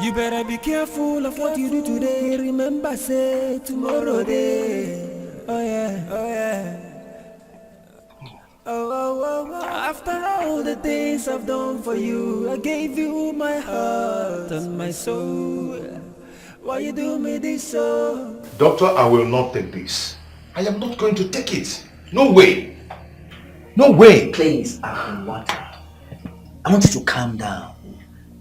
You better be careful of what you do today. Remember, say tomorrow day. Oh yeah, oh yeah. Oh. After all the things I've done for you, I gave you my heart and my soul. Why you do me this so? Doctor, I will not take this. I am not going to take it. No way. No way. Please, water. I want you to calm down.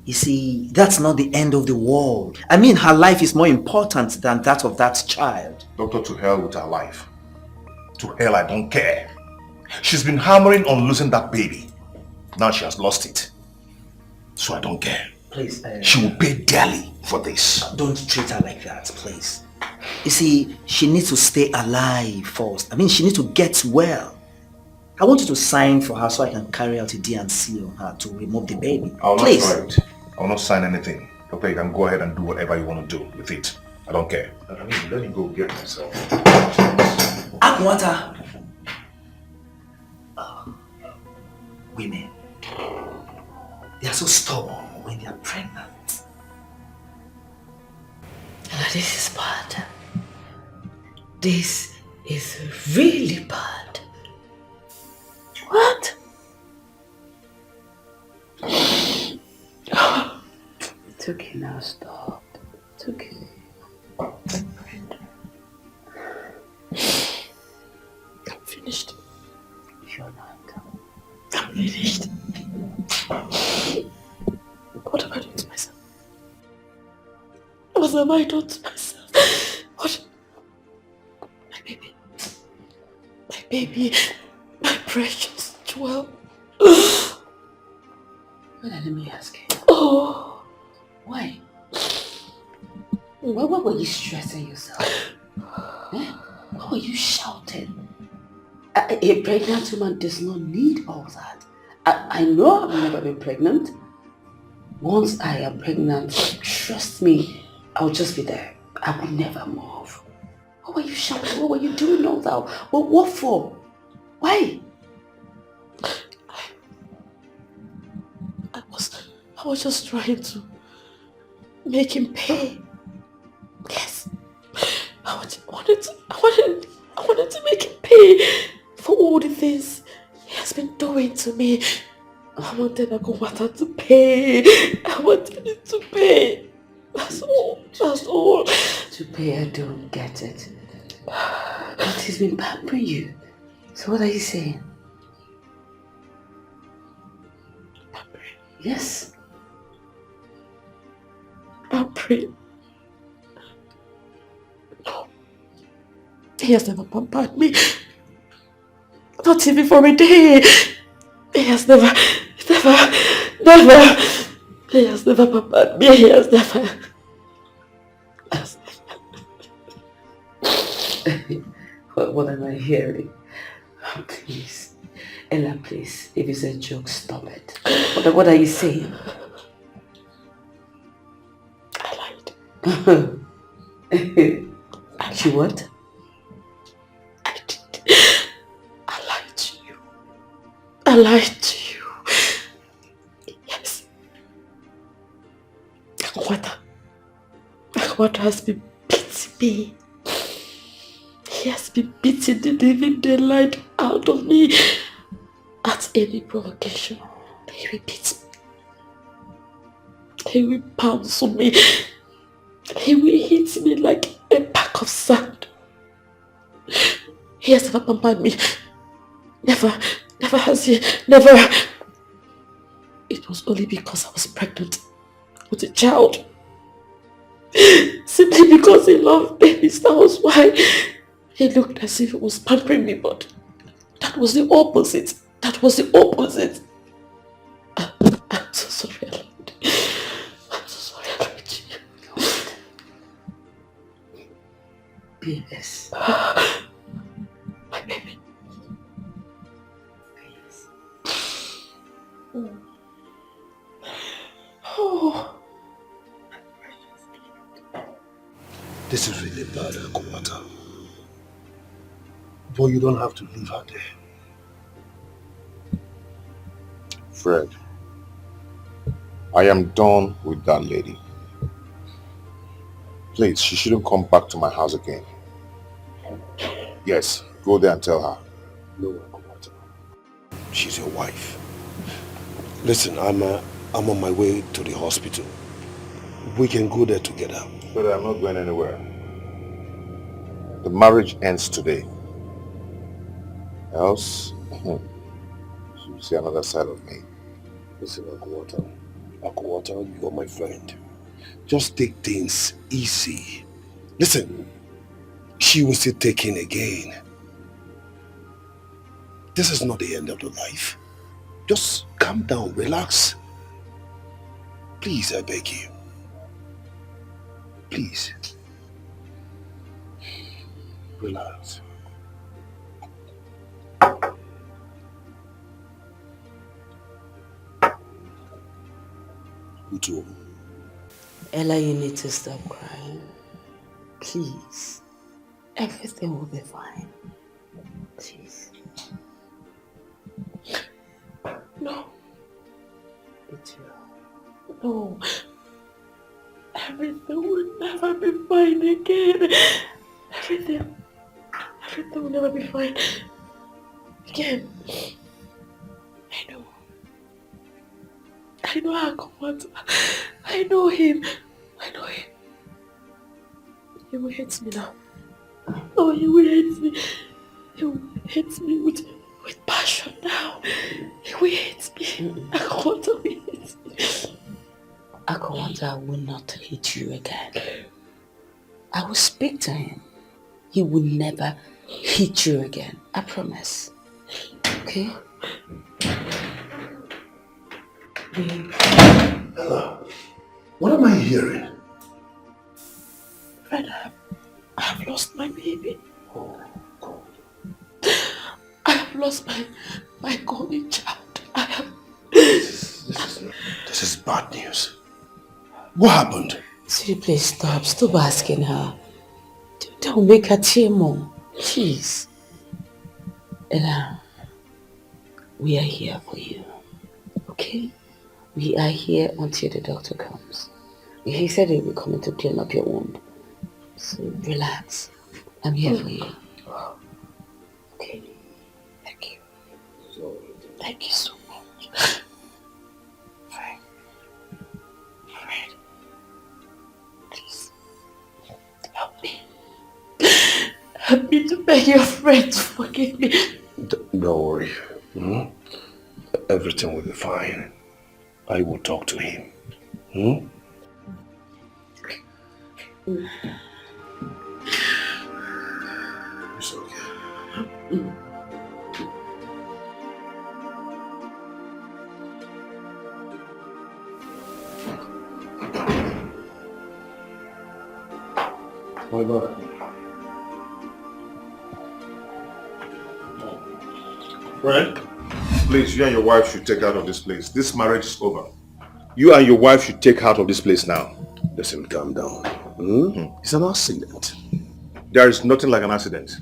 You see, that's not the end of the world. I mean, her life is more important than that of that child. Doctor, to hell with her life. To hell, I don't care. She's been hammering on losing that baby. Now she has lost it. So I don't care. Please. She will pay dearly for this. Don't treat her like that, please. You see, she needs to stay alive first. I mean, she needs to get well. I want you to sign for her so I can carry out a D&C on her to remove the baby. Please. Not try it. I will not sign anything. Okay, you can go ahead and do whatever you want to do with it. I don't care. I mean, let me go get myself. Water. Women, they are so stubborn when they are pregnant. Now this is bad. This is really bad. What? It's okay now, stop. It's okay. I'm finished. You're not. I'm finished. What have I done to myself? What have I done to myself? What? My baby. My baby. My precious jewel. Well, let me ask you. Oh. Why? Why were you stressing yourself? Eh? Why were you shouting? A pregnant woman does not need all that. I know I've never been pregnant. Once I am pregnant, trust me, I'll just be there. I will never move. What were you shouting? What were you doing all that? What for? Why? I was just trying to make him pay. Yes. I wanted to make him pay for all the things he has been doing to me. I wanted Akumata to pay. I wanted him to pay. That's all. That's all. To pay, I don't get it. But he's been pampering you. So what are you saying? Pampering? Yes. Pampering? No. He has never pampered me. Not even for a day. He has never. He has never pampered me. He has never. What am I hearing? Oh, please. Ella, please. If it's a joke, stop it. What are you saying? I lied. You what? I did. I lied to you. I lied to you. Yes. What has been beating me? He has been beating the living daylight out of me. At any provocation, he will beat me. He will pounce on me. He will hit me like a pack of sand. He has never pampered me. Never has he. Never. it was only because I was pregnant with a child. Simply because he loved babies, that was why he looked as if he was pampering me, but that was the opposite. That was the opposite. I'm so sorry, Lord. I'm so sorry, Lord. Yes. My baby. Yes. Oh. This is really bad, Akwata. But you don't have to leave her there. Fred, I am done with that lady. Please, she shouldn't come back to my house again. Yes, go there and tell her. No, Akwata. She's your wife. Listen, I'm on my way to the hospital. We can go there together. But I'm not going anywhere. The marriage ends today. Else, you will see another side of me. Listen, Akwata, you are my friend. Just take things easy. Listen, she will still take in again. This is not the end of the life. Just calm down, relax. Please, I beg you. Please. Relax. Uju. Ella, you need to stop crying. Please. Everything will be fine. Please. No. It's you. No. Everything will never be fine again. Everything will never be fine again. I know how Akwata. I know him. He will hate me now. Oh, he will hate me. He will hate me with passion now. He will hate me. Akwata will hate me. Akwata will not hate you again. I will speak to him. He will never hit you again. I promise. Okay? Ella, what am I hearing? Fred, I have lost my baby. Oh, God. I have lost my golden child. I have... This is bad news. What happened? Sweetie, please stop. Stop asking her. Don't make her tear more. Please. Ella, we are here for you. Okay? We are here until the doctor comes. He said he will be coming to clean up your wound. So relax. I'm here for you. Okay? Thank you. Thank you so much. Fine. Fine. Please. Help me. Help me to beg your friend to forgive me. Don't worry. Everything will be fine. I will talk to him. It's okay. My God. Fred, please, you and your wife should take out of this place. This marriage is over. You and your wife should take out of this place now. Listen, calm down. It's an accident. There is nothing like an accident.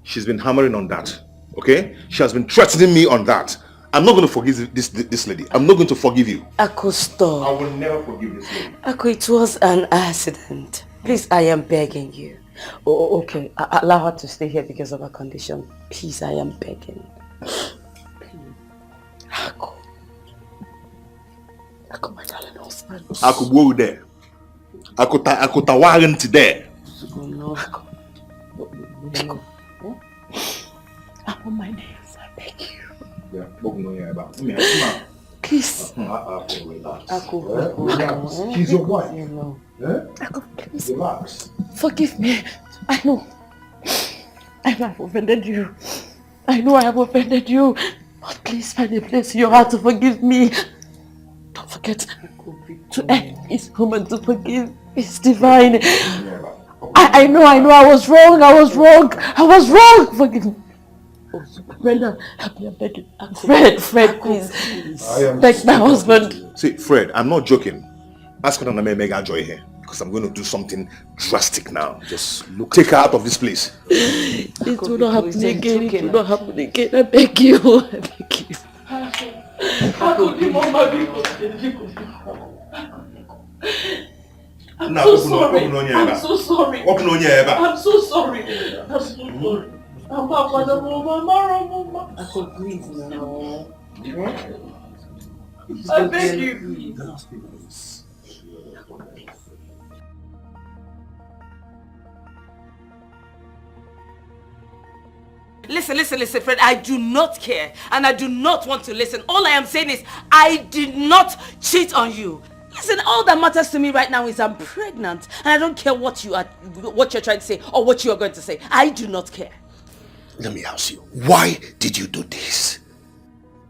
She's been hammering on that. Okay? She has been threatening me on that. I'm not going to forgive this lady. I'm not going to forgive you. Ako, stop. I will never forgive this lady. Ako, it was an accident. Please, I am begging you. Oh, okay. Allow her to stay here because of her condition. Please, I am begging. Ako. Ako, my darling husband. Ako, go there. Ako tawagan to there. No, Ako. Ako. I'm on my knees. I beg you. Yeah, Please. Relax. Relax. She's your wife. Please. Relax. Forgive me. I know I've offended you. I know I have offended you. But please find a place in your heart to forgive me. Don't forget to end this moment to forgive. It's divine. I know I was wrong. I was wrong. Forgive me. Brenda, help me, I'm begging. Fred, please. Beg my husband. See, Fred, I'm not joking. Ask her to make her joy here. Because I'm going to do something drastic now. Just take her out of this place. It will not happen again. It will not happen again. I beg you. I beg you. I'm so sorry. I'm so sorry. I'm so sorry. I'm so sorry. I could breathe now. I beg you. Listen, Fred. I do not care and I do not want to listen. All I am saying is I did not cheat on you. Listen, all that matters to me right now is I'm pregnant and I don't care what you're trying to say or what you are going to say. I do not care. Let me ask you, why did you do this?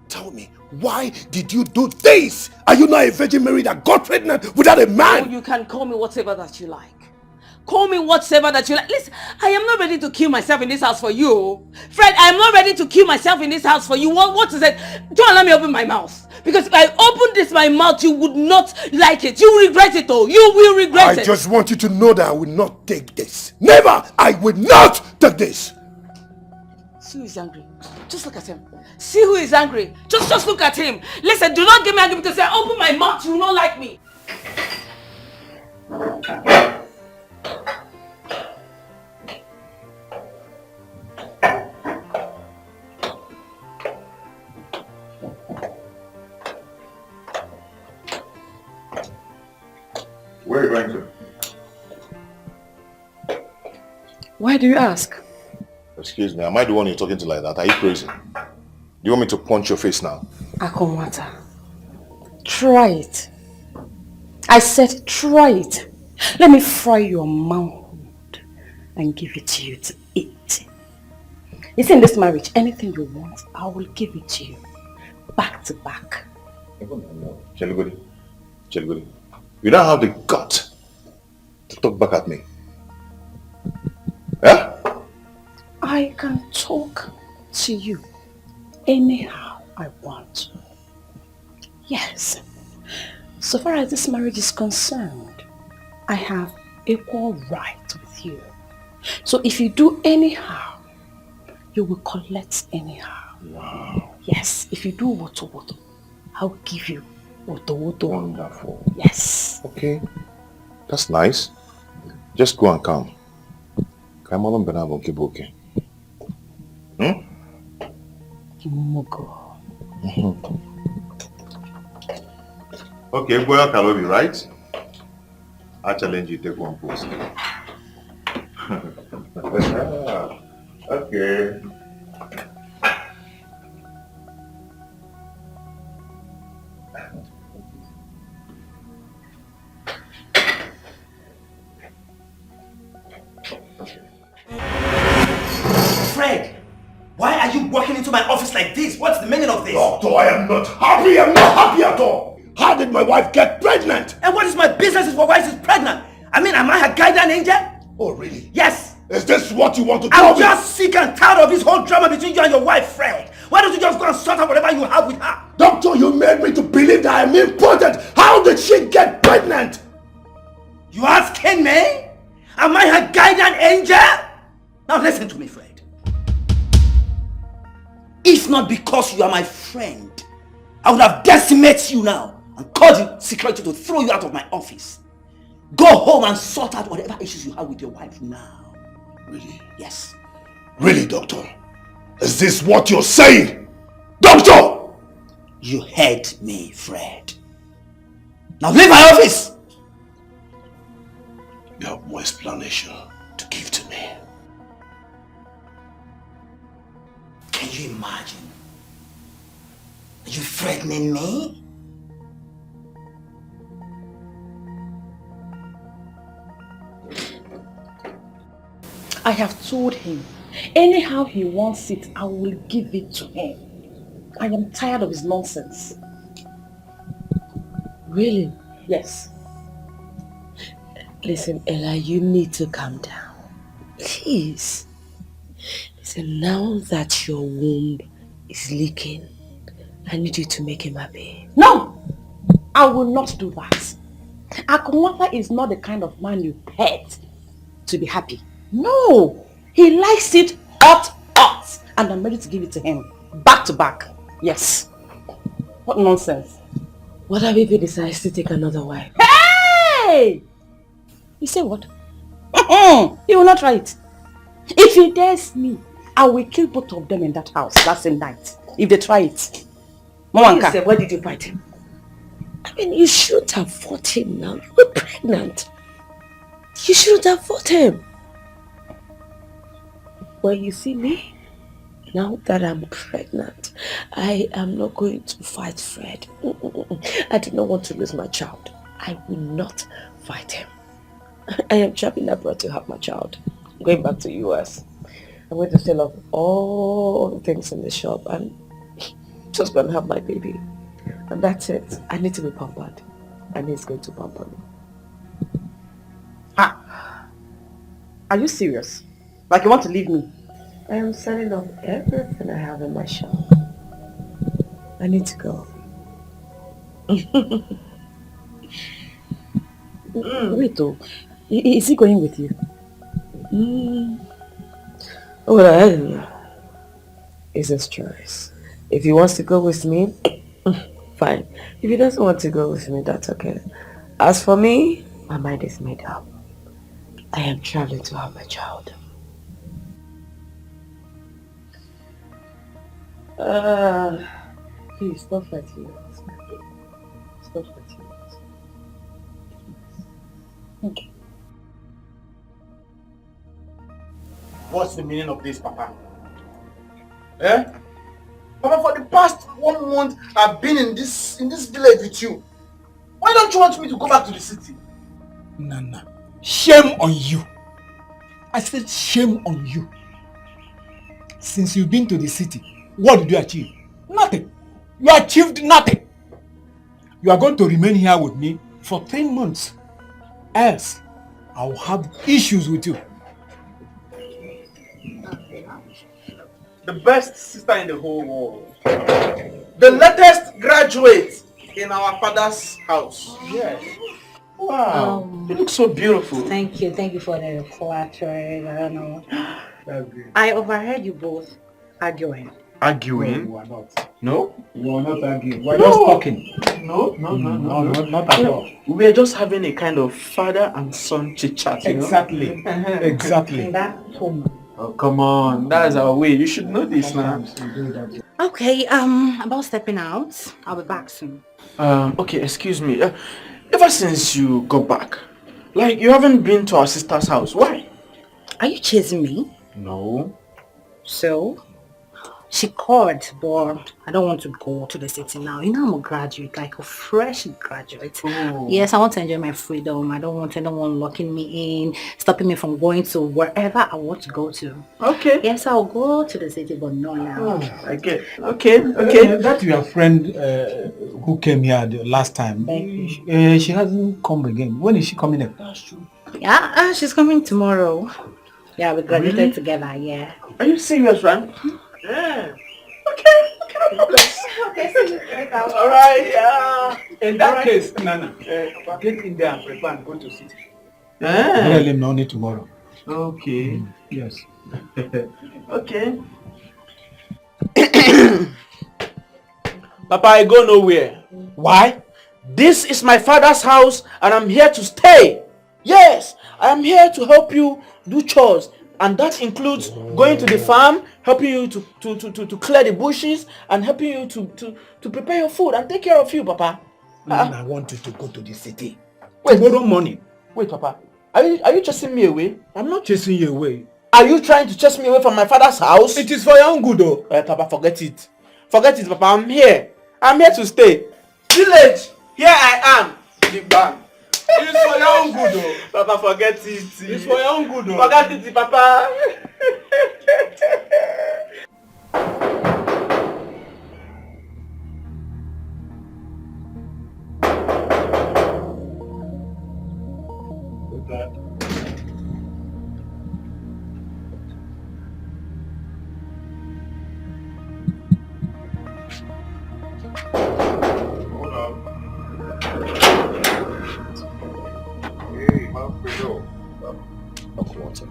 Tell me, why did you do this? Are you not a Virgin Mary that got pregnant without a man? Oh, you can call me whatever that you like. Call me whatever that you like. Listen, I am not ready to kill myself in this house for you. Fred, I am not ready to kill myself in this house for you. What is it? Don't let me open my mouth. Because if I open my mouth, you would not like it. You will regret it though. You will regret it. I just want you to know that I will not take this. Never! I will not take this! See who is angry. Just look at him. See who is angry. Just look at him. Listen, do not get me angry because I open my mouth, you will not like me. Where are you going to? Why do you ask? Excuse me, am I the one you're talking to like that? Are you crazy? Do you want me to punch your face now? Akomwata, try it. I said try it. Let me fry your manhood and give it to you to eat. You see, in this marriage, anything you want, I will give it to you. Back to back. Chelugodi, you don't have the gut to talk back at me. Yeah? I can talk to you anyhow I want to. Yes. So far as this marriage is concerned, I have equal right with you. So if you do anyhow, you will collect anyhow. Wow. Yes. If you do woto, I'll give you woto. Wonderful. Yes. Okay. That's nice. Just go and come. Okay. Mugo. Okay, boy, Kalobi, right? I challenge you, take one post. Okay. Fred, why are you walking into my office like this? What's the meaning of this? Doctor, I am not happy. I'm not happy at all. How did my wife get pregnant? And what is my business if my wife is pregnant? I mean, am I her guardian angel? Oh, really? Yes. Is this what you want to tell me? I'm just sick and tired of this whole drama between you and your wife, Fred. Why don't you just go and sort out whatever you have with her? Doctor, you made me to believe that I'm important. How did she get pregnant? You asking me? Am I her guardian angel? Now listen to me, Fred. If not because you are my friend, I would have decimated you now and called you security to throw you out of my office. Go home and sort out whatever issues you have with your wife now. Really? Yes. Really, doctor? Is this what you're saying? Doctor! You heard me, Fred. Now leave my office! You have more explanation to give to me. Can you imagine? Are you threatening me? I have told him, anyhow he wants it, I will give it to him. I am tired of his nonsense. Really? Yes. Listen, Ella, you need to calm down. Please. Listen, now that your womb is leaking, I need you to make him happy. No! I will not do that. Akunwata is not the kind of man you pet to be happy. No! He likes it hot, and I'm ready to give it to him. Back to back. Yes. What nonsense. What if he decides to take another wife? Hey! You say what? He will not try it. If he dares me, I will kill both of them in that house that same night. If they try it. Mawanka, why did you fight him? I mean, you shouldn't have fought him now. You were pregnant. You shouldn't have fought him. Well, you see me? Now that I'm pregnant, I am not going to fight Fred. I do not want to lose my child. I will not fight him. I am traveling abroad to have my child. I'm going back to US. I'm going to sell off all the things in the shop and just going to have my baby. And that's it. I need to be pampered. And he's going to pamper me. Are you serious? Like you want to leave me? I am selling off everything I have in my shop. I need to go. Wait though. Is he going with you? Well, it's his choice. If he wants to go with me, fine. If he doesn't want to go with me, that's okay. As for me, my mind is made up. I am traveling to have my child. Please stop fighting. Stop fighting. Okay. What's the meaning of this, Papa? Eh? Papa, for the past 1 month, I've been in this village with you. Why don't you want me to go back to the city? Nana, shame on you. I said shame on you. Since you've been to the city, what did you achieve? Nothing. You achieved nothing. You are going to remain here with me for 3 months. Else, I will have issues with you. The best sister in the whole world. The latest graduate in our father's house. Yes. Wow. You look so beautiful. Thank you for the flattery. I don't know. That's good. I overheard you both arguing. Arguing? No, we are not. No? We are not arguing. We are just talking. No, not at all. We are just having a kind of father and son chit-chat. Exactly. Exactly. That tone. Oh, come on. That's our way. You should know this now. Okay, about stepping out. I'll be back soon. Okay, excuse me. Ever since you got back, like you haven't been to our sister's house. Why? Are you chasing me? No. So? She called, but I don't want to go to the city now. You know I'm a graduate, like a fresh graduate. Oh. Yes, I want to enjoy my freedom. I don't want anyone locking me in, stopping me from going to wherever I want to go to. Okay. Yes, I'll go to the city, but not now. Oh, I get. Okay. That your friend who came here the last time, she hasn't come again. When is she coming in? That's true. Yeah, she's coming tomorrow. Yeah, we graduated together, yeah. Are you serious, right? Yeah. Okay, no problem. Okay, see you later. Alright, yeah. In that case, Nana, get in there and prepare and go to city. Yeah. Let him know only tomorrow. Okay. Yes. Okay. Papa, I go nowhere. Why? This is my father's house and I'm here to stay. Yes, I am here to help you do chores. And that includes going to the farm, helping you to clear the bushes, and helping you to prepare your food and take care of you, Papa. I want you to go to the city. Tomorrow morning. Wait, Papa. Are you chasing me away? I'm not chasing you away. Are you trying to chase me away from my father's house? It is for your own good, though. Papa, forget it. Forget it, Papa. I'm here. I'm here to stay. Village, here I am. Big bang. It's for your own good, though. Papa, forget it. It's for your own good, though. Forget it, Papa.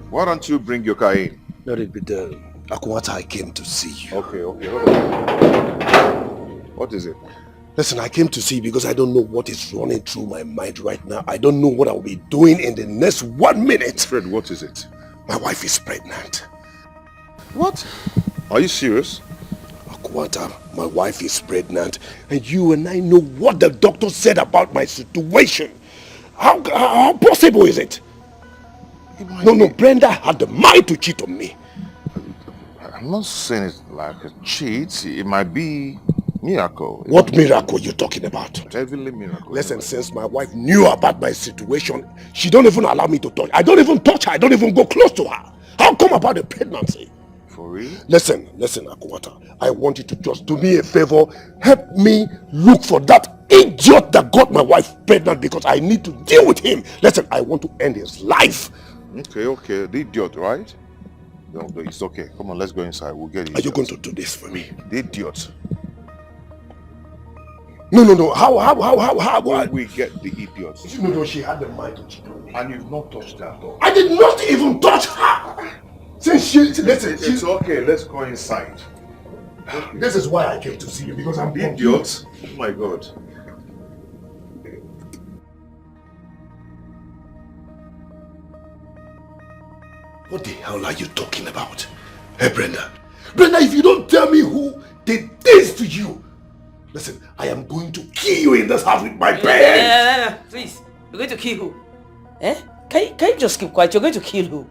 Why don't you bring your car in? Let it be done. Akwata, I came to see you. Okay, hold on. What is it? Listen, I came to see you because I don't know what is running through my mind right now. I don't know what I'll be doing in the next 1 minute. Fred, what is it? My wife is pregnant. What? Are you serious? Akwata, my wife is pregnant, and you and I know what the doctor said about my situation. How possible is it? No, Brenda had the mind to cheat on me. I'm not saying it's like a cheat. It might be miracle. What miracle are you talking about? Heavenly miracle. Listen, since my wife knew about my situation, she don't even allow me to touch. I don't even touch her. I don't even go close to her. How come about the pregnancy? For real? Listen, Akwata. I want you to just do me a favor. Help me look for that idiot that got my wife pregnant because I need to deal with him. Listen, I want to end his life. Okay. The idiot, right? No, it's okay. Come on, let's go inside. We'll get it. Are you going to do this for me? The idiot. No. How? We get the idiot. No, she had the mind to cheat on me. And you've not touched her at all. I did not even touch her. Since It's okay. Let's go inside. This is why I came to see you, because I'm the idiot. Oh my God. What the hell are you talking about? Hey, Brenda, if you don't tell me who did this to you, listen, I am going to kill you in this house with my parents. Please, you're going to kill who? Eh? Can you just keep quiet? You're going to kill who?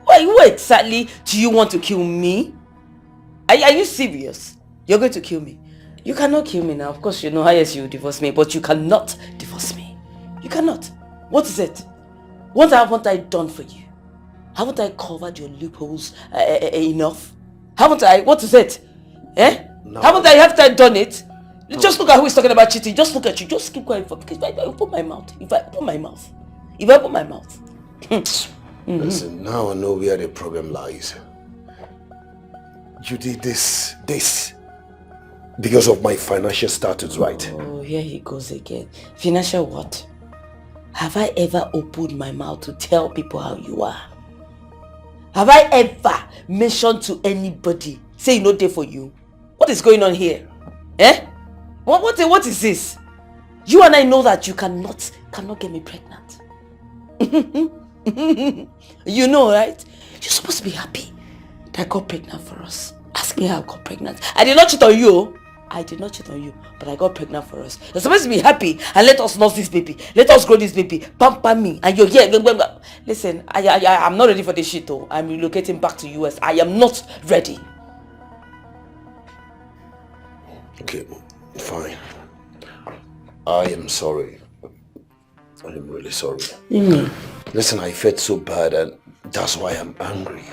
Who exactly do you want to kill me? Are you serious? You're going to kill me? You cannot kill me now. Of course, you know, yes, you divorce me, but you cannot divorce me. You cannot. What is it? What haven't I done for you? Haven't I covered your loopholes enough? Haven't I? What is it? Eh? No. Haven't I done it? No. Just look at who is talking about cheating. Just look at you. Just keep quiet. Because if I open my mouth. Listen, now I know where the problem lies. You did this because of my financial status, right? Oh, here he goes again. Financial what? Have I ever opened my mouth to tell people how you are? Have I ever mentioned to anybody, say no day for you? What is going on here? Eh? What is this? You and I know that you cannot get me pregnant. You know, right? You're supposed to be happy that I got pregnant for us. Ask me how I got pregnant. I did not cheat on you. But I got pregnant for us. You're supposed to be happy and let us nurse this baby. Let us grow this baby. Pamper me. And you're here. Listen, I'm not ready for this shit though. I'm relocating back to US. I am not ready. Okay, fine. I am sorry. I am really sorry. Listen, I felt so bad and that's why I'm angry.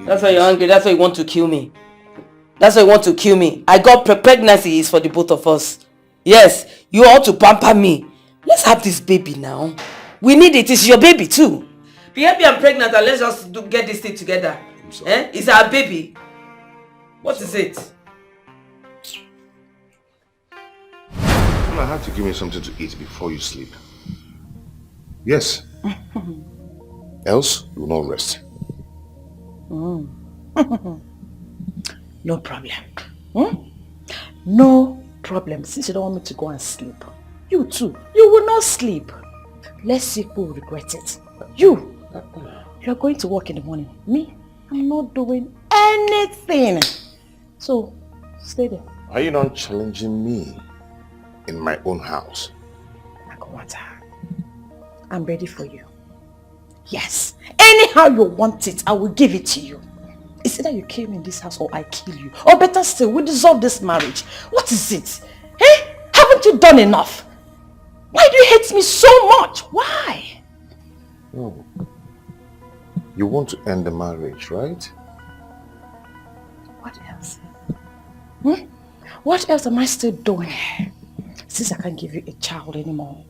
That's why you're angry. That's why you want to kill me. I got pregnancy is for the both of us. Yes, you ought to pamper me. Let's have this baby now. We need it. It's your baby too. Be happy I'm pregnant and let's just get this thing together. Eh? It's our baby. What is it? I have to give me something to eat before you sleep. Yes. Else, you will not rest. No problem. No problem. Since you don't want me to go and sleep, you too, you will not sleep. Let's see who will regret it. You're going to work in the morning. Me, I'm not doing anything. So, stay there. Are you not challenging me in my own house? I'm ready for you. Yes. Anyhow you want it, I will give it to you. It's either you kill me in this house or I kill you. Or better still, we dissolve this marriage. What is it? Eh? Haven't you done enough? Why do you hate me so much? Why? No. You want to end the marriage, right? What else? What else am I still doing? Since I can't give you a child anymore,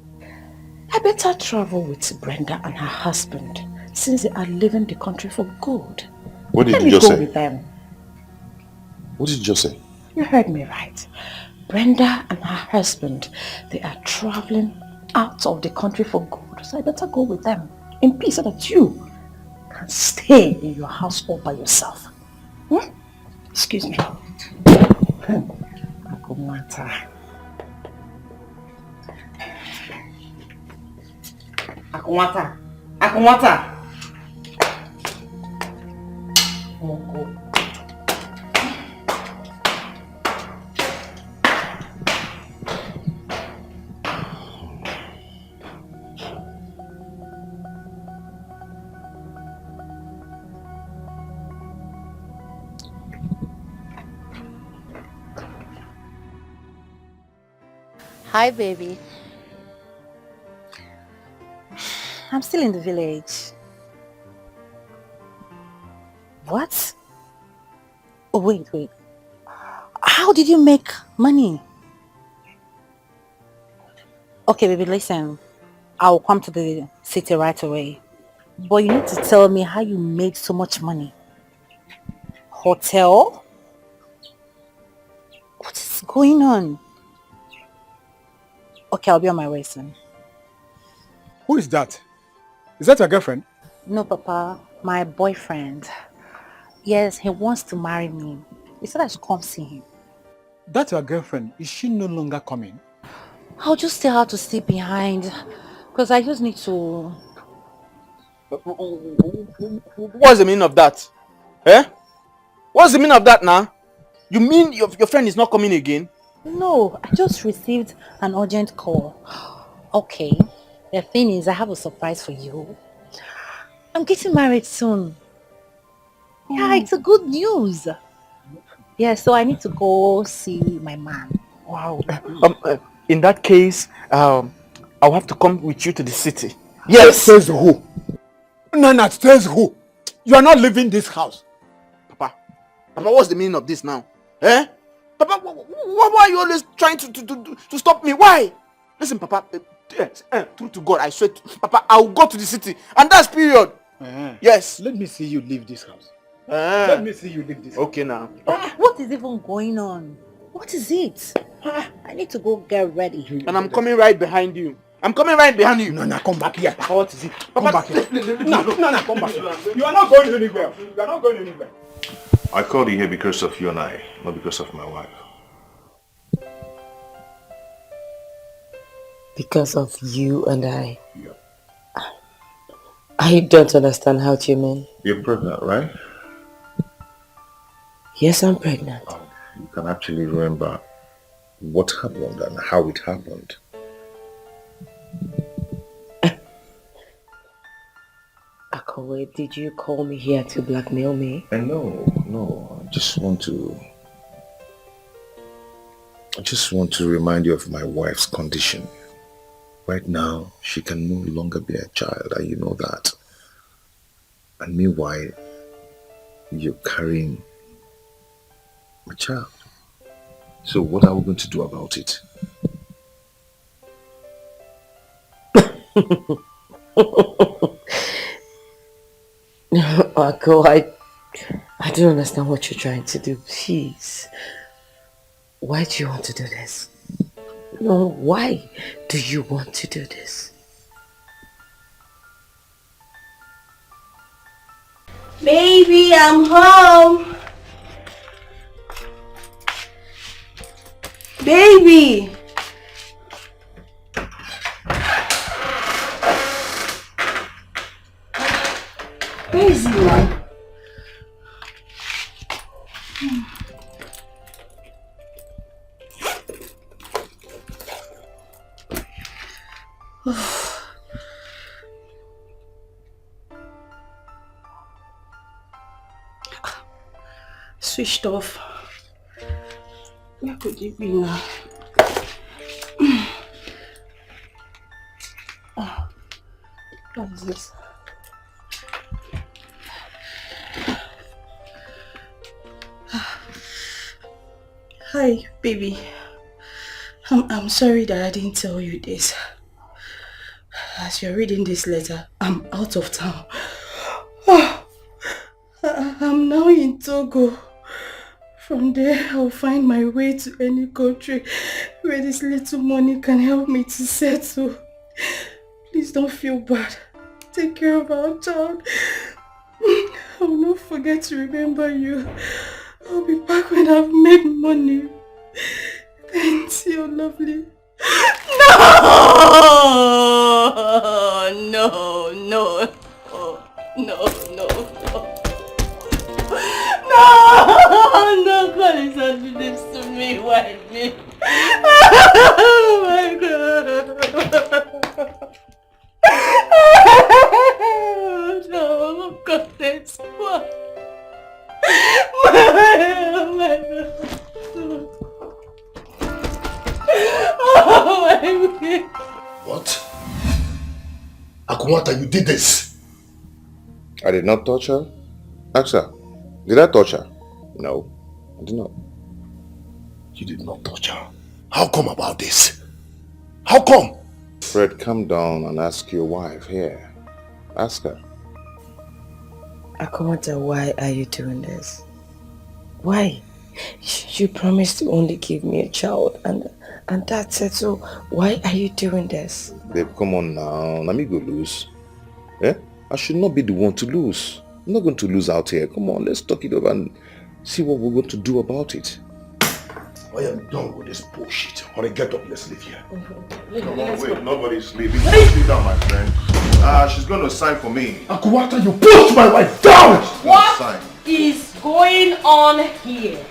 I better travel with Brenda and her husband since they are leaving the country for good. What did Let you me just go say? with them. What did you just say? You heard me right. Brenda and her husband, they are traveling out of the country for good. So I better go with them in peace so that you can stay in your house all by yourself. Excuse me. Akumata. Akumata. Akumata. Hi, baby. I'm still in the village. What? Oh, wait. How did you make money? Okay, baby, listen. I'll come to the city right away. But you need to tell me how you made so much money. Hotel? What is going on? Okay, I'll be on my way soon. Who is that? Is that your girlfriend? No, Papa. My boyfriend. Yes, he wants to marry me. He said I should come see him. That's your girlfriend. Is she no longer coming? I'll just tell her to stay behind. Because I just need to... What's the meaning of that? Eh? What's the meaning of that now? You mean your friend is not coming again? No, I just received an urgent call. Okay, the thing is, I have a surprise for you. I'm getting married soon. Yeah, it's a good news. Yeah, so I need to go see my man. Wow. In that case, I'll have to come with you to the city. Yes. Says who? Nana, says who? You are not leaving this house. Papa, what's the meaning of this now? Eh? Papa, why are you always trying to stop me? Why? Listen, Papa, true to God, I swear, Papa, I'll go to the city. And that's period. Yes. Let me see you leave this house. Let me see you leave this house. Okay now. What is even going on? What is it? I need to go get ready. And I'm coming right behind you. I'm coming right behind you. No, come back here. What is it? Come back here. No, come back here. You are not going anywhere. You are not going anywhere. I called you here because of you and I, not because of my wife. Because of you and I? Yeah. I don't understand how you mean. You're pregnant, right? Yes, I'm pregnant. Oh, you can actually remember what happened and how it happened. Akowe, did you call me here to blackmail me? No. I just want to remind you of my wife's condition. Right now, she can no longer be a child, and you know that. And meanwhile, you're carrying my child. So what are we going to do about it? Ako, I don't understand what you're trying to do. Please. Why do you want to do this? No, why do you want to do this? Baby, I'm home. Baby. Where is he now? Switched off. Where could he be now? What is this? Hi, baby. I'm sorry that I didn't tell you this. As you're reading this letter, I'm out of town. I'm now in Togo. From there, I'll find my way to any country where this little money can help me to settle. Please don't feel bad. Take care of our child. I will not forget to remember you. I'll be back when I've made money. Thanks, you're lovely. No! No, no, no, no, no. No, God is not do this to me. Why me? Oh my God. No, goodness. What? Oh my God. Oh my God. What? Akumata, you did this? I did not touch her. Ask her. Did I touch her? No, I did not. You did not touch her. How come about this? How come? Fred, come down and ask your wife here. Ask her. Akumata, why are you doing this? Why? You promised to only give me a child and that's it. So why are you doing this? Babe, come on now. Let me go lose. Eh? I should not be the one to lose. I'm not going to lose out here. Come on, let's talk it over and see what we're going to do about it. I am done with this bullshit. Honey, get up, let's leave here. Come on, wait, nobody's sleeping. Sit down, my friend. She's going to sign for me. Akumata, you pushed my wife down! What is going on here?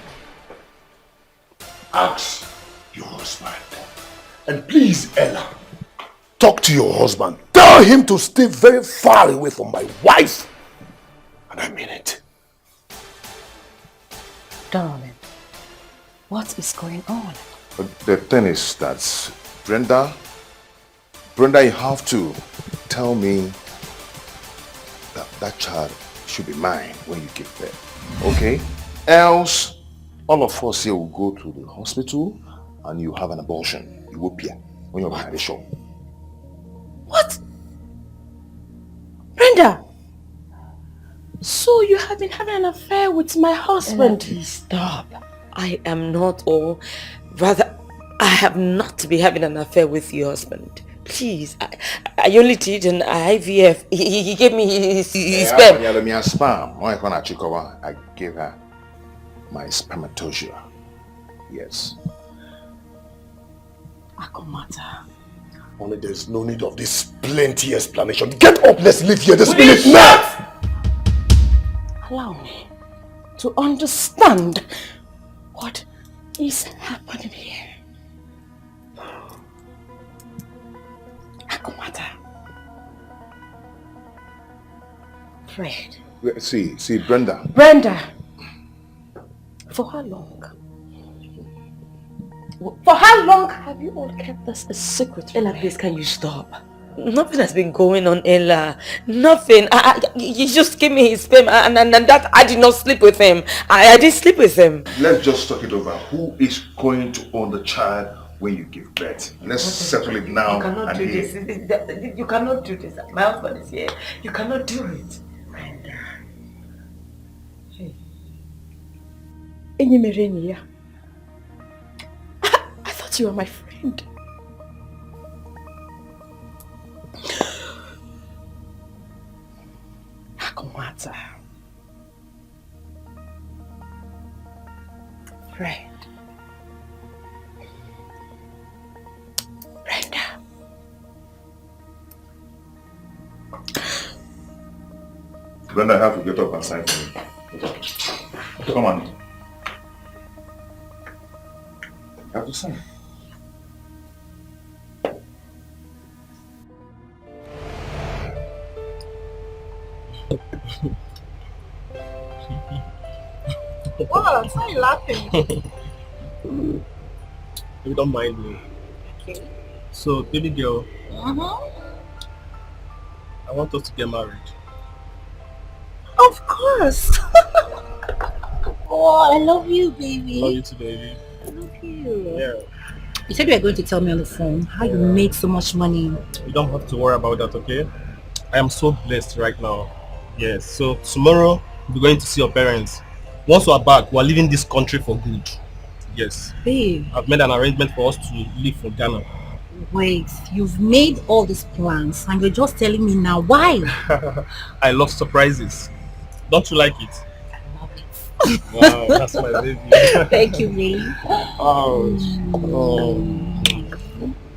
Ask your husband. And please, Ella, talk to your husband. Tell him to stay very far away from my wife. And I mean it. Darling, what is going on? But the thing is that, Brenda, you have to tell me that that child should be mine when you give birth. Okay? Else, all of us here will go to the hospital and you have an abortion. You will appear when you're behind the show. What? Brenda! So you have been having an affair with my husband? Please stop. I am not, or rather, I have not been having an affair with your husband. Please, I only did an IVF. He gave me his sperm. I gave her my spermatozoa. Yes. Akumata. Only there's no need of this plenty explanation. Get up, let's leave here this minute now! Allow me to understand what is happening here. Akumata. Fred. See, Brenda. Brenda! For how long? For how long have you all kept this a secret? Ella, please, can you stop? Nothing has been going on, Ella. Nothing. You just gave me his sperm and that I did not sleep with him. I did sleep with him. Let's just talk it over. Who is going to own the child when you give birth? Let's settle it now. You cannot do this. You cannot do this. My husband is here. You cannot do it. Brenda. Hey. I thought you were my friend. Akumata. Fred. Brenda. Brenda, I have to get up and sign for me. Come on. I have to sign. What? Why are you laughing? You don't mind me. Okay. So, baby girl, I want us to get married. Of course. Oh, I love you, baby. Love you too, baby. I love you. Yeah. You said you were going to tell me on the phone how you made so much money. You don't have to worry about that, okay? I am so blessed right now. Yes. So tomorrow we're going to see your parents. Once we are back, we are leaving this country for good. Yes. Babe. I've made an arrangement for us to leave for Ghana. Wait, you've made all these plans and you're just telling me now. Why? I love surprises. Don't you like it? I love it. Wow, that's my baby. Thank you, babe. Oh.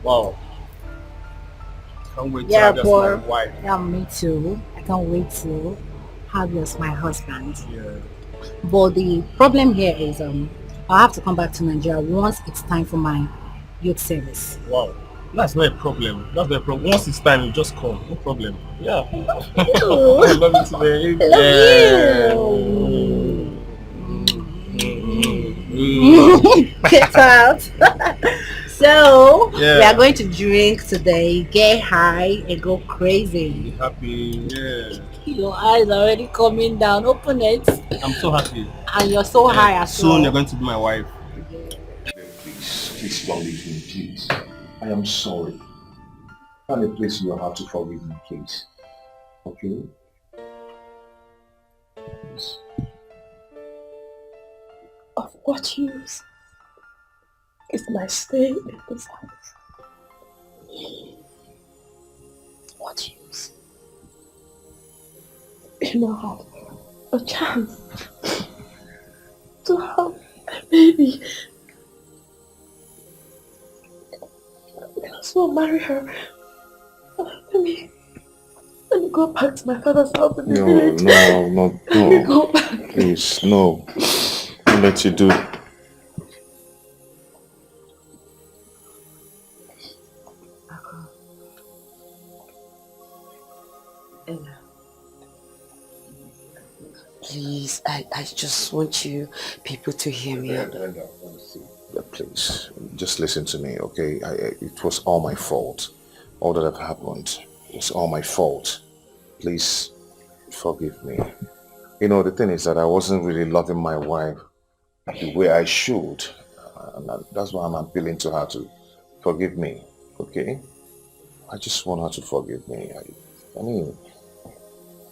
Wow. Can't wait to have you as my wife. Yeah, me too. I can't wait to have you as my husband. Yeah. But the problem here is I'll have to come back to Nigeria once it's time for my youth service. Wow. That's not a problem. That's not a problem. Once it's time, you just come. No problem. Yeah. I love you today. I love you. Get out. So, we are going to drink today, get high, and go crazy. Be happy. Yeah. Your eyes are already coming down. Open it. I'm so happy. And you're so high as well. Soon you're going to be my wife. Please don't leave me, please. I am sorry. Find a place in your heart to forgive me, please. Okay? Please. Of what use is my stay in this house? What use? You know, have a chance to have a baby. So I'll marry her. Let me go back to my father's house in the village. No. Let me go back. Please, no. I'll let you do it. Ella, please, I just want you people to hear me. Please, just listen to me, okay? It was all my fault. All that have happened, it's all my fault. Please, forgive me. You know, the thing is that I wasn't really loving my wife the way I should. And that's why I'm appealing to her to forgive me, okay? I just want her to forgive me. I mean,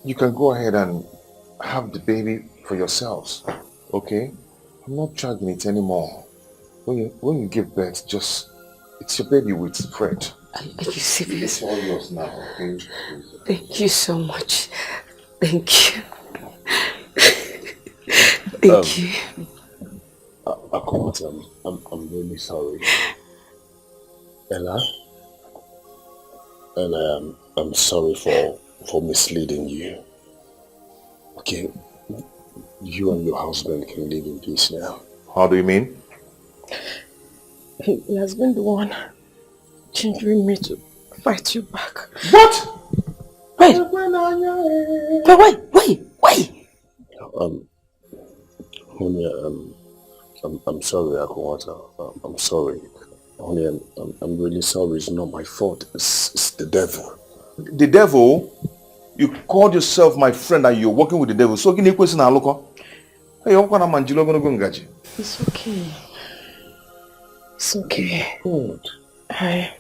you can go ahead and have the baby for yourselves, okay? I'm not dragging it anymore. When you give birth, it's your baby with Fred. Are you serious? It's all yours now, okay? Thank you so much. Thank you. Thank you. Akot, I'm really sorry. Ella, I'm sorry for misleading you. Okay, you and your husband can live in peace now. How do you mean? He has been the one hindering me to fight you back. What? Wait! Honey, I'm sorry, Akowata. I'm sorry. Honey, I'm really sorry. It's not my fault. It's the devil. The devil? You called yourself my friend and you're working with the devil. So can you question Aloko? Hey, it's okay. It's okay. Good. I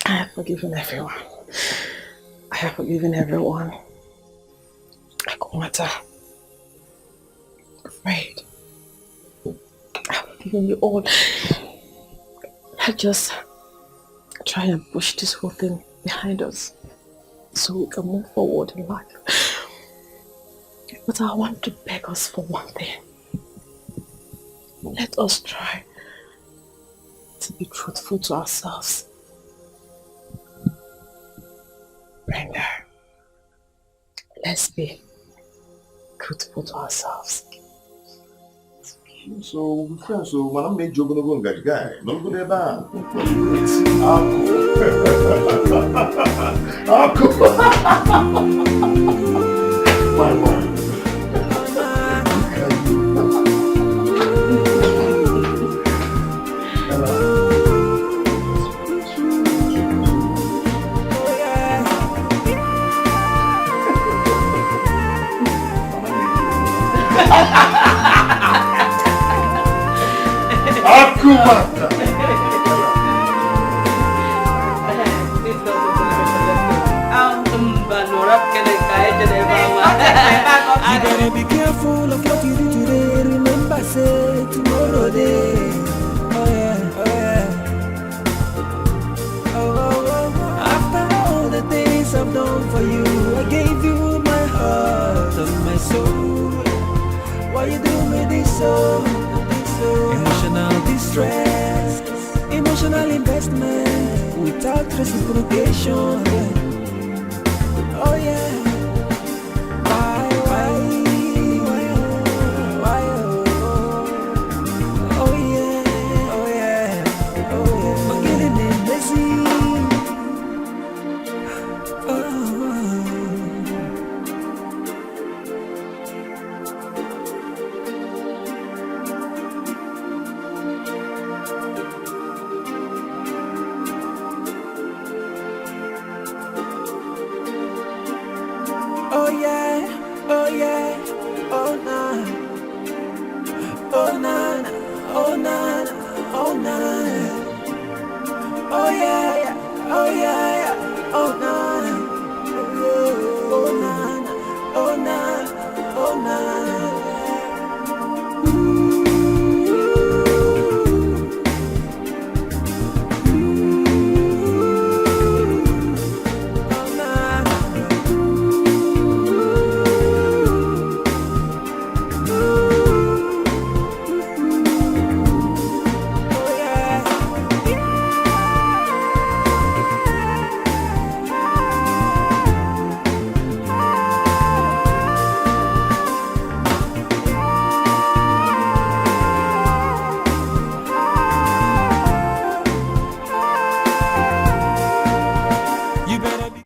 have forgiven everyone. I have forgiven everyone. Akwata. Afraid. I've forgiven you all. I just try and push this whole thing behind us so we can move forward in life. But I want to beg us for one thing. Let us try to be truthful to ourselves. Brenda, let's be truthful to ourselves. So, friends, when I made you gonna go and get guy, no good about. My word. Akumata. You better be careful of what you do today. Remember, say tomorrow day. Oh yeah, oh yeah. Oh. After all the things I've done for you, I gave you my heart and my soul. Why you do me this so? Emotional distress, emotional investment without reciprocation. Oh yeah. Oh yeah, oh yeah, oh nah.